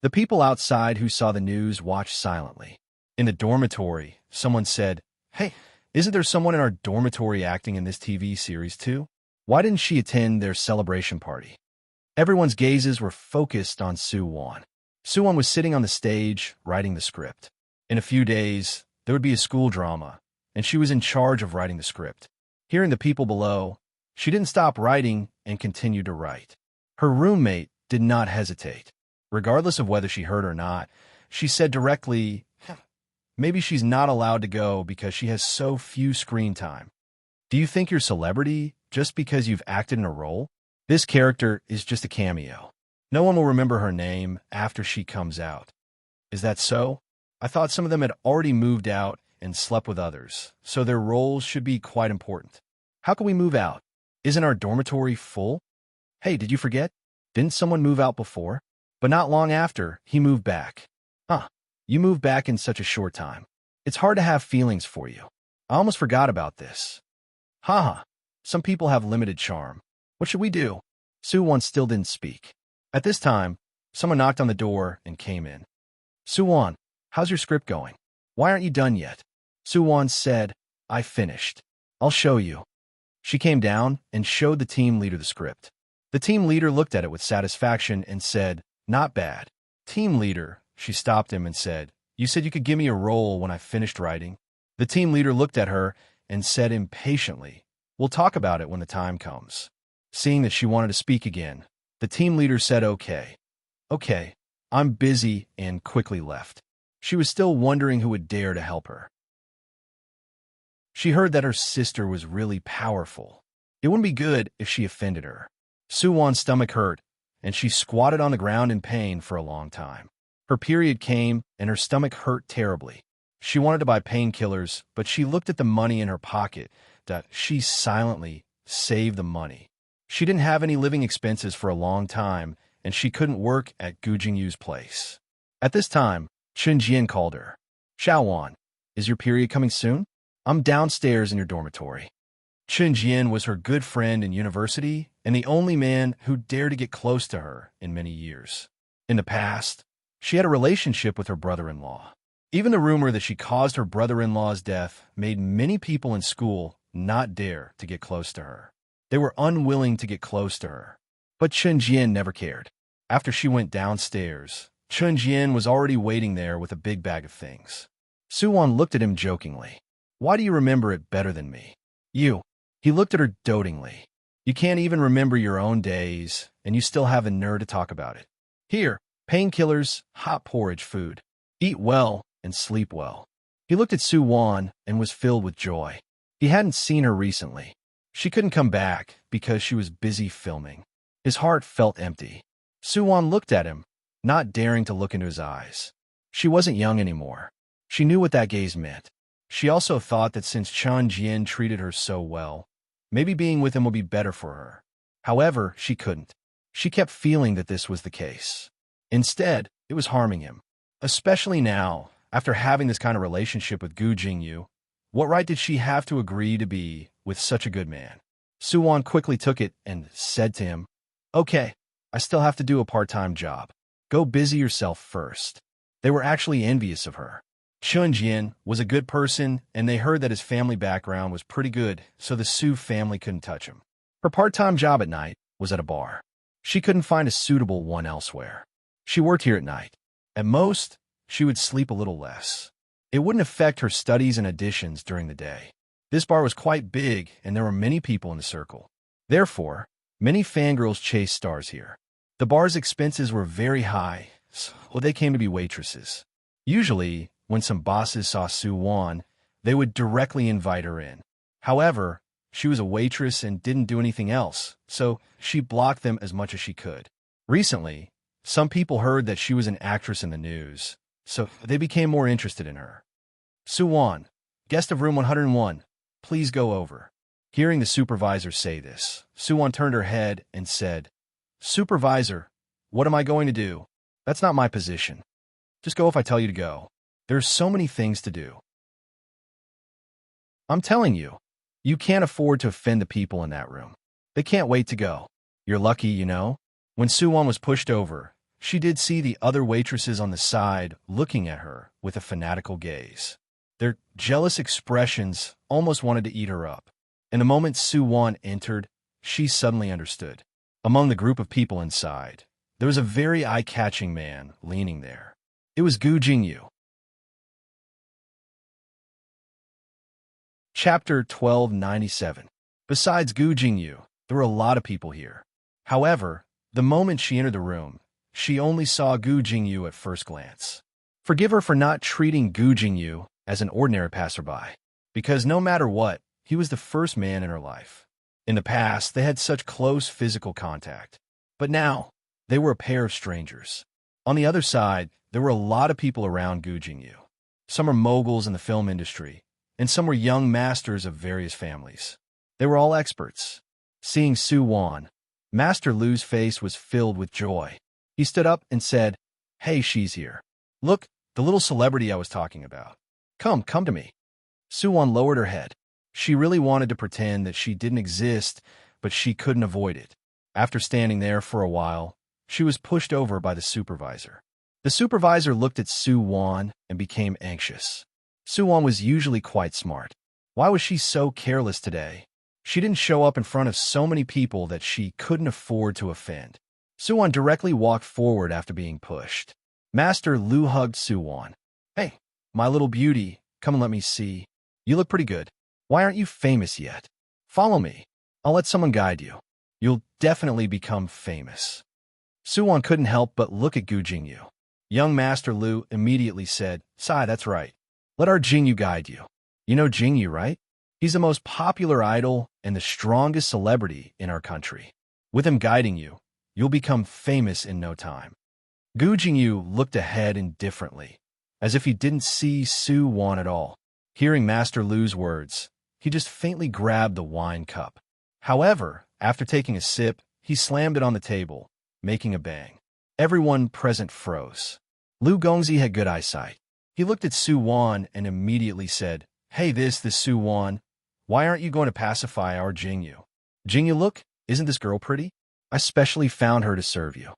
The people outside who saw the news watched silently. In the dormitory, someone said, Hey, isn't there someone in our dormitory acting in this TV series too? Why didn't she attend their celebration party? Everyone's gazes were focused on Su-won. Su-won was sitting on the stage, writing the script. In a few days, there would be a school drama, and she was in charge of writing the script. Hearing the people below, she didn't stop writing and continued to write. Her roommate did not hesitate. Regardless of whether she heard or not, she said directly, Maybe she's not allowed to go because she has so few screen time. Do you think you're a celebrity just because you've acted in a role? This character is just a cameo. No one will remember her name after she comes out. Is that so? I thought some of them had already moved out and slept with others, so their roles should be quite important. How can we move out? Isn't our dormitory full? Hey, did you forget? Didn't someone move out before? But not long after, he moved back. You moved back in such a short time. It's hard to have feelings for you. I almost forgot about this. Some people have limited charm. What should we do? Su-won still didn't speak. At this time, someone knocked on the door and came in. Suwon, how's your script going? Why aren't you done yet? Suwon said, I finished. I'll show you. She came down and showed the team leader the script. The team leader looked at it with satisfaction and said, not bad. Team leader, she stopped him and said, you said you could give me a role when I finished writing. The team leader looked at her and said impatiently, we'll talk about it when the time comes. Seeing that she wanted to speak again, the team leader said, okay, I'm busy, and quickly left. She was still wondering who would dare to help her. She heard that her sister was really powerful. It wouldn't be good if she offended her. Suwon's stomach hurt, and she squatted on the ground in pain for a long time. Her period came, and her stomach hurt terribly. She wanted to buy painkillers, but she looked at the money in her pocket. She silently saved the money. She didn't have any living expenses for a long time, and she couldn't work at Gu Jingyu's place. At this time, Chun Jian called her. Xiaowan, is your period coming soon? I'm downstairs in your dormitory. Chun Jian was her good friend in university and the only man who dared to get close to her in many years. In the past, she had a relationship with her brother-in-law. Even the rumor that she caused her brother-in-law's death made many people in school not dare to get close to her. They were unwilling to get close to her. But Chun Jian never cared. After she went downstairs, Chun Jian was already waiting there with a big bag of things. Suwon looked at him jokingly. Why do you remember it better than me? You. He looked at her dotingly. You can't even remember your own days, and you still have a nerve to talk about it. Here, painkillers, hot porridge food. Eat well and sleep well. He looked at Suwon and was filled with joy. He hadn't seen her recently. She couldn't come back because she was busy filming. His heart felt empty. Suwon looked at him, not daring to look into his eyes. She wasn't young anymore. She knew what that gaze meant. She also thought that since Chun Jian treated her so well, maybe being with him would be better for her. However, she couldn't. She kept feeling that this was the case. Instead, it was harming him. Especially now, after having this kind of relationship with Gu Jingyu. What right did she have to agree to be with such a good man? Suwon quickly took it and said to him, okay, I still have to do a part-time job. Go busy yourself first. They were actually envious of her. Chun Jian was a good person, and they heard that his family background was pretty good, so the Su family couldn't touch him. Her part-time job at night was at a bar. She couldn't find a suitable one elsewhere. She worked here at night. At most, she would sleep a little less. It wouldn't affect her studies and auditions during the day. This bar was quite big, and there were many people in the circle. Therefore, many fangirls chased stars here. The bar's expenses were very high, so they came to be waitresses. Usually, when some bosses saw Suwon, they would directly invite her in. However, she was a waitress and didn't do anything else, so she blocked them as much as she could. Recently, some people heard that she was an actress in the news, so they became more interested in her. Suwon, guest of room 101, please go over. Hearing the supervisor say this, Suwon turned her head and said, Supervisor, what am I going to do? That's not my position. Just go if I tell you to go. There's so many things to do. I'm telling you, you can't afford to offend the people in that room. They can't wait to go. You're lucky, you know? When Suwon was pushed over, she did see the other waitresses on the side looking at her with a fanatical gaze. Their jealous expressions almost wanted to eat her up. And the moment Suwon entered, she suddenly understood. Among the group of people inside, there was a very eye-catching man leaning there. It was Gu Jingyu. Chapter 1297. Besides Gu Jingyu, there were a lot of people here. However, the moment she entered the room, she only saw Gu Jingyu at first glance. Forgive her for not treating Gu Jingyu as an ordinary passerby, because no matter what, he was the first man in her life. In the past, they had such close physical contact. But now, they were a pair of strangers. On the other side, there were a lot of people around Gu Jingyu. Some are moguls in the film industry, and some were young masters of various families. They were all experts. Seeing Suwon, Master Lu's face was filled with joy. He stood up and said, Hey, she's here. Look, the little celebrity I was talking about. Come to me. Suwon lowered her head. She really wanted to pretend that she didn't exist, but she couldn't avoid it. After standing there for a while, she was pushed over by the supervisor. The supervisor looked at Su-won and became anxious. Su-won was usually quite smart. Why was she so careless today? She didn't show up in front of so many people that she couldn't afford to offend. Su-won directly walked forward after being pushed. Master Lu hugged Su-won. Hey, my little beauty, come and let me see. You look pretty good. Why aren't you famous yet? Follow me. I'll let someone guide you. You'll definitely become famous. Su-won couldn't help but look at Gu Jingyu. Young Master Lu immediately said, Sai, that's right. Let our Jingyu guide you. You know Jingyu, right? He's the most popular idol and the strongest celebrity in our country. With him guiding you, you'll become famous in no time. Gu Jingyu looked ahead indifferently, as if he didn't see Su-won at all. Hearing Master Lu's words, he just faintly grabbed the wine cup. However, after taking a sip, he slammed it on the table, making a bang. Everyone present froze. Lu Gongzi had good eyesight. He looked at Su-won and immediately said, Hey, this Su-won. Why aren't you going to pacify our Jingyu? Jingyu, look, isn't this girl pretty? I specially found her to serve you.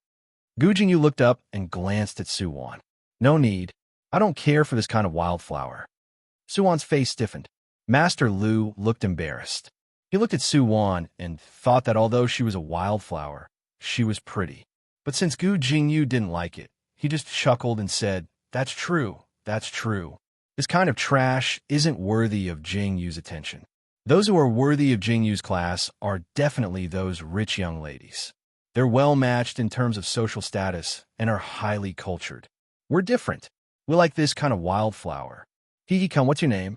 Gu Jingyu looked up and glanced at Su-won. No need. I don't care for this kind of wildflower. Su-won's face stiffened. Master Lu looked embarrassed. He looked at Su-won and thought that although she was a wildflower, she was pretty. But since Gu Jingyu didn't like it, he just chuckled and said, That's true, that's true. This kind of trash isn't worthy of Jingyu's attention. Those who are worthy of Jingyu's class are definitely those rich young ladies. They're well-matched in terms of social status and are highly cultured. We're different. We like this kind of wildflower. Come, what's your name?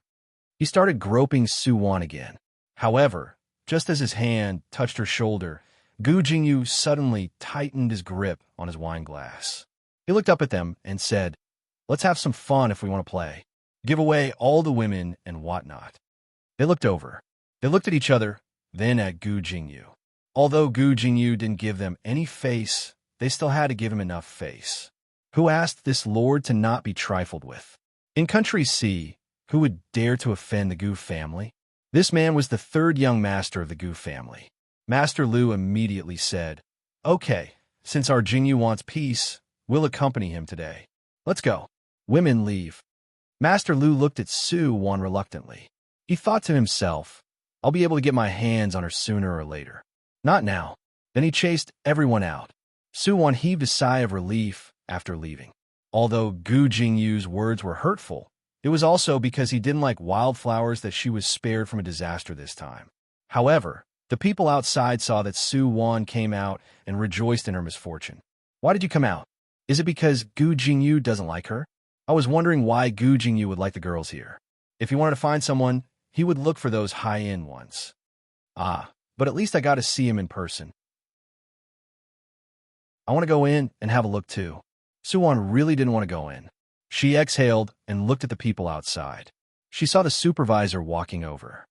He started groping Su-won again. However, just as his hand touched her shoulder, Gu Jingyu suddenly tightened his grip on his wine glass. He looked up at them and said, Let's have some fun if we want to play. Give away all the women and whatnot. They looked over. They looked at each other, then at Gu Jingyu. Although Gu Jingyu didn't give them any face, they still had to give him enough face. Who asked this lord to not be trifled with? In Country C, who would dare to offend the Gu family? This man was the third young master of the Gu family. Master Lu immediately said, Okay, since our Jingyu wants peace, we'll accompany him today. Let's go. Women leave. Master Lu looked at Su-won reluctantly. He thought to himself, I'll be able to get my hands on her sooner or later. Not now. Then he chased everyone out. Su-won heaved a sigh of relief after leaving. Although Gu Jingyu's words were hurtful, it was also because he didn't like wildflowers that she was spared from a disaster this time. However, the people outside saw that Su-won came out and rejoiced in her misfortune. Why did you come out? Is it because Gu Jingyu doesn't like her? I was wondering why Gu Jingyu would like the girls here. If he wanted to find someone, he would look for those high-end ones. But at least I got to see him in person. I want to go in and have a look too. Su-won really didn't want to go in. She exhaled and looked at the people outside. She saw the supervisor walking over.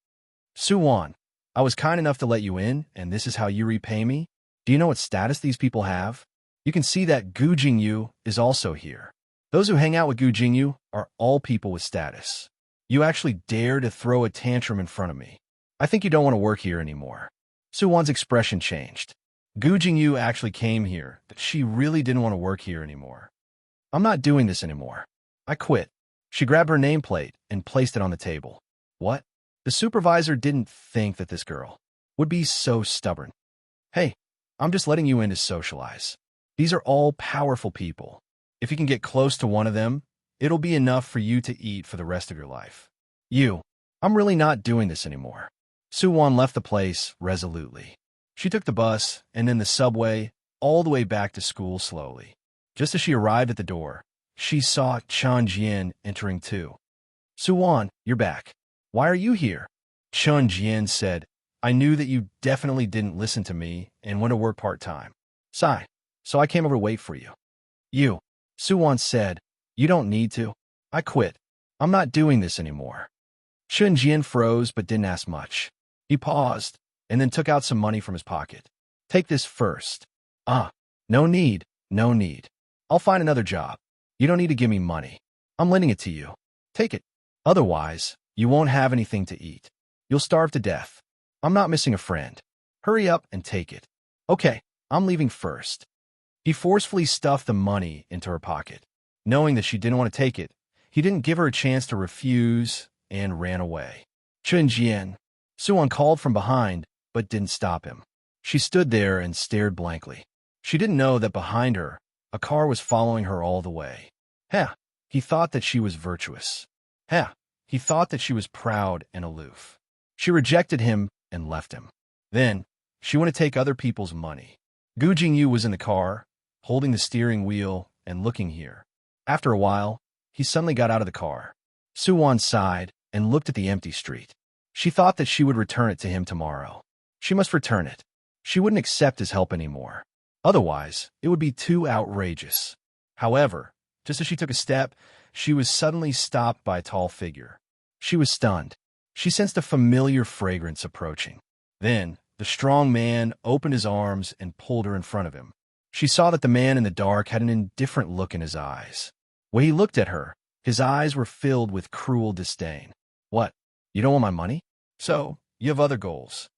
Su-won, I was kind enough to let you in, and this is how you repay me? Do you know what status these people have? You can see that Gu Jingyu is also here. Those who hang out with Gu Jingyu are all people with status. You actually dare to throw a tantrum in front of me. I think you don't want to work here anymore. Su-won's expression changed. Gu Jingyu actually came here, that she really didn't want to work here anymore. I'm not doing this anymore. I quit. She grabbed her nameplate and placed it on the table. What? The supervisor didn't think that this girl would be so stubborn. Hey, I'm just letting you in to socialize. These are all powerful people. If you can get close to one of them, it'll be enough for you to eat for the rest of your life. I'm really not doing this anymore. Su-won left the place resolutely. She took the bus and then the subway all the way back to school slowly. Just as she arrived at the door, she saw Chun Jian entering too. Su-won, you're back. Why are you here? Chun Jian said, I knew that you definitely didn't listen to me and went to work part-time. Sigh, so I came over to wait for you. Su-won said, you don't need to. I quit. I'm not doing this anymore. Chun Jian froze but didn't ask much. He paused and then took out some money from his pocket. Take this first. No need. I'll find another job. You don't need to give me money. I'm lending it to you. Take it. Otherwise, you won't have anything to eat. You'll starve to death. I'm not missing a friend. Hurry up and take it. Okay, I'm leaving first. He forcefully stuffed the money into her pocket. Knowing that she didn't want to take it, he didn't give her a chance to refuse and ran away. Chun Jian. Suwon called from behind, but didn't stop him. She stood there and stared blankly. She didn't know that behind her, a car was following her all the way. Heh, he thought that she was virtuous. Heh, he thought that she was proud and aloof. She rejected him and left him. Then, she wanted to take other people's money. Gu Jingyu was in the car, holding the steering wheel and looking here. After a while, he suddenly got out of the car. Suwon sighed and looked at the empty street. She thought that she would return it to him tomorrow. She must return it. She wouldn't accept his help anymore. Otherwise, it would be too outrageous. However, just as she took a step, she was suddenly stopped by a tall figure. She was stunned. She sensed a familiar fragrance approaching. Then, the strong man opened his arms and pulled her in front of him. She saw that the man in the dark had an indifferent look in his eyes. When he looked at her, his eyes were filled with cruel disdain. What? You don't want my money? So, you have other goals.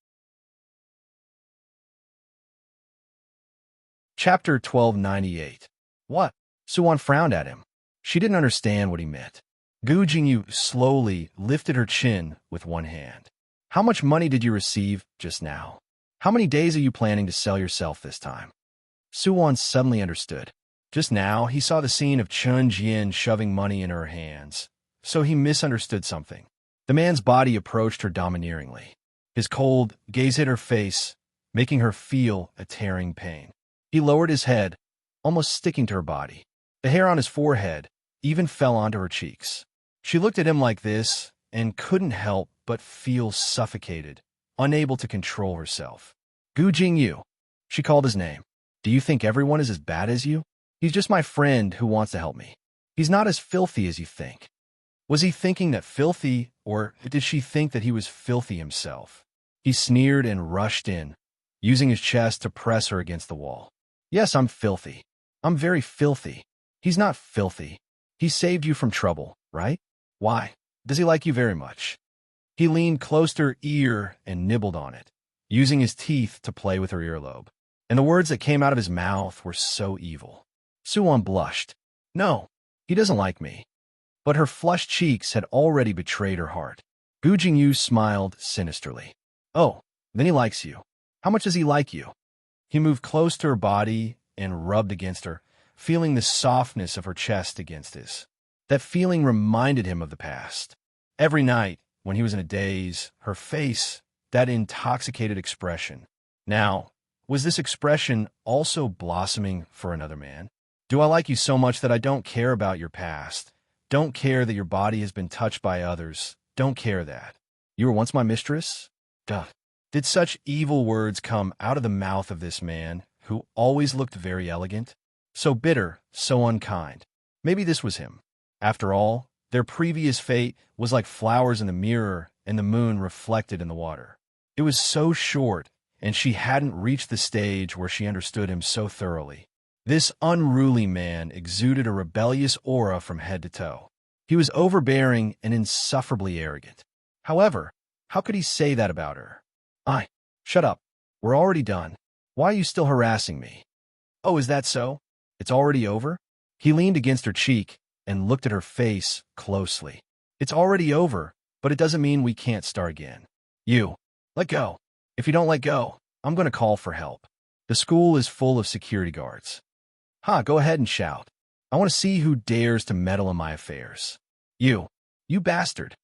Chapter 1298. What? Suwon frowned at him. She didn't understand what he meant. Gu Jingyu slowly lifted her chin with one hand. How much money did you receive just now? How many days are you planning to sell yourself this time? Suwon suddenly understood. Just now, he saw the scene of Chun Jian shoving money in her hands, so he misunderstood something. The man's body approached her domineeringly. His cold gaze hit her face, making her feel a tearing pain. He lowered his head, almost sticking to her body. The hair on his forehead even fell onto her cheeks. She looked at him like this and couldn't help but feel suffocated, unable to control herself. Gu Jingyu. She called his name. Do you think everyone is as bad as you? He's just my friend who wants to help me. He's not as filthy as you think. Was he thinking that filthy, or did she think that he was filthy himself? He sneered and rushed in, using his chest to press her against the wall. Yes, I'm filthy. I'm very filthy. He's not filthy. He saved you from trouble, right? Why? Does he like you very much? He leaned close to her ear and nibbled on it, using his teeth to play with her earlobe. And the words that came out of his mouth were so evil. Suwon blushed. No, he doesn't like me. But her flushed cheeks had already betrayed her heart. Gu Jingyu smiled sinisterly. Oh, then he likes you. How much does he like you? He moved close to her body and rubbed against her, feeling the softness of her chest against his. That feeling reminded him of the past. Every night, when he was in a daze, her face, that intoxicated expression. Now, was this expression also blossoming for another man? Do I like you so much that I don't care about your past? Don't care that your body has been touched by others? Don't care that. You were once my mistress? Duh. Did such evil words come out of the mouth of this man, who always looked very elegant? So bitter, so unkind. Maybe this was him. After all, their previous fate was like flowers in the mirror and the moon reflected in the water. It was so short, and she hadn't reached the stage where she understood him so thoroughly. This unruly man exuded a rebellious aura from head to toe. He was overbearing and insufferably arrogant. However, how could he say that about her? Shut up. We're already done. Why are you still harassing me? Oh, is that so? It's already over? He leaned against her cheek and looked at her face closely. It's already over, but it doesn't mean we can't start again. You, let go. If you don't let go, I'm going to call for help. The school is full of security guards. Go ahead and shout. I want to see who dares to meddle in my affairs. You bastard.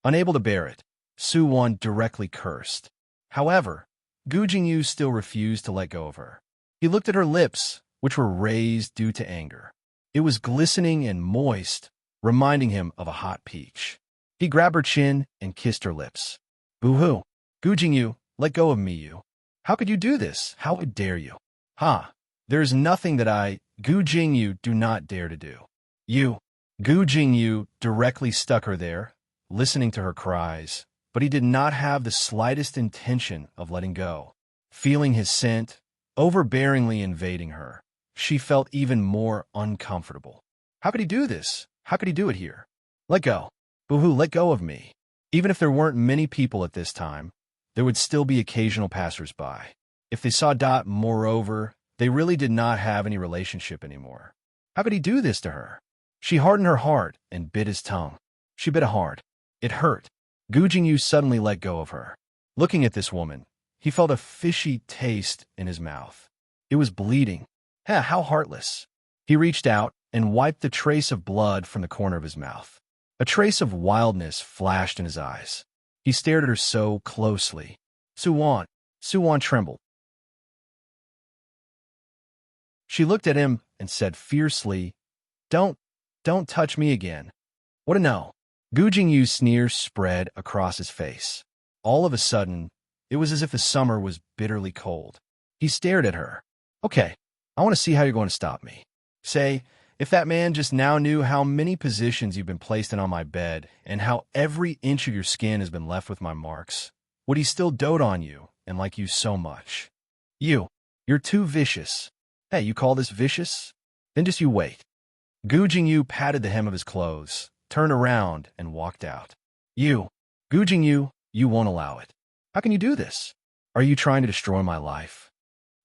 Unable to bear it, Suwon directly cursed. However, Gu Jingyu still refused to let go of her. He looked at her lips, which were raised due to anger. It was glistening and moist, reminding him of a hot peach. He grabbed her chin and kissed her lips. Boo-hoo. Gu Jingyu, let go of me, you. How could you do this? How dare you? There is nothing that Gu Jingyu, do not dare to do. You. Gu Jingyu directly stuck her there, listening to her cries, but he did not have the slightest intention of letting go. Feeling his scent, overbearingly invading her, she felt even more uncomfortable. How could he do this? How could he do it here? Let go. Boo-hoo, let go of me. Even if there weren't many people at this time, there would still be occasional passers-by. If they saw Dot, moreover, they really did not have any relationship anymore. How could he do this to her? She hardened her heart and bit his tongue. She bit it hard. It hurt. Gu Jingyu suddenly let go of her. Looking at this woman, he felt a fishy taste in his mouth. It was bleeding. How heartless. He reached out and wiped the trace of blood from the corner of his mouth. A trace of wildness flashed in his eyes. He stared at her so closely. Su-wan trembled. She looked at him and said fiercely, Don't touch me again. What a no. Gu Jingyu's sneer spread across his face. All of a sudden, it was as if the summer was bitterly cold. He stared at her. Okay, I want to see how you're going to stop me. Say, if that man just now knew how many positions you've been placed in on my bed and how every inch of your skin has been left with my marks, would he still dote on you and like you so much? You're too vicious. Hey, you call this vicious? Then just you wait. Gu Jingyu patted the hem of his clothes, turned around, and walked out. Gu Jingyu, you won't allow it. How can you do this? Are you trying to destroy my life?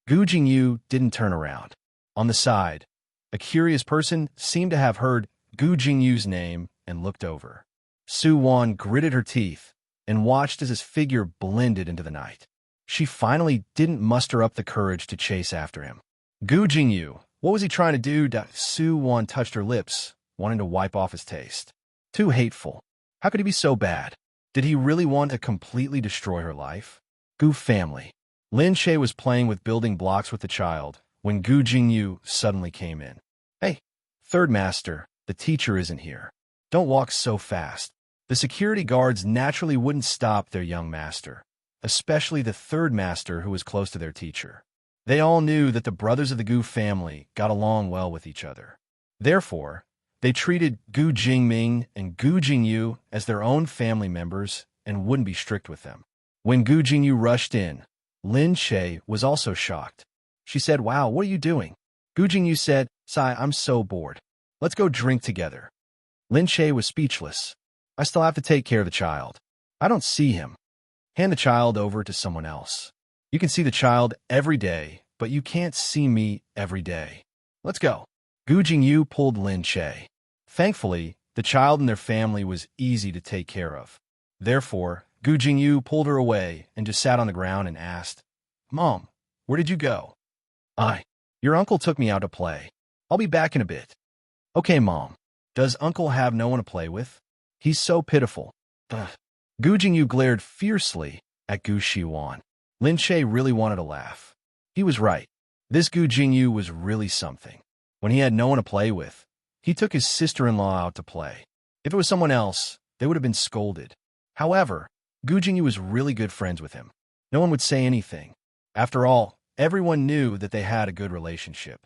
Gu Jingyu didn't turn around. On the side, a curious person seemed to have heard Gu Jingyu's name and looked over. Su-wan gritted her teeth and watched as his figure blended into the night. She finally didn't muster up the courage to chase after him. Gu Jingyu, what was he trying to do? Su-wan touched her lips, wanting to wipe off his taste. Too hateful. How could he be so bad? Did he really want to completely destroy her life? Gu family. Lin Shay was playing with building blocks with the child when Gu Jingyu suddenly came in. Hey, third master, the teacher isn't here. Don't walk so fast. The security guards naturally wouldn't stop their young master, especially the third master who was close to their teacher. They all knew that the brothers of the Gu family got along well with each other. Therefore, they treated Gu Jingming and Gu Jingyu as their own family members and wouldn't be strict with them. When Gu Jingyu rushed in, Lin Shay was also shocked. She said, Wow, what are you doing? Gu Jingyu said, Sai, I'm so bored. Let's go drink together. Lin Shay was speechless. I still have to take care of the child. I don't see him. Hand the child over to someone else. You can see the child every day, but you can't see me every day. Let's go. Gu Jingyu pulled Lin Shay. Thankfully, the child and their family was easy to take care of. Therefore, Gu Jingyu pulled her away and just sat on the ground and asked, Mom, where did you go? Your uncle took me out to play. I'll be back in a bit. Okay, Mom. Does Uncle have no one to play with? He's so pitiful. Ugh. Gu Jingyu glared fiercely at Gu Shiwan. Lin Shay really wanted to laugh. He was right. This Gu Jingyu was really something. When he had no one to play with, he took his sister-in-law out to play. If it was someone else, they would have been scolded. However, Gu Jingyu was really good friends with him. No one would say anything. After all, everyone knew that they had a good relationship.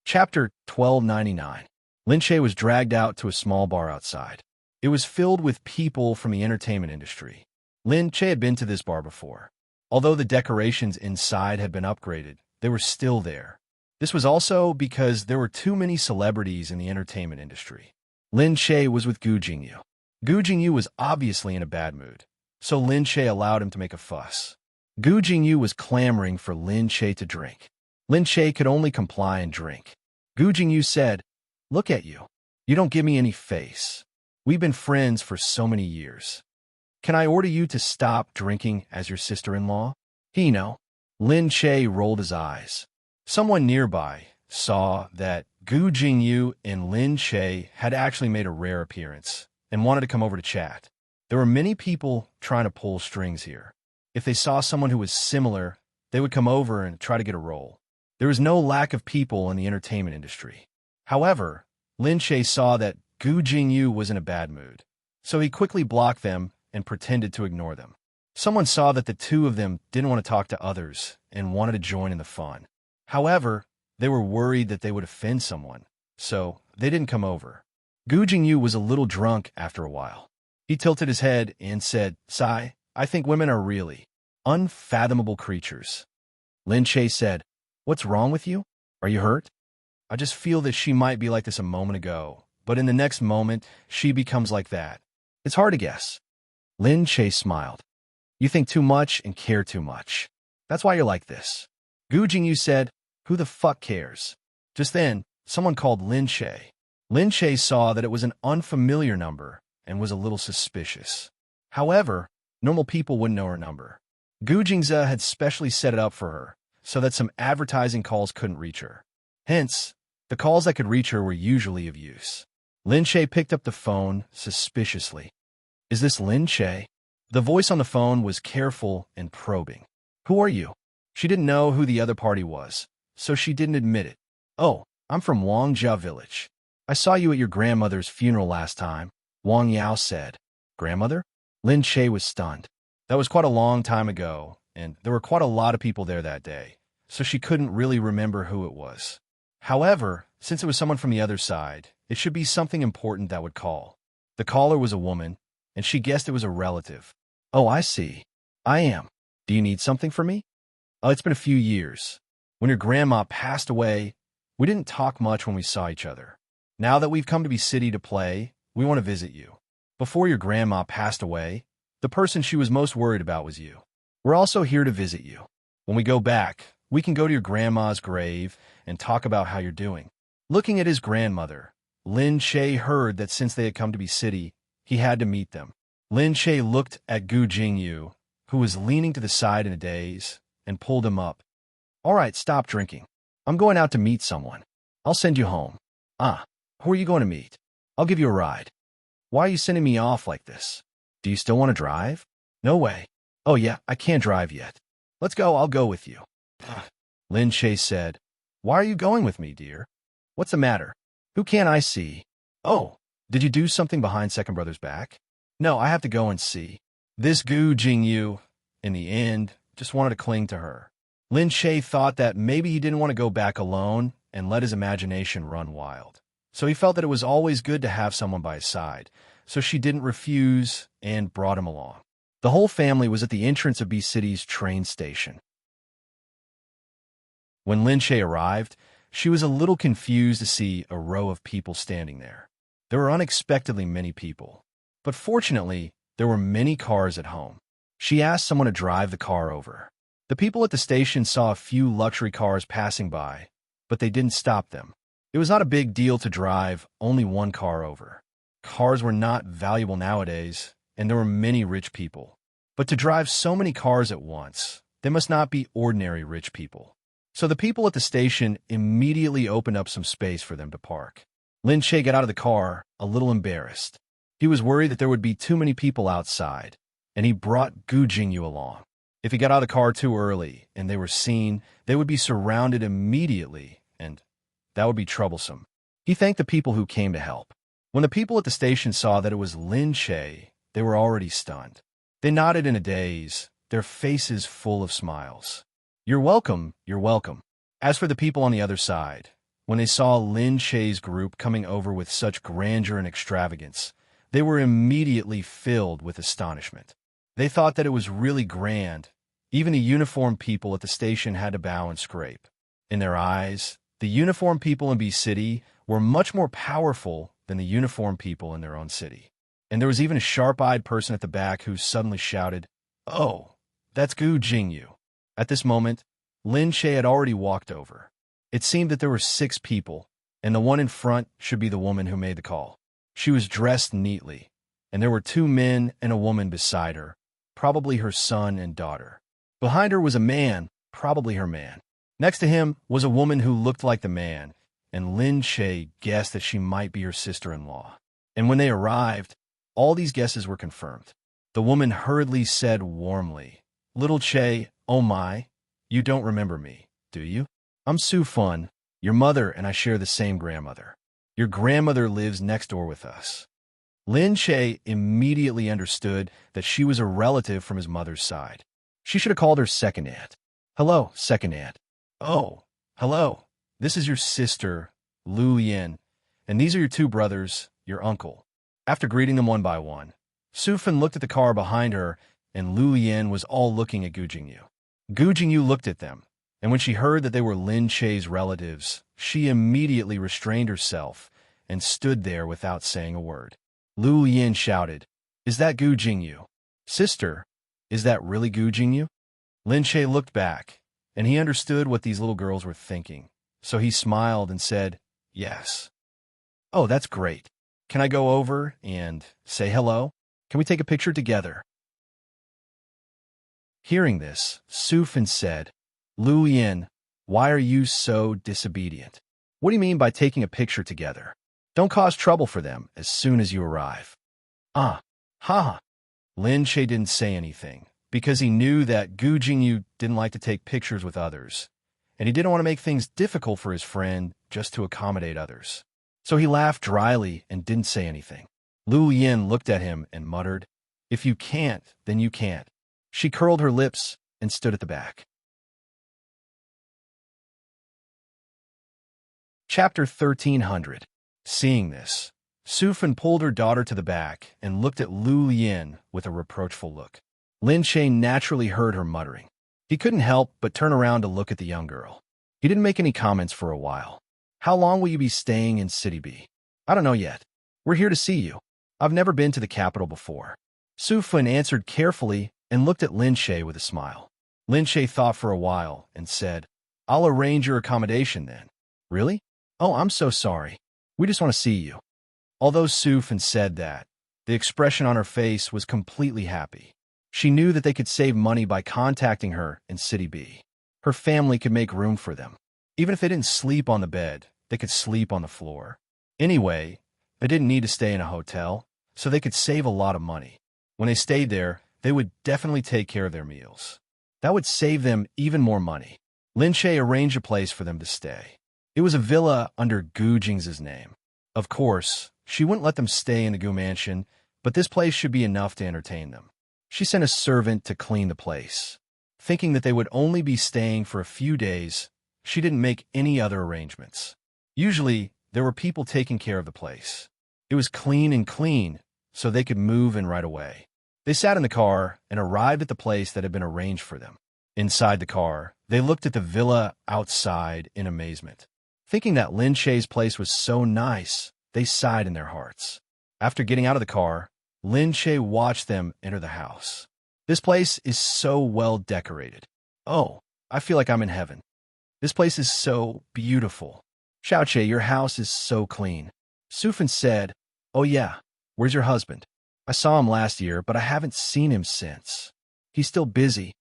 Chapter 1299. Lin Shay was dragged out to a small bar outside. It was filled with people from the entertainment industry. Lin Shay had been to this bar before. Although the decorations inside had been upgraded, they were still there. This was also because there were too many celebrities in the entertainment industry. Lin Shay was with Gu Jingyu. Gu Jingyu was obviously in a bad mood, so Lin Shay allowed him to make a fuss. Gu Jingyu was clamoring for Lin Shay to drink. Lin Shay could only comply and drink. Gu Jingyu said, Look at you. You don't give me any face. We've been friends for so many years. Can I order you to stop drinking as your sister-in-law? Lin Shay rolled his eyes. Someone nearby saw that Gu Jingyu and Lin Shay had actually made a rare appearance and wanted to come over to chat. There were many people trying to pull strings here. If they saw someone who was similar, they would come over and try to get a role. There was no lack of people in the entertainment industry. However, Lin Shay saw that Gu Jingyu was in a bad mood, so he quickly blocked them and pretended to ignore them. Someone saw that the two of them didn't want to talk to others and wanted to join in the fun. However, they were worried that they would offend someone, so they didn't come over. Gu Jingyu was a little drunk after a while. He tilted his head and said, Sai, I think women are really unfathomable creatures. Lin Shay said, What's wrong with you? Are you hurt? I just feel that she might be like this a moment ago, but in the next moment, she becomes like that. It's hard to guess. Lin Shay smiled. You think too much and care too much. That's why you're like this. Gu Jingyu said, who the fuck cares? Just then, someone called Lin Che. Lin Che saw that it was an unfamiliar number and was a little suspicious. However, normal people wouldn't know her number. Gu Jingze had specially set it up for her so that some advertising calls couldn't reach her. Hence, the calls that could reach her were usually of use. Lin Che picked up the phone suspiciously. Is this Lin Che? The voice on the phone was careful and probing. Who are you? She didn't know who the other party was, so she didn't admit it. Oh, I'm from Wangjia Village. I saw you at your grandmother's funeral last time, Wang Yao said. Grandmother? Lin Che was stunned. That was quite a long time ago, and there were quite a lot of people there that day, so she couldn't really remember who it was. However, since it was someone from the other side, it should be something important that would call. The caller was a woman, and she guessed it was a relative. Oh, I see. I am. Do you need something from me? Oh, it's been a few years. When your grandma passed away, we didn't talk much when we saw each other. Now that we've come to be city to play, we want to visit you. Before your grandma passed away, the person she was most worried about was you. We're also here to visit you. When we go back, we can go to your grandma's grave and talk about how you're doing. Looking at his grandmother, Lin Che heard that since they had come to be city, he had to meet them. Lin Che looked at Gu Jingyu, who was leaning to the side in a daze, and pulled him up. All right, stop drinking. I'm going out to meet someone. I'll send you home. Who are you going to meet? I'll give you a ride. Why are you sending me off like this? Do you still want to drive? No way. Oh yeah, I can't drive yet. Let's go, I'll go with you. Lin Che said, why are you going with me, dear? What's the matter? Who can't I see? Oh, did you do something behind Second Brother's back? No, I have to go and see. This Gu Jingyu, in the end, just wanted to cling to her. Lin Che thought that maybe he didn't want to go back alone and let his imagination run wild. So he felt that it was always good to have someone by his side, so she didn't refuse and brought him along. The whole family was at the entrance of B City's train station. When Lin Che arrived, she was a little confused to see a row of people standing there. There were unexpectedly many people, but fortunately, there were many cars at home. She asked someone to drive the car over. The people at the station saw a few luxury cars passing by, but they didn't stop them. It was not a big deal to drive only one car over. Cars were not valuable nowadays, and there were many rich people. But to drive so many cars at once, they must not be ordinary rich people. So the people at the station immediately opened up some space for them to park. Lin Che got out of the car, a little embarrassed. He was worried that there would be too many people outside, and he brought Gu Jingyu along. If he got out of the car too early and they were seen, they would be surrounded immediately, and that would be troublesome. He thanked the people who came to help. When the people at the station saw that it was Lin Che, they were already stunned. They nodded in a daze, their faces full of smiles. You're welcome, you're welcome. As for the people on the other side, when they saw Lin Che's group coming over with such grandeur and extravagance, they were immediately filled with astonishment. They thought that it was really grand. Even the uniformed people at the station had to bow and scrape. In their eyes, the uniformed people in B City were much more powerful than the uniformed people in their own city. And there was even a sharp-eyed person at the back who suddenly shouted, "Oh, that's Gu Jingyu." At this moment, Lin Che had already walked over. It seemed that there were 6 people, and the one in front should be the woman who made the call. She was dressed neatly, and there were 2 men and a woman beside her, probably her son and daughter. Behind her was a man, probably her man. Next to him was a woman who looked like the man, and Lin Che guessed that she might be her sister-in-law. And when they arrived, all these guesses were confirmed. The woman hurriedly said warmly, "Little Che, oh my, you don't remember me, do you? I'm Su Fun. Your mother and I share the same grandmother. Your grandmother lives next door with us." Lin Che immediately understood that she was a relative from his mother's side. She should have called her second aunt. "Hello, second aunt." "Oh, hello. This is your sister, Lu Yin, and these are your 2 brothers, your uncle." After greeting them one by one, Su Fan looked at the car behind her, and Lu Yin was all looking at Gu Jingyu. Gu Jingyu looked at them, and when she heard that they were Lin Che's relatives, she immediately restrained herself and stood there without saying a word. Lu Yin shouted, "Is that Gu Jingyu? Sister, is that really Gu Jingyu?" Lin Che looked back, and he understood what these little girls were thinking, so he smiled and said, yes. Oh, that's great. Can I go over and say hello? Can we take a picture together? Hearing this, Su Fan said, Lu Yin, why are you so disobedient? What do you mean by taking a picture together? Don't cause trouble for them as soon as you arrive. Ha. Lin Che didn't say anything, because he knew that Gu Jingyu didn't like to take pictures with others, and he didn't want to make things difficult for his friend just to accommodate others. So he laughed dryly and didn't say anything. Lu Yin looked at him and muttered, if you can't, then you can't. She curled her lips and stood at the back. Chapter 1300. Seeing this, Su Fan pulled her daughter to the back and looked at Lu Yin with a reproachful look. Lin Che naturally heard her muttering. He couldn't help but turn around to look at the young girl. He didn't make any comments for a while. How long will you be staying in City B? I don't know yet. We're here to see you. I've never been to the capital before. Su Fan answered carefully and looked at Lin Che with a smile. Lin Che thought for a while and said, I'll arrange your accommodation then. Really? Oh, I'm so sorry. We just want to see you. Although Su Fan said that, the expression on her face was completely happy. She knew that they could save money by contacting her in City B. Her family could make room for them. Even if they didn't sleep on the bed, they could sleep on the floor. Anyway, they didn't need to stay in a hotel, so they could save a lot of money. When they stayed there, they would definitely take care of their meals. That would save them even more money. Lin Che arranged a place for them to stay. It was a villa under Gu Jing's name. Of course, she wouldn't let them stay in the Gu mansion, but this place should be enough to entertain them. She sent a servant to clean the place. Thinking that they would only be staying for a few days, she didn't make any other arrangements. Usually, there were people taking care of the place. It was clean, so they could move in right away. They sat in the car and arrived at the place that had been arranged for them. Inside the car, they looked at the villa outside in amazement. Thinking that Lin Che's place was so nice, they sighed in their hearts. After getting out of the car, Lin Che watched them enter the house. This place is so well decorated. Oh, I feel like I'm in heaven. This place is so beautiful. Xiao Che, your house is so clean. Su Fan said, oh yeah, where's your husband? I saw him last year, but I haven't seen him since. He's still busy.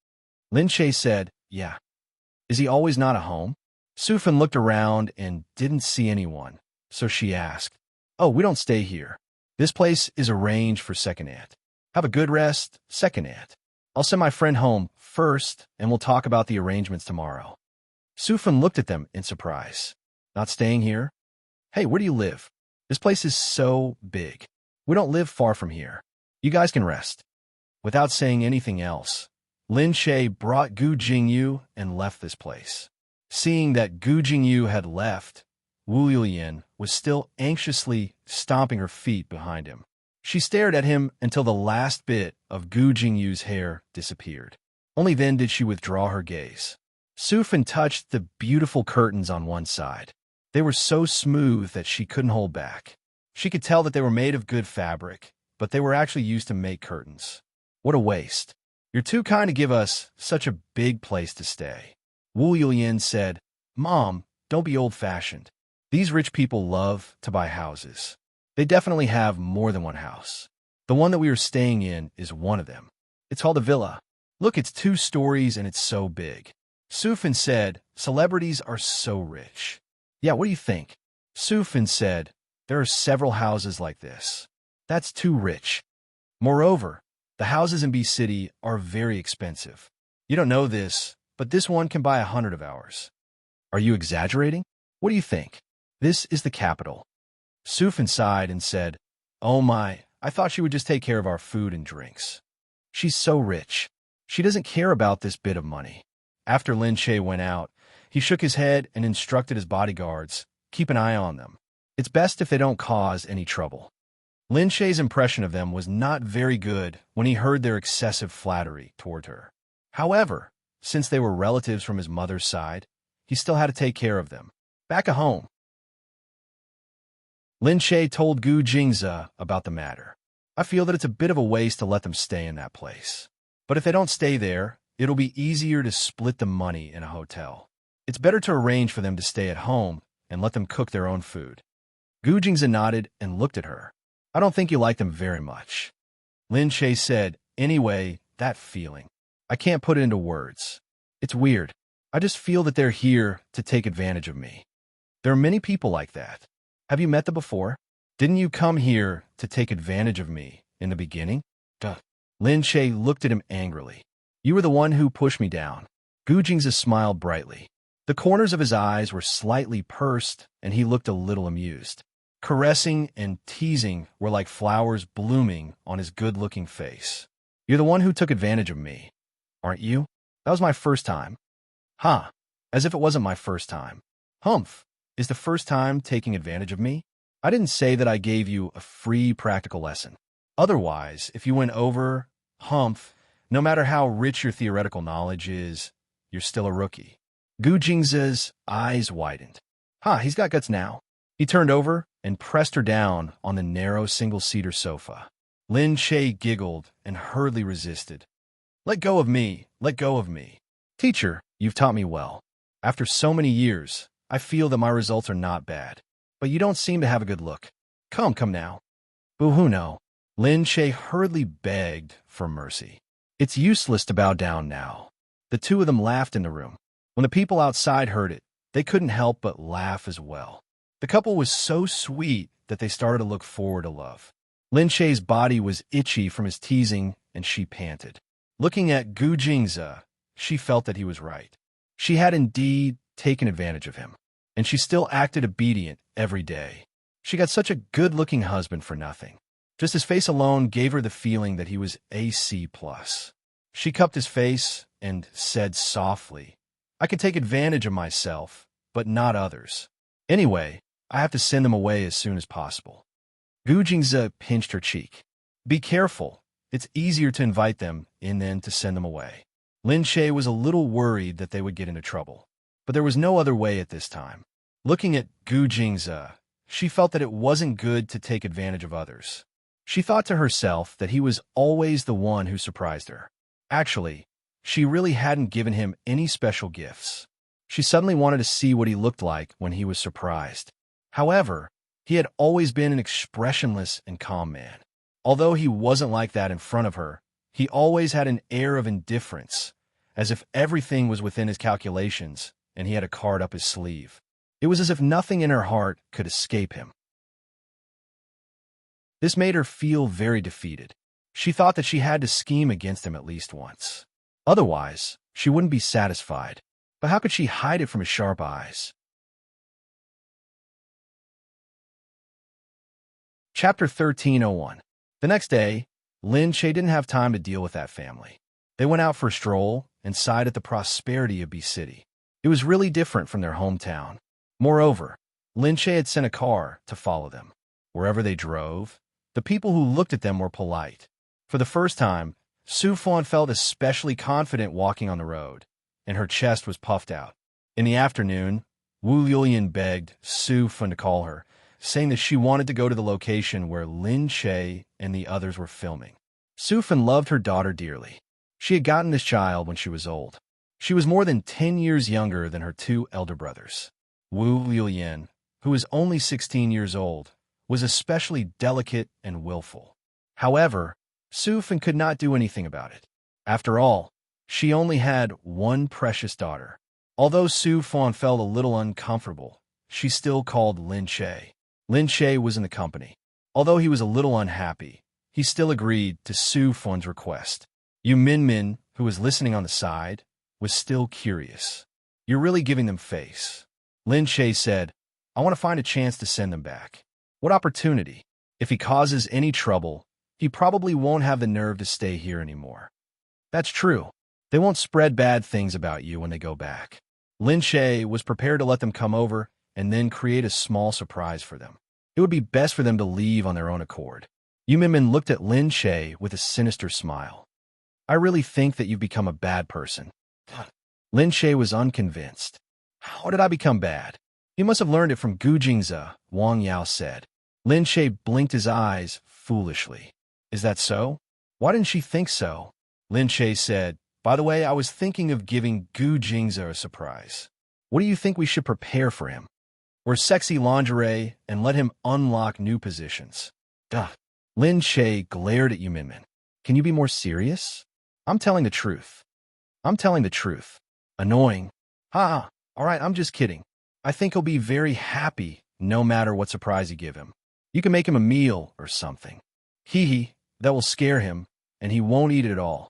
Lin Che said, yeah. Is he always not at home? Su Fan looked around and didn't see anyone, so she asked, oh, we don't stay here. This place is arranged for second aunt. Have a good rest, second aunt. I'll send my friend home first, and we'll talk about the arrangements tomorrow. Su Fan looked at them in surprise. Not staying here? Hey, where do you live? This place is so big. We don't live far from here. You guys can rest. Without saying anything else, Lin Che brought Gu Jingyu and left this place. Seeing that Gu Jingyu had left, Wu Yulian was still anxiously stomping her feet behind him. She stared at him until the last bit of Gu Jingyu's hair disappeared. Only then did she withdraw her gaze. Su Fan touched the beautiful curtains on one side. They were so smooth that she couldn't hold back. She could tell that they were made of good fabric, but they were actually used to make curtains. What a waste. You're too kind to give us such a big place to stay. Wu Yulian said, Mom, don't be old-fashioned. These rich people love to buy houses. They definitely have more than one house. The one that we are staying in is one of them. It's called a villa. Look, it's 2 stories and it's so big. Su Fan said, celebrities are so rich. Yeah, what do you think? Su Fan said, there are several houses like this. That's too rich. Moreover, the houses in B City are very expensive. You don't know this, but this one can buy 100 of ours. Are you exaggerating? What do you think? This is the capital. Su Fan sighed and said, oh my, I thought she would just take care of our food and drinks. She's so rich. She doesn't care about this bit of money. After Lin Che went out, he shook his head and instructed his bodyguards, keep an eye on them. It's best if they don't cause any trouble. Lin Che's impression of them was not very good when he heard their excessive flattery toward her. However, since they were relatives from his mother's side, he still had to take care of them. Back at home, Lin Che told Gu Jingza about the matter. I feel that it's a bit of a waste to let them stay in that place. But if they don't stay there, it'll be easier to split the money in a hotel. It's better to arrange for them to stay at home and let them cook their own food. Gu Jingzi nodded and looked at her. I don't think you like them very much. Lin Che said, anyway, that feeling. I can't put it into words. It's weird. I just feel that they're here to take advantage of me. There are many people like that. Have you met them before? Didn't you come here to take advantage of me in the beginning? Duh. Lin Che looked at him angrily. You were the one who pushed me down. Gu Jingzi smiled brightly. The corners of his eyes were slightly pursed, and he looked a little amused. Caressing and teasing were like flowers blooming on his good-looking face. You're the one who took advantage of me, aren't you? That was my first time. Huh. As if it wasn't my first time. Humph. Is the first time taking advantage of me? I didn't say that I gave you a free practical lesson. Otherwise, if you went over, humph, no matter how rich your theoretical knowledge is, you're still a rookie. Gu Jingzi's eyes widened. He's got guts now. He turned over and pressed her down on the narrow single-seater sofa. Lin Che giggled and hurriedly resisted. Let go of me, let go of me. Teacher, you've taught me well. After so many years, I feel that my results are not bad. But you don't seem to have a good look. Come now. Boo-hoo no. Lin Che hurriedly begged for mercy. It's useless to bow down now. The two of them laughed in the room. When the people outside heard it, they couldn't help but laugh as well. The couple was so sweet that they started to look forward to love. Lin Che's body was itchy from his teasing, and she panted. Looking at Gu Jingzi, she felt that he was right. She had indeed taken advantage of him, and she still acted obedient every day. She got such a good-looking husband for nothing. Just his face alone gave her the feeling that he was a C+. She cupped his face and said softly, I can take advantage of myself, but not others. Anyway, I have to send them away as soon as possible. Gu Jingzi pinched her cheek. Be careful. It's easier to invite them in than to send them away. Lin Che was a little worried that they would get into trouble, but there was no other way at this time. Looking at Gu Jingzi, she felt that it wasn't good to take advantage of others. She thought to herself that he was always the one who surprised her. Actually, she really hadn't given him any special gifts. She suddenly wanted to see what he looked like when he was surprised. However, he had always been an expressionless and calm man. Although he wasn't like that in front of her, he always had an air of indifference, as if everything was within his calculations and he had a card up his sleeve. It was as if nothing in her heart could escape him. This made her feel very defeated. She thought that she had to scheme against him at least once. Otherwise, she wouldn't be satisfied. But how could she hide it from his sharp eyes? Chapter 1301. The next day, Lin Che didn't have time to deal with that family. They went out for a stroll and sighed at the prosperity of B City. It was really different from their hometown. Moreover, Lin Che had sent a car to follow them. Wherever they drove, the people who looked at them were polite. For the first time, Su Fan felt especially confident walking on the road, and her chest was puffed out. In the afternoon, Wu Liulian begged Su Fan to call her, saying that she wanted to go to the location where Lin Che and the others were filming. Su Fan loved her daughter dearly. She had gotten this child when she was old. She was more than 10 years younger than her two elder brothers. Wu Liulian, who was only 16 years old, was especially delicate and willful. However, Su Fan could not do anything about it. After all, she only had one precious daughter. Although Su Fan felt a little uncomfortable, she still called Lin Che. Lin Che was in the company. Although he was a little unhappy, he still agreed to Su Fan's request. Yu Min, who was listening on the side, was still curious. You're really giving them face. Lin Che said, I want to find a chance to send them back. What opportunity? If he causes any trouble, he probably won't have the nerve to stay here anymore. That's true. They won't spread bad things about you when they go back. Lin Che was prepared to let them come over and then create a small surprise for them. It would be best for them to leave on their own accord. Yu Min looked at Lin Che with a sinister smile. I really think that you've become a bad person. Lin Che was unconvinced. How did I become bad? You must have learned it from Gu Jingzi, Wang Yao said. Lin Che blinked his eyes foolishly. Is that so? Why didn't she think so? Lin Che said, By the way, I was thinking of giving Gu Jingza a surprise. What do you think we should prepare for him? Wear sexy lingerie and let him unlock new positions. Duh. Lin Che glared at Yuminmin. Can you be more serious? I'm telling the truth. I'm telling the truth. Annoying. Ha, all right, I'm just kidding. I think he'll be very happy no matter what surprise you give him. You can make him a meal or something. Hee hee, that will scare him, and he won't eat it at all.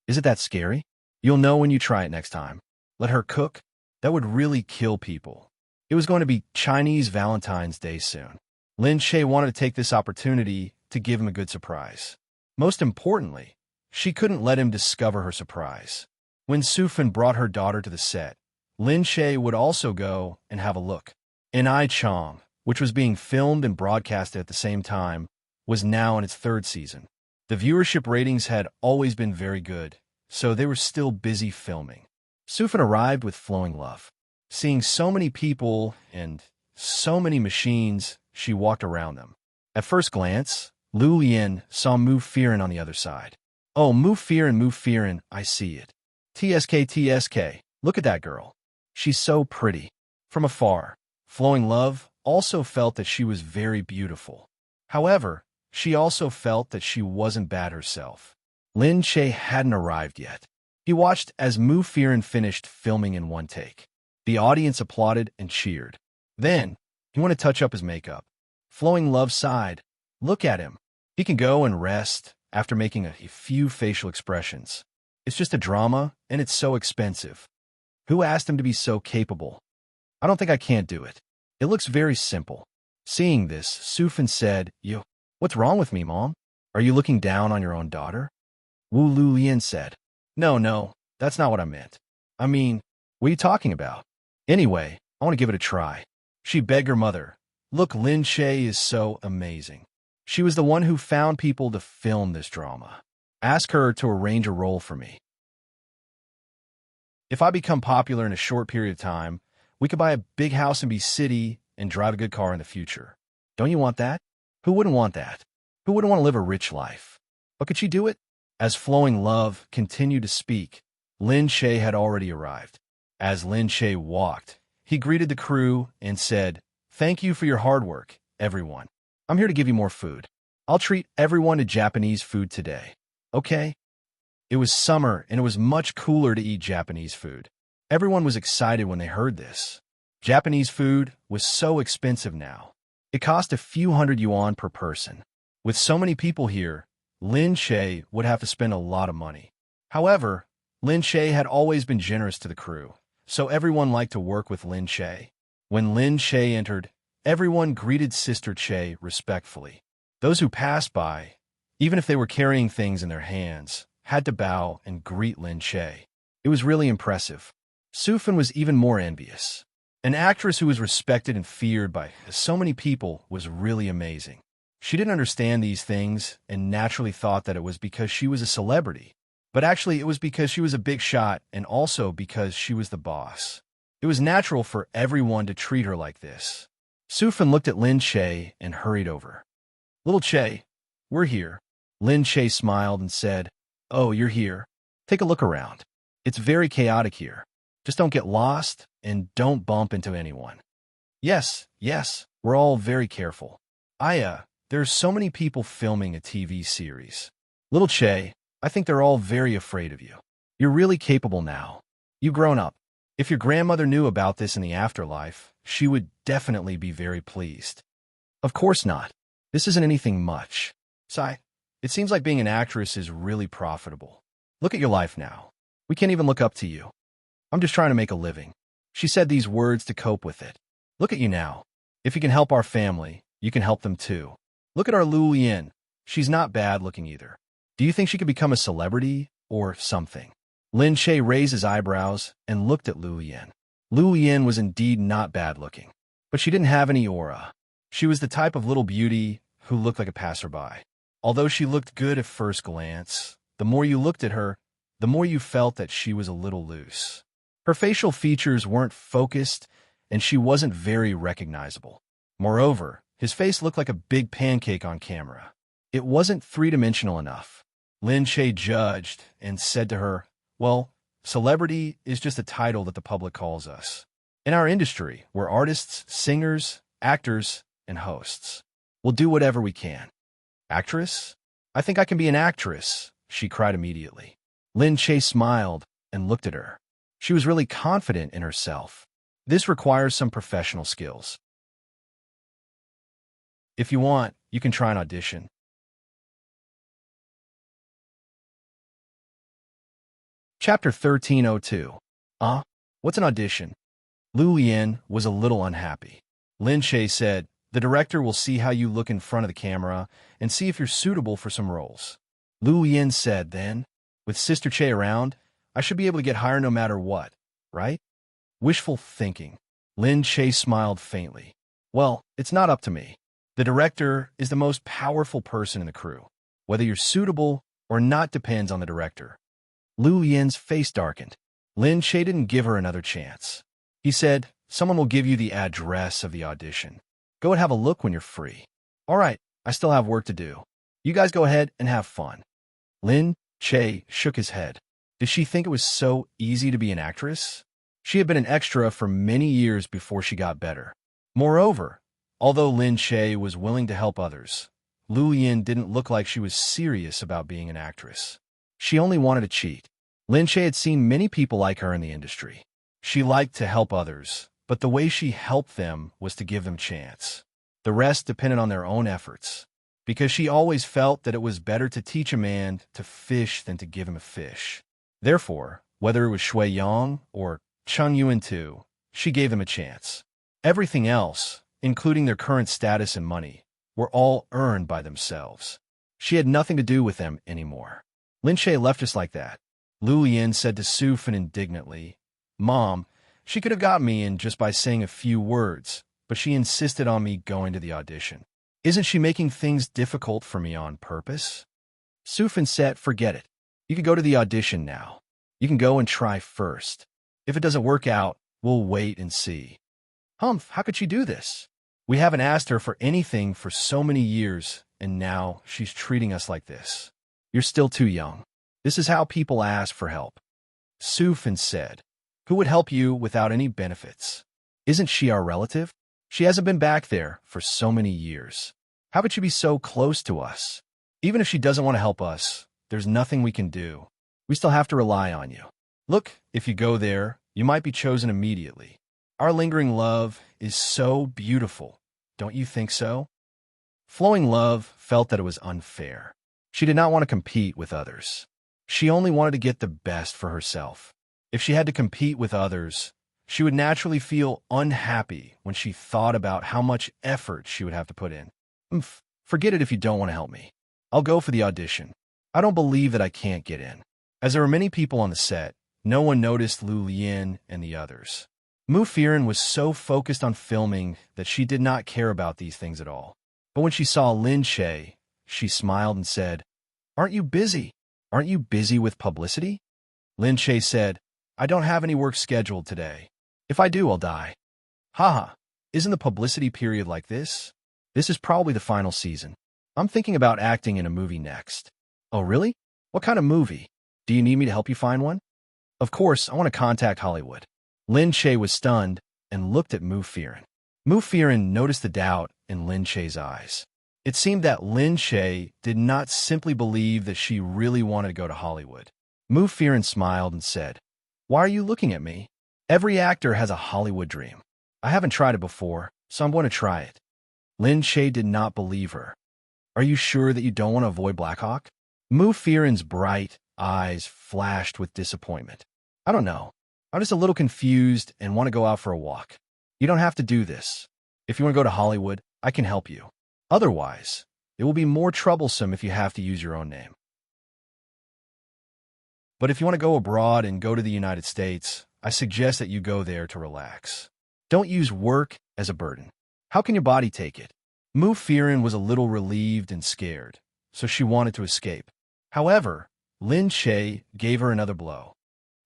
Is it that scary? You'll know when you try it next time. Let her cook? That would really kill people. It was going to be Chinese Valentine's Day soon. Lin Che wanted to take this opportunity to give him a good surprise. Most importantly, she couldn't let him discover her surprise. When Sufan brought her daughter to the set, Lin Che would also go and have a look. In I Chong, which was being filmed and broadcasted at the same time, was now in its third season. The viewership ratings had always been very good, so they were still busy filming. Sufan arrived with flowing love. Seeing so many people and so many machines, she walked around them. At first glance, Lu Lian saw Mu Firen on the other side. Oh, Mu Firen, I see it. TSK, look at that girl. She's so pretty. From afar, Flowing Love also felt that she was very beautiful. However, she also felt that she wasn't bad herself. Lin Che hadn't arrived yet. He watched as Mu Firen finished filming in one take. The audience applauded and cheered. Then, he wanted to touch up his makeup. Flowing Love sighed. Look at him. He can go and rest after making a few facial expressions. It's just a drama, and it's so expensive. Who asked him to be so capable? I don't think I can't do it. It looks very simple. Seeing this, Sufan said, What's wrong with me, Mom? Are you looking down on your own daughter? Wu Lu Lian said, No, that's not what I meant. I mean, what are you talking about? Anyway, I want to give it a try. She begged her mother. Look, Lin Che is so amazing. She was the one who found people to film this drama. Ask her to arrange a role for me. If I become popular in a short period of time, we could buy a big house in B City and drive a good car in the future. Don't you want that? Who wouldn't want that? Who wouldn't want to live a rich life? But could she do it? As Flowing Love continued to speak, Lin Che had already arrived. As Lin Che walked, he greeted the crew and said, Thank you for your hard work, everyone. I'm here to give you more food. I'll treat everyone to Japanese food today. Okay? It was summer, and it was much cooler to eat Japanese food. Everyone was excited when they heard this. Japanese food was so expensive now. It cost a few hundred yuan per person. With so many people here, Lin Che would have to spend a lot of money. However, Lin Che had always been generous to the crew, so everyone liked to work with Lin Che. When Lin Che entered, everyone greeted Sister Che respectfully. Those who passed by, even if they were carrying things in their hands, had to bow and greet Lin Che. It was really impressive. Sufan was even more envious. An actress who was respected and feared by so many people was really amazing. She didn't understand these things and naturally thought that it was because she was a celebrity. But actually, it was because she was a big shot and also because she was the boss. It was natural for everyone to treat her like this. Sufan looked at Lin Che and hurried over. Little Che, we're here. Lin Che smiled and said, Oh, you're here. Take a look around. It's very chaotic here. Just don't get lost and don't bump into anyone. Yes, we're all very careful. There's so many people filming a TV series. Little Che, I think they're all very afraid of you. You're really capable now. You've grown up. If your grandmother knew about this in the afterlife, she would definitely be very pleased. Of course not. This isn't anything much. Sai, it seems like being an actress is really profitable. Look at your life now. We can't even look up to you. I'm just trying to make a living. She said these words to cope with it. Look at you now. If you can help our family, you can help them too. Look at our Lu Lian. She's not bad looking either. Do you think she could become a celebrity or something? Lin Che raised his eyebrows and looked at Lu Lian. Lu Lian was indeed not bad looking, but she didn't have any aura. She was the type of little beauty who looked like a passerby. Although she looked good at first glance, the more you looked at her, the more you felt that she was a little loose. Her facial features weren't focused, and she wasn't very recognizable. Moreover, his face looked like a big pancake on camera. It wasn't three-dimensional enough. Lin Che judged and said to her, Well, celebrity is just a title that the public calls us. In our industry, we're artists, singers, actors, and hosts. We'll do whatever we can. Actress? I think I can be an actress, she cried immediately. Lin Che smiled and looked at her. She was really confident in herself. This requires some professional skills. If you want, you can try an audition. Chapter 1302. What's an audition? Lu Yin was a little unhappy. Lin Che said, the director will see how you look in front of the camera and see if you're suitable for some roles. Lu Yin said then, with Sister Che around, I should be able to get hired no matter what, right? Wishful thinking. Lin Che smiled faintly. Well, it's not up to me. The director is the most powerful person in the crew. Whether you're suitable or not depends on the director. Lu Yin's face darkened. Lin Che didn't give her another chance. He said, someone will give you the address of the audition. Go and have a look when you're free. All right, I still have work to do. You guys go ahead and have fun. Lin Che shook his head. Did she think it was so easy to be an actress? She had been an extra for many years before she got better. Moreover, although Lin Che was willing to help others, Lu Yin didn't look like she was serious about being an actress. She only wanted to cheat. Lin Che had seen many people like her in the industry. She liked to help others, but the way she helped them was to give them a chance. The rest depended on their own efforts, because she always felt that it was better to teach a man to fish than to give him a fish. Therefore, whether it was Shui Yang or Cheng Yuan Tu, she gave them a chance. Everything else, including their current status and money, were all earned by themselves. She had nothing to do with them anymore. Lin Che left us like that. Lu Yin said to Su Fin indignantly, Mom, she could have got me in just by saying a few words, but she insisted on me going to the audition. Isn't she making things difficult for me on purpose? Su Fin said, forget it. You can go to the audition now. You can go and try first. If it doesn't work out, we'll wait and see. Humph, how could she do this? We haven't asked her for anything for so many years, and now she's treating us like this. You're still too young. This is how people ask for help. Su Fin said, who would help you without any benefits? Isn't she our relative? She hasn't been back there for so many years. How could she be so close to us? Even if she doesn't want to help us, there's nothing we can do. We still have to rely on you. Look, if you go there, you might be chosen immediately. Our lingering love is so beautiful. Don't you think so? Flowing Love felt that it was unfair. She did not want to compete with others. She only wanted to get the best for herself. If she had to compete with others, she would naturally feel unhappy when she thought about how much effort she would have to put in. Forget it if you don't want to help me. I'll go for the audition. I don't believe that I can't get in. As there were many people on the set, no one noticed Lu Yin and the others. Mu Firen was so focused on filming that she did not care about these things at all. But when she saw Lin Che, she smiled and said, Aren't you busy? Aren't you busy with publicity? Lin Che said, I don't have any work scheduled today. If I do, I'll die. Haha, isn't the publicity period like this? This is probably the final season. I'm thinking about acting in a movie next. Oh, really? What kind of movie? Do you need me to help you find one? Of course, I want to contact Hollywood. Lin Che was stunned and looked at Mu Firen. Mu Firen noticed the doubt in Lin Che's eyes. It seemed that Lin Che did not simply believe that she really wanted to go to Hollywood. Mu Firen smiled and said, Why are you looking at me? Every actor has a Hollywood dream. I haven't tried it before, so I'm going to try it. Lin Che did not believe her. Are you sure that you don't want to avoid Blackhawk? Mu Firen's bright eyes flashed with disappointment. I don't know. I'm just a little confused and want to go out for a walk. You don't have to do this. If you want to go to Hollywood, I can help you. Otherwise, it will be more troublesome if you have to use your own name. But if you want to go abroad and go to the United States, I suggest that you go there to relax. Don't use work as a burden. How can your body take it? Mu Firen was a little relieved and scared, so she wanted to escape. However, Lin Che gave her another blow.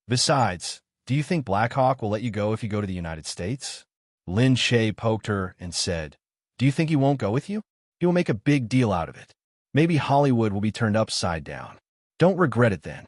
Besides, do you think Blackhawk will let you go if you go to the United States? Lin Che poked her and said, Do you think he won't go with you? He will make a big deal out of it. Maybe Hollywood will be turned upside down. Don't regret it then.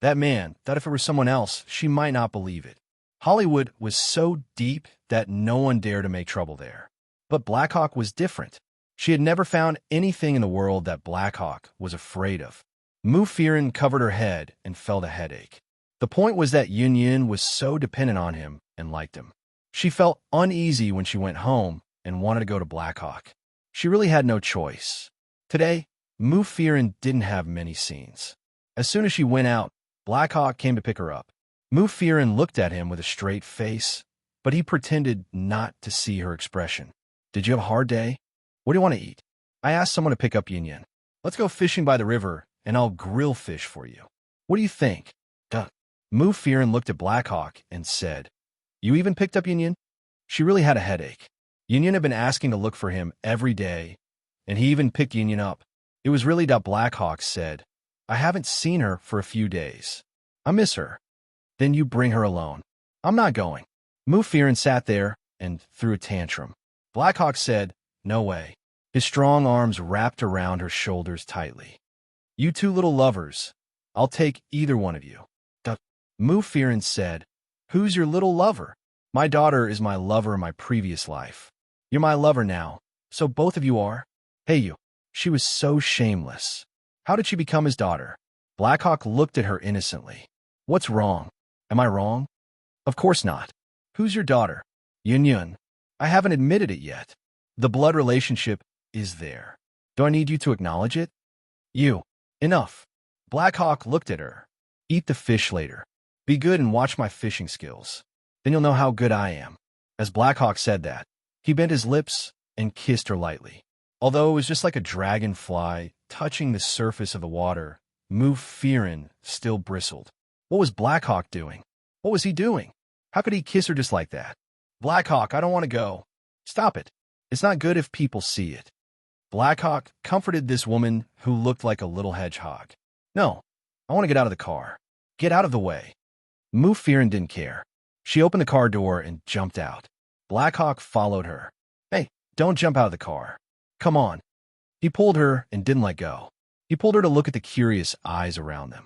That That man, that if it were someone else, she might not believe it. Hollywood was so deep that no one dared to make trouble there. But Blackhawk was different. She had never found anything in the world that Blackhawk was afraid of. Mufirin covered her head and felt a headache. The point was that Yun was so dependent on him and liked him. She felt uneasy when she went home and wanted to go to Blackhawk. She really had no choice. Today, Mufirin didn't have many scenes. As soon as she went out, Blackhawk came to pick her up. Mufirin looked at him with a straight face, but he pretended not to see her expression. Did you have a hard day? What do you want to eat? I asked someone to pick up Yun. Let's go fishing by the river, and I'll grill fish for you. What do you think? Duh. Mufirin looked at Blackhawk and said, You even picked up Yun? She really had a headache. Yun had been asking to look for him every day, and he even picked Yun up. It was really that Blackhawk said, I haven't seen her for a few days. I miss her. Then you bring her alone. I'm not going. Mufirin sat there and threw a tantrum. Blackhawk said, No way. His strong arms wrapped around her shoulders tightly. You two little lovers. I'll take either one of you. Mufirin said, Who's your little lover? My daughter is my lover in my previous life. You're my lover now, so both of you are? Hey you. She was so shameless. How did she become his daughter? Blackhawk looked at her innocently. What's wrong? Am I wrong? Of course not. Who's your daughter? Yun. I haven't admitted it yet. The blood relationship is there. Do I need you to acknowledge it? You. Enough. Blackhawk looked at her. Eat the fish later. Be good and watch my fishing skills. Then you'll know how good I am. As Blackhawk said that, he bent his lips and kissed her lightly. Although it was just like a dragonfly touching the surface of the water, Mufirin still bristled. What was Blackhawk doing? What was he doing? How could he kiss her just like that? Blackhawk, I don't want to go. Stop it. It's not good if people see it. Blackhawk comforted this woman who looked like a little hedgehog. No, I want to get out of the car. Get out of the way. Mufirin didn't care. She opened the car door and jumped out. Blackhawk followed her. Hey, don't jump out of the car. Come on. He pulled her and didn't let go. He pulled her to look at the curious eyes around them.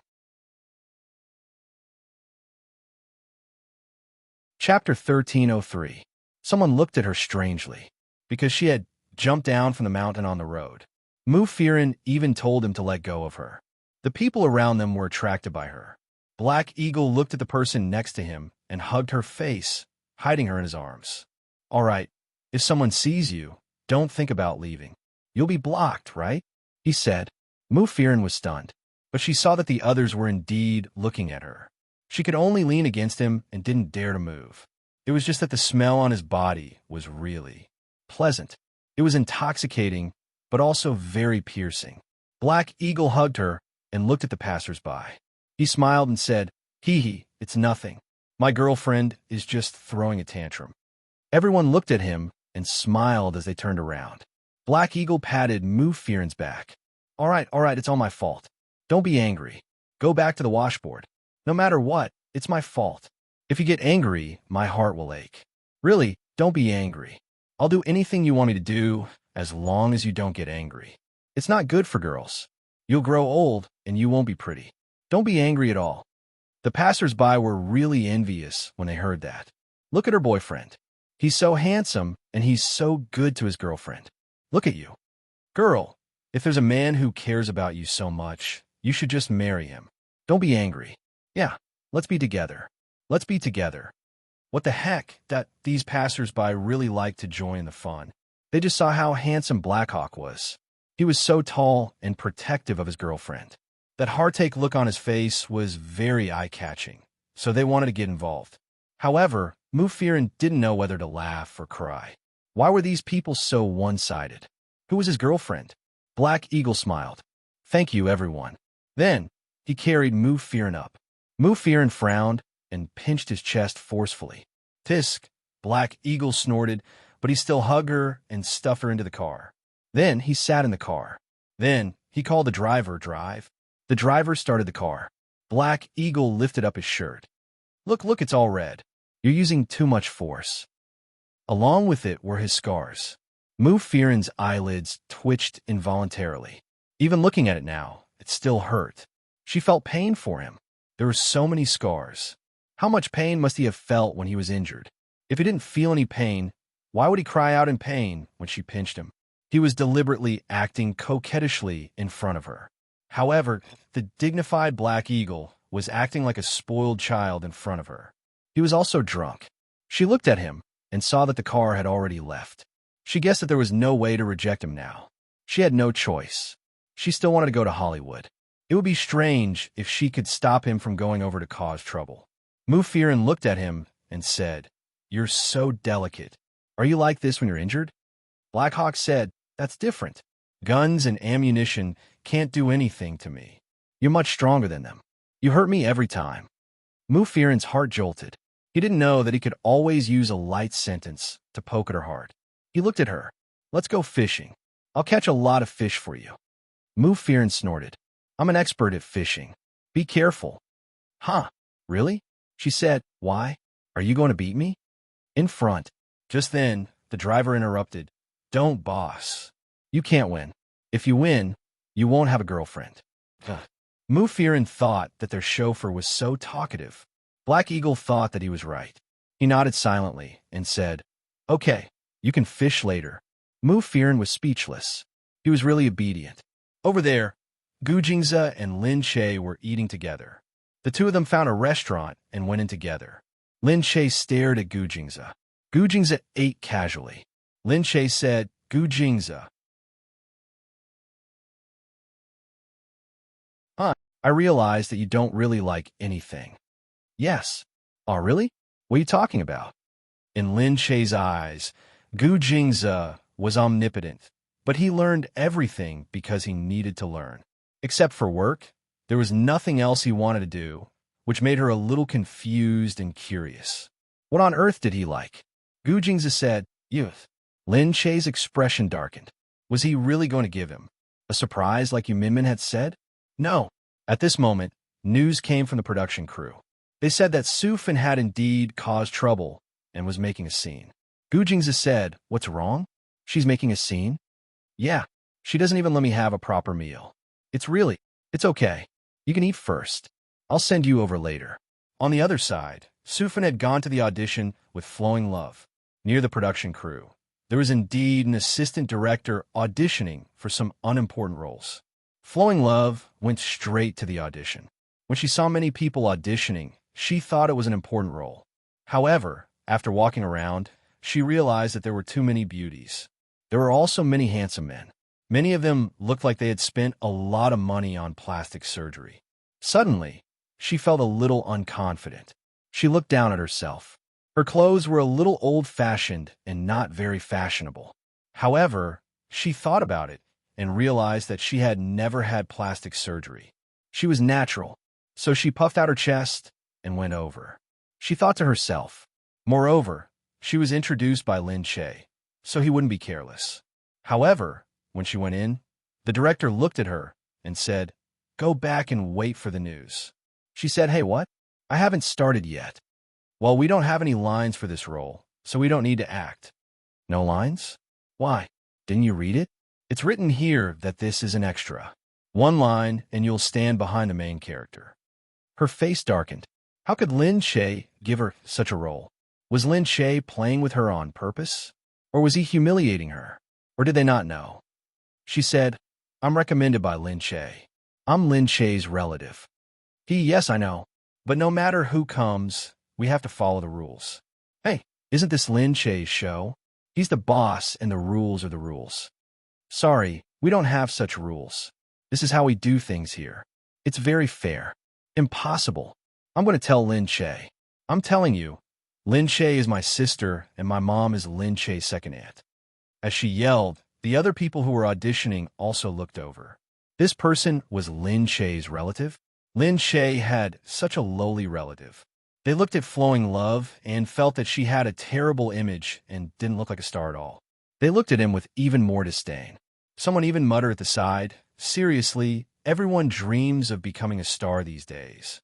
Chapter 1303. Someone looked at her strangely, because she had jumped down from the mountain on the road. Mufirin even told him to let go of her. The people around them were attracted by her. Black Eagle looked at the person next to him and hugged her face, hiding her in his arms. All right, if someone sees you, don't think about leaving. You'll be blocked, right? He said. Mufirin was stunned, but she saw that the others were indeed looking at her. She could only lean against him and didn't dare to move. It was just that the smell on his body was really pleasant. It was intoxicating, but also very piercing. Black Eagle hugged her and looked at the passers-by. He smiled and said, Hee, it's nothing. My girlfriend is just throwing a tantrum. Everyone looked at him and smiled as they turned around. Black Eagle patted Mufirin's back. All right, it's all my fault. Don't be angry. Go back to the washboard. No matter what, it's my fault. If you get angry, my heart will ache. Really, don't be angry. I'll do anything you want me to do, as long as you don't get angry. It's not good for girls. You'll grow old, and you won't be pretty. Don't be angry at all. The passers-by were really envious when they heard that. Look at her boyfriend. He's so handsome, and he's so good to his girlfriend. Look at you. Girl, if there's a man who cares about you so much, you should just marry him. Don't be angry. Yeah, let's be together. Let's be together. What the heck, that these passers-by really liked to join the fun. They just saw how handsome Blackhawk was. He was so tall and protective of his girlfriend. That heartache look on his face was very eye-catching, so they wanted to get involved. However, Mufirin didn't know whether to laugh or cry. Why were these people so one-sided? Who was his girlfriend? Black Eagle smiled. Thank you, everyone. Then, he carried Mufirin up. Mufirin frowned and pinched his chest forcefully. Tisk, Black Eagle snorted, but he still hugged her and stuffed her into the car. Then he sat in the car. Then he called the driver, drive. The driver started the car. Black Eagle lifted up his shirt. Look, it's all red. You're using too much force. Along with it were his scars. Mufirin's eyelids twitched involuntarily. Even looking at it now, it still hurt. She felt pain for him. There were so many scars. How much pain must he have felt when he was injured? If he didn't feel any pain, why would he cry out in pain when she pinched him? He was deliberately acting coquettishly in front of her. However, the dignified Black Eagle was acting like a spoiled child in front of her. He was also drunk. She looked at him and saw that the car had already left. She guessed that there was no way to reject him now. She had no choice. She still wanted to go to Hollywood. It would be strange if she could stop him from going over to cause trouble. Mufirin looked at him and said, "You're so delicate. Are you like this when you're injured?" Blackhawk said, "That's different. Guns and ammunition can't do anything to me. You're much stronger than them. You hurt me every time." Mufirin's heart jolted. He didn't know that he could always use a light sentence to poke at her heart. He looked at her. "Let's go fishing. I'll catch a lot of fish for you." Mufirin snorted. "I'm an expert at fishing. Be careful." "Huh? Really?" she said. "Why? Are you going to beat me?" In front. Just then, the driver interrupted. "Don't, boss. You can't win. If you win, you won't have a girlfriend." Mufirin thought that their chauffeur was so talkative. Black Eagle thought that he was right. He nodded silently and said, "Okay, you can fish later." Mufirin was speechless. He was really obedient. Over there, Gu Jingze and Lin Che were eating together. The two of them found a restaurant and went in together. Lin Che stared at Gu Jingze. Gu Jingze ate casually. Lin Che said, "Gu Jingze, I realize that you don't really like anything." "Yes." "Oh, really? What are you talking about?" In Lin Che's eyes, Gu Jingze was omnipotent, but he learned everything because he needed to learn. Except for work, there was nothing else he wanted to do, which made her a little confused and curious. What on earth did he like? Gu Jingze said, "Youth." Lin Che's expression darkened. Was he really going to give him a surprise like Yuminmin had said? No. At this moment, news came from the production crew. They said that Sufin had indeed caused trouble and was making a scene. Gu Jingze said, "What's wrong? She's making a scene?" "Yeah, she doesn't even let me have a proper meal. It's okay. You can eat first. I'll send you over later." On the other side, Sufin had gone to the audition with Flowing Love. Near the production crew, there was indeed an assistant director auditioning for some unimportant roles. Flowing Love went straight to the audition. When she saw many people auditioning, she thought it was an important role. However, after walking around, she realized that there were too many beauties. There were also many handsome men. Many of them looked like they had spent a lot of money on plastic surgery. Suddenly, she felt a little unconfident. She looked down at herself. Her clothes were a little old-fashioned and not very fashionable. However, she thought about it and realized that she had never had plastic surgery. She was natural, so she puffed out her chest and went over. She thought to herself. Moreover, she was introduced by Lin Che, so he wouldn't be careless. However, when she went in, the director looked at her and said, "Go back and wait for the news." She said, "Hey, what? I haven't started yet." "Well, we don't have any lines for this role, so we don't need to act." "No lines? Why? Didn't you read it? It's written here that this is an extra. One line, and you'll stand behind the main character." Her face darkened. How could Lin Che give her such a role? Was Lin Che playing with her on purpose? Or was he humiliating her? Or did they not know? She said, "I'm recommended by Lin Che. I'm Lin Che's relative." Yes, I know. But no matter who comes, we have to follow the rules." "Hey, isn't this Lin Che's show? He's the boss and the rules are the rules." "Sorry, we don't have such rules. This is how we do things here. It's very fair." "Impossible. I'm going to tell Lin Che. I'm telling you, Lin Che is my sister and my mom is Lin Che's second aunt." As she yelled, the other people who were auditioning also looked over. This person was Lin Che's relative? Lin Che had such a lowly relative. They looked at Flowing Love and felt that she had a terrible image and didn't look like a star at all. They looked at him with even more disdain. Someone even muttered at the side, "Seriously, everyone dreams of becoming a star these days."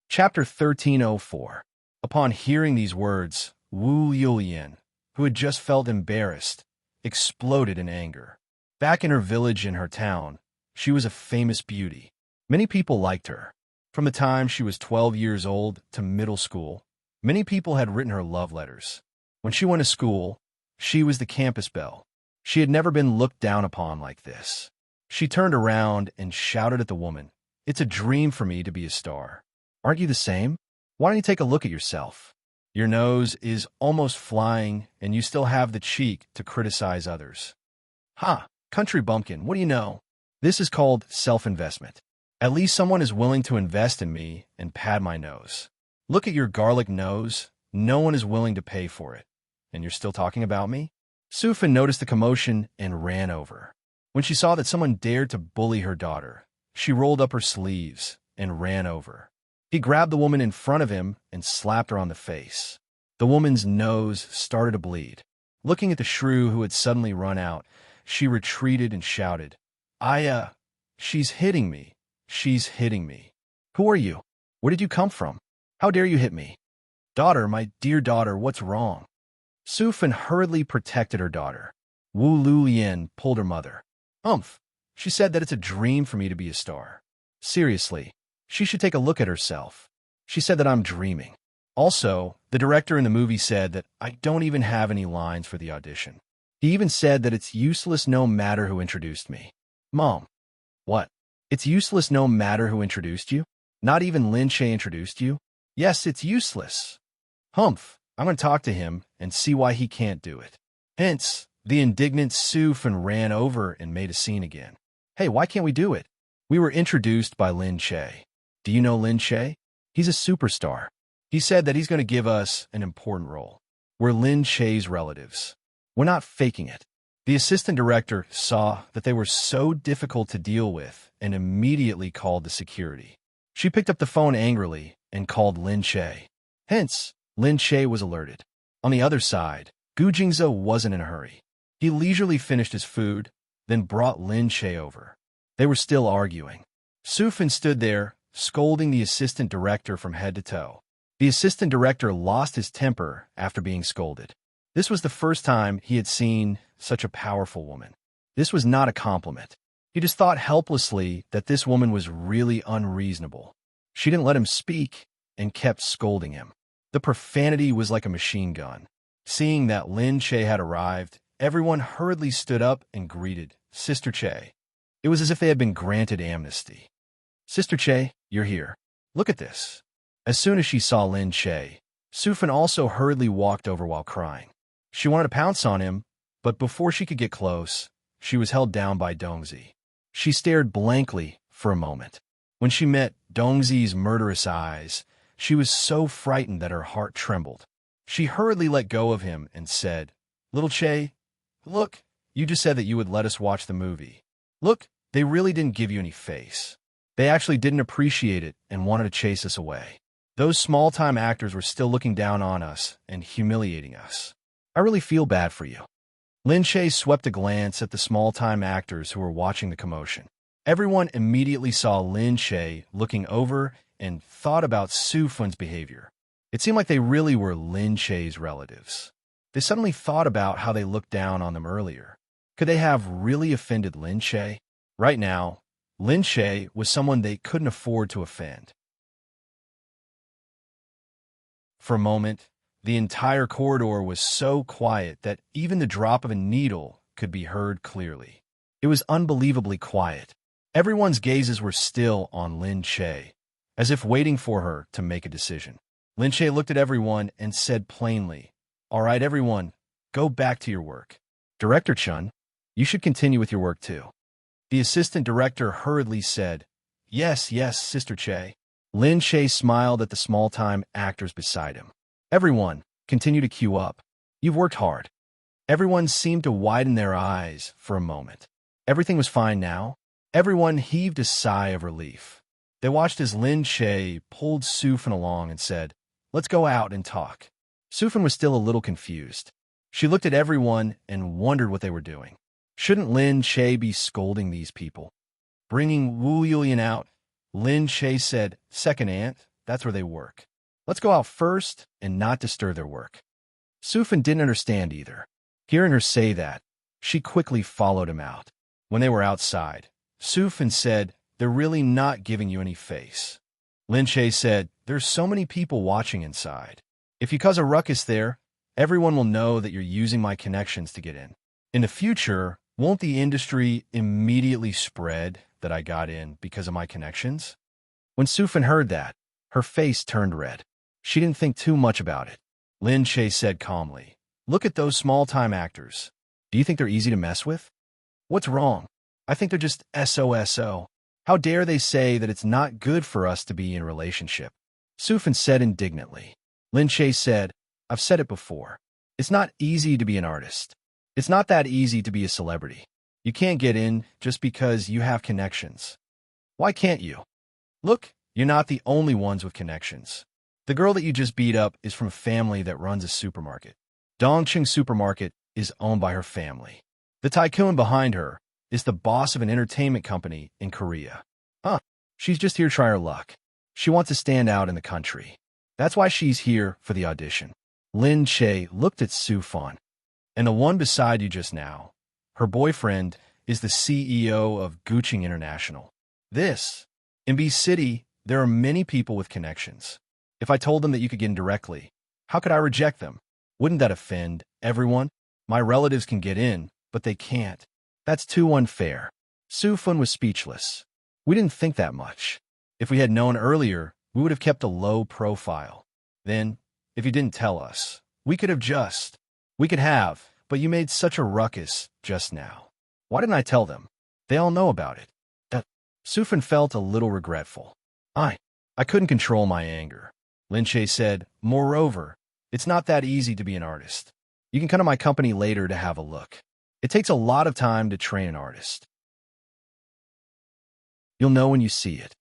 Chapter 1304. Upon hearing these words, Wu Yulian, who had just felt embarrassed, exploded in anger. Back in her village in her town, she was a famous beauty. Many people liked her. From the time she was 12 years old to middle school, many people had written her love letters. When she went to school, she was the campus belle. She had never been looked down upon like this. She turned around and shouted at the woman, "It's a dream for me to be a star. Aren't you the same? Why don't you take a look at yourself? Your nose is almost flying, and you still have the cheek to criticize others." Ha! Country bumpkin, what do you know? This is called self-investment. At least someone is willing to invest in me and pad my nose. Look at your garlic nose. No one is willing to pay for it. And you're still talking about me? Sufin noticed the commotion and ran over. When she saw that someone dared to bully her daughter, she rolled up her sleeves and ran over. He grabbed the woman in front of him and slapped her on the face. The woman's nose started to bleed. Looking at the shrew who had suddenly run out, she retreated and shouted, She's hitting me. She's hitting me. Who are you? Where did you come from? How dare you hit me? Daughter, my dear daughter, what's wrong? Sufin hurriedly protected her daughter. Wu Lulian pulled her mother. She said that it's a dream for me to be a star. Seriously, she should take a look at herself. She said that I'm dreaming. Also, the director in the movie said that I don't even have any lines for the audition. He even said that it's useless no matter who introduced me. Mom. What? It's useless no matter who introduced you? Not even Lin Che introduced you? Yes, it's useless. I'm going to talk to him and see why he can't do it. Hence, the indignant Sufin ran over and made a scene again. Hey, why can't we do it? We were introduced by Lin Che. Do you know Lin Che? He's a superstar. He said that he's going to give us an important role. We're Lin Che's relatives. We're not faking it. The assistant director saw that they were so difficult to deal with and immediately called the security. She picked up the phone angrily and called Lin Che. Hence, Lin Che was alerted. On the other side, Gu Jingzhe wasn't in a hurry. He leisurely finished his food, then brought Lin Che over. They were still arguing. Sufin stood there, scolding the assistant director from head to toe. The assistant director lost his temper after being scolded. This was the first time he had seen such a powerful woman. This was not a compliment. He just thought helplessly that this woman was really unreasonable. She didn't let him speak and kept scolding him. The profanity was like a machine gun. Seeing that Lin Che had arrived, everyone hurriedly stood up and greeted Sister Che. It was as if they had been granted amnesty. Sister Che, you're here. Look at this. As soon as she saw Lin Che, Sufin also hurriedly walked over while crying. She wanted to pounce on him, but before she could get close, she was held down by Dongzi. She stared blankly for a moment. When she met Dongzi's murderous eyes, she was so frightened that her heart trembled. She hurriedly let go of him and said, Little Che, look, you just said that you would let us watch the movie. Look, they really didn't give you any face. They actually didn't appreciate it and wanted to chase us away. Those small-time actors were still looking down on us and humiliating us. I really feel bad for you. Lin Che swept a glance at the small-time actors who were watching the commotion. Everyone immediately saw Lin Che looking over and thought about Sufin's behavior. It seemed like they really were Lin Che's relatives. They suddenly thought about how they looked down on them earlier. Could they have really offended Lin Che? Right now, Lin Che was someone they couldn't afford to offend. For a moment, the entire corridor was so quiet that even the drop of a needle could be heard clearly. It was unbelievably quiet. Everyone's gazes were still on Lin Che, as if waiting for her to make a decision. Lin Che looked at everyone and said plainly, All right, everyone, go back to your work. Director Chun, you should continue with your work too. The assistant director hurriedly said, Yes, yes, Sister Che. Lin Che smiled at the small-time actors beside him. Everyone, continue to queue up. You've worked hard. Everyone seemed to widen their eyes for a moment. Everything was fine now. Everyone heaved a sigh of relief. They watched as Lin Che pulled Sufin along and said, Let's go out and talk. Sufin was still a little confused. She looked at everyone and wondered what they were doing. Shouldn't Lin Che be scolding these people? Bringing Wu Yulian out, Lin Che said, Second aunt, that's where they work. Let's go out first and not disturb their work. Sufin didn't understand either. Hearing her say that, she quickly followed him out. When they were outside, Sufin said, "They're really not giving you any face." Lin Che said, "There's so many people watching inside. If you cause a ruckus there, everyone will know that you're using my connections to get in. In the future, won't the industry immediately spread that I got in because of my connections?" When Sufin heard that, her face turned red. She didn't think too much about it. Lin Che said calmly, "Look at those small-time actors. Do you think they're easy to mess with? What's wrong? I think they're just SOSO. How dare they say that it's not good for us to be in a relationship?" Sufin said indignantly. Lin Che said, "I've said it before. It's not easy to be an artist. It's not that easy to be a celebrity. You can't get in just because you have connections. Why can't you? Look, you're not the only ones with connections. The girl that you just beat up is from a family that runs a supermarket. Dongqing Supermarket is owned by her family. The tycoon behind her is the boss of an entertainment company in Korea. She's just here to try her luck. She wants to stand out in the country. That's why she's here for the audition." Lin Che looked at Sufin. "And the one beside you just now, her boyfriend is the CEO of Guching International. In B City, there are many people with connections. If I told them that you could get in directly, how could I reject them? Wouldn't that offend everyone? My relatives can get in, but they can't. That's too unfair." Sufin was speechless. "We didn't think that much. If we had known earlier, we would have kept a low profile. Then, if you didn't tell us, we could have, but you made such a ruckus just now. Why didn't I tell them? They all know about it." Sufin felt a little regretful. I couldn't control my anger." Lin Che said, "Moreover, it's not that easy to be an artist. You can come to my company later to have a look. It takes a lot of time to train an artist. You'll know when you see it."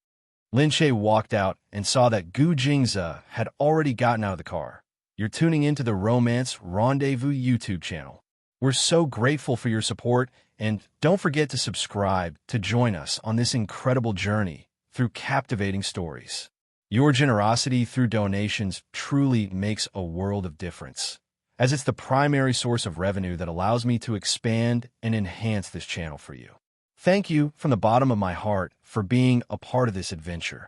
Lin Che walked out and saw that Gu Jingze had already gotten out of the car. "You're tuning into the Romance Rendezvous YouTube channel. We're so grateful for your support, and don't forget to subscribe to join us on this incredible journey through captivating stories. Your generosity through donations truly makes a world of difference, as it's the primary source of revenue that allows me to expand and enhance this channel for you. Thank you from the bottom of my heart for being a part of this adventure."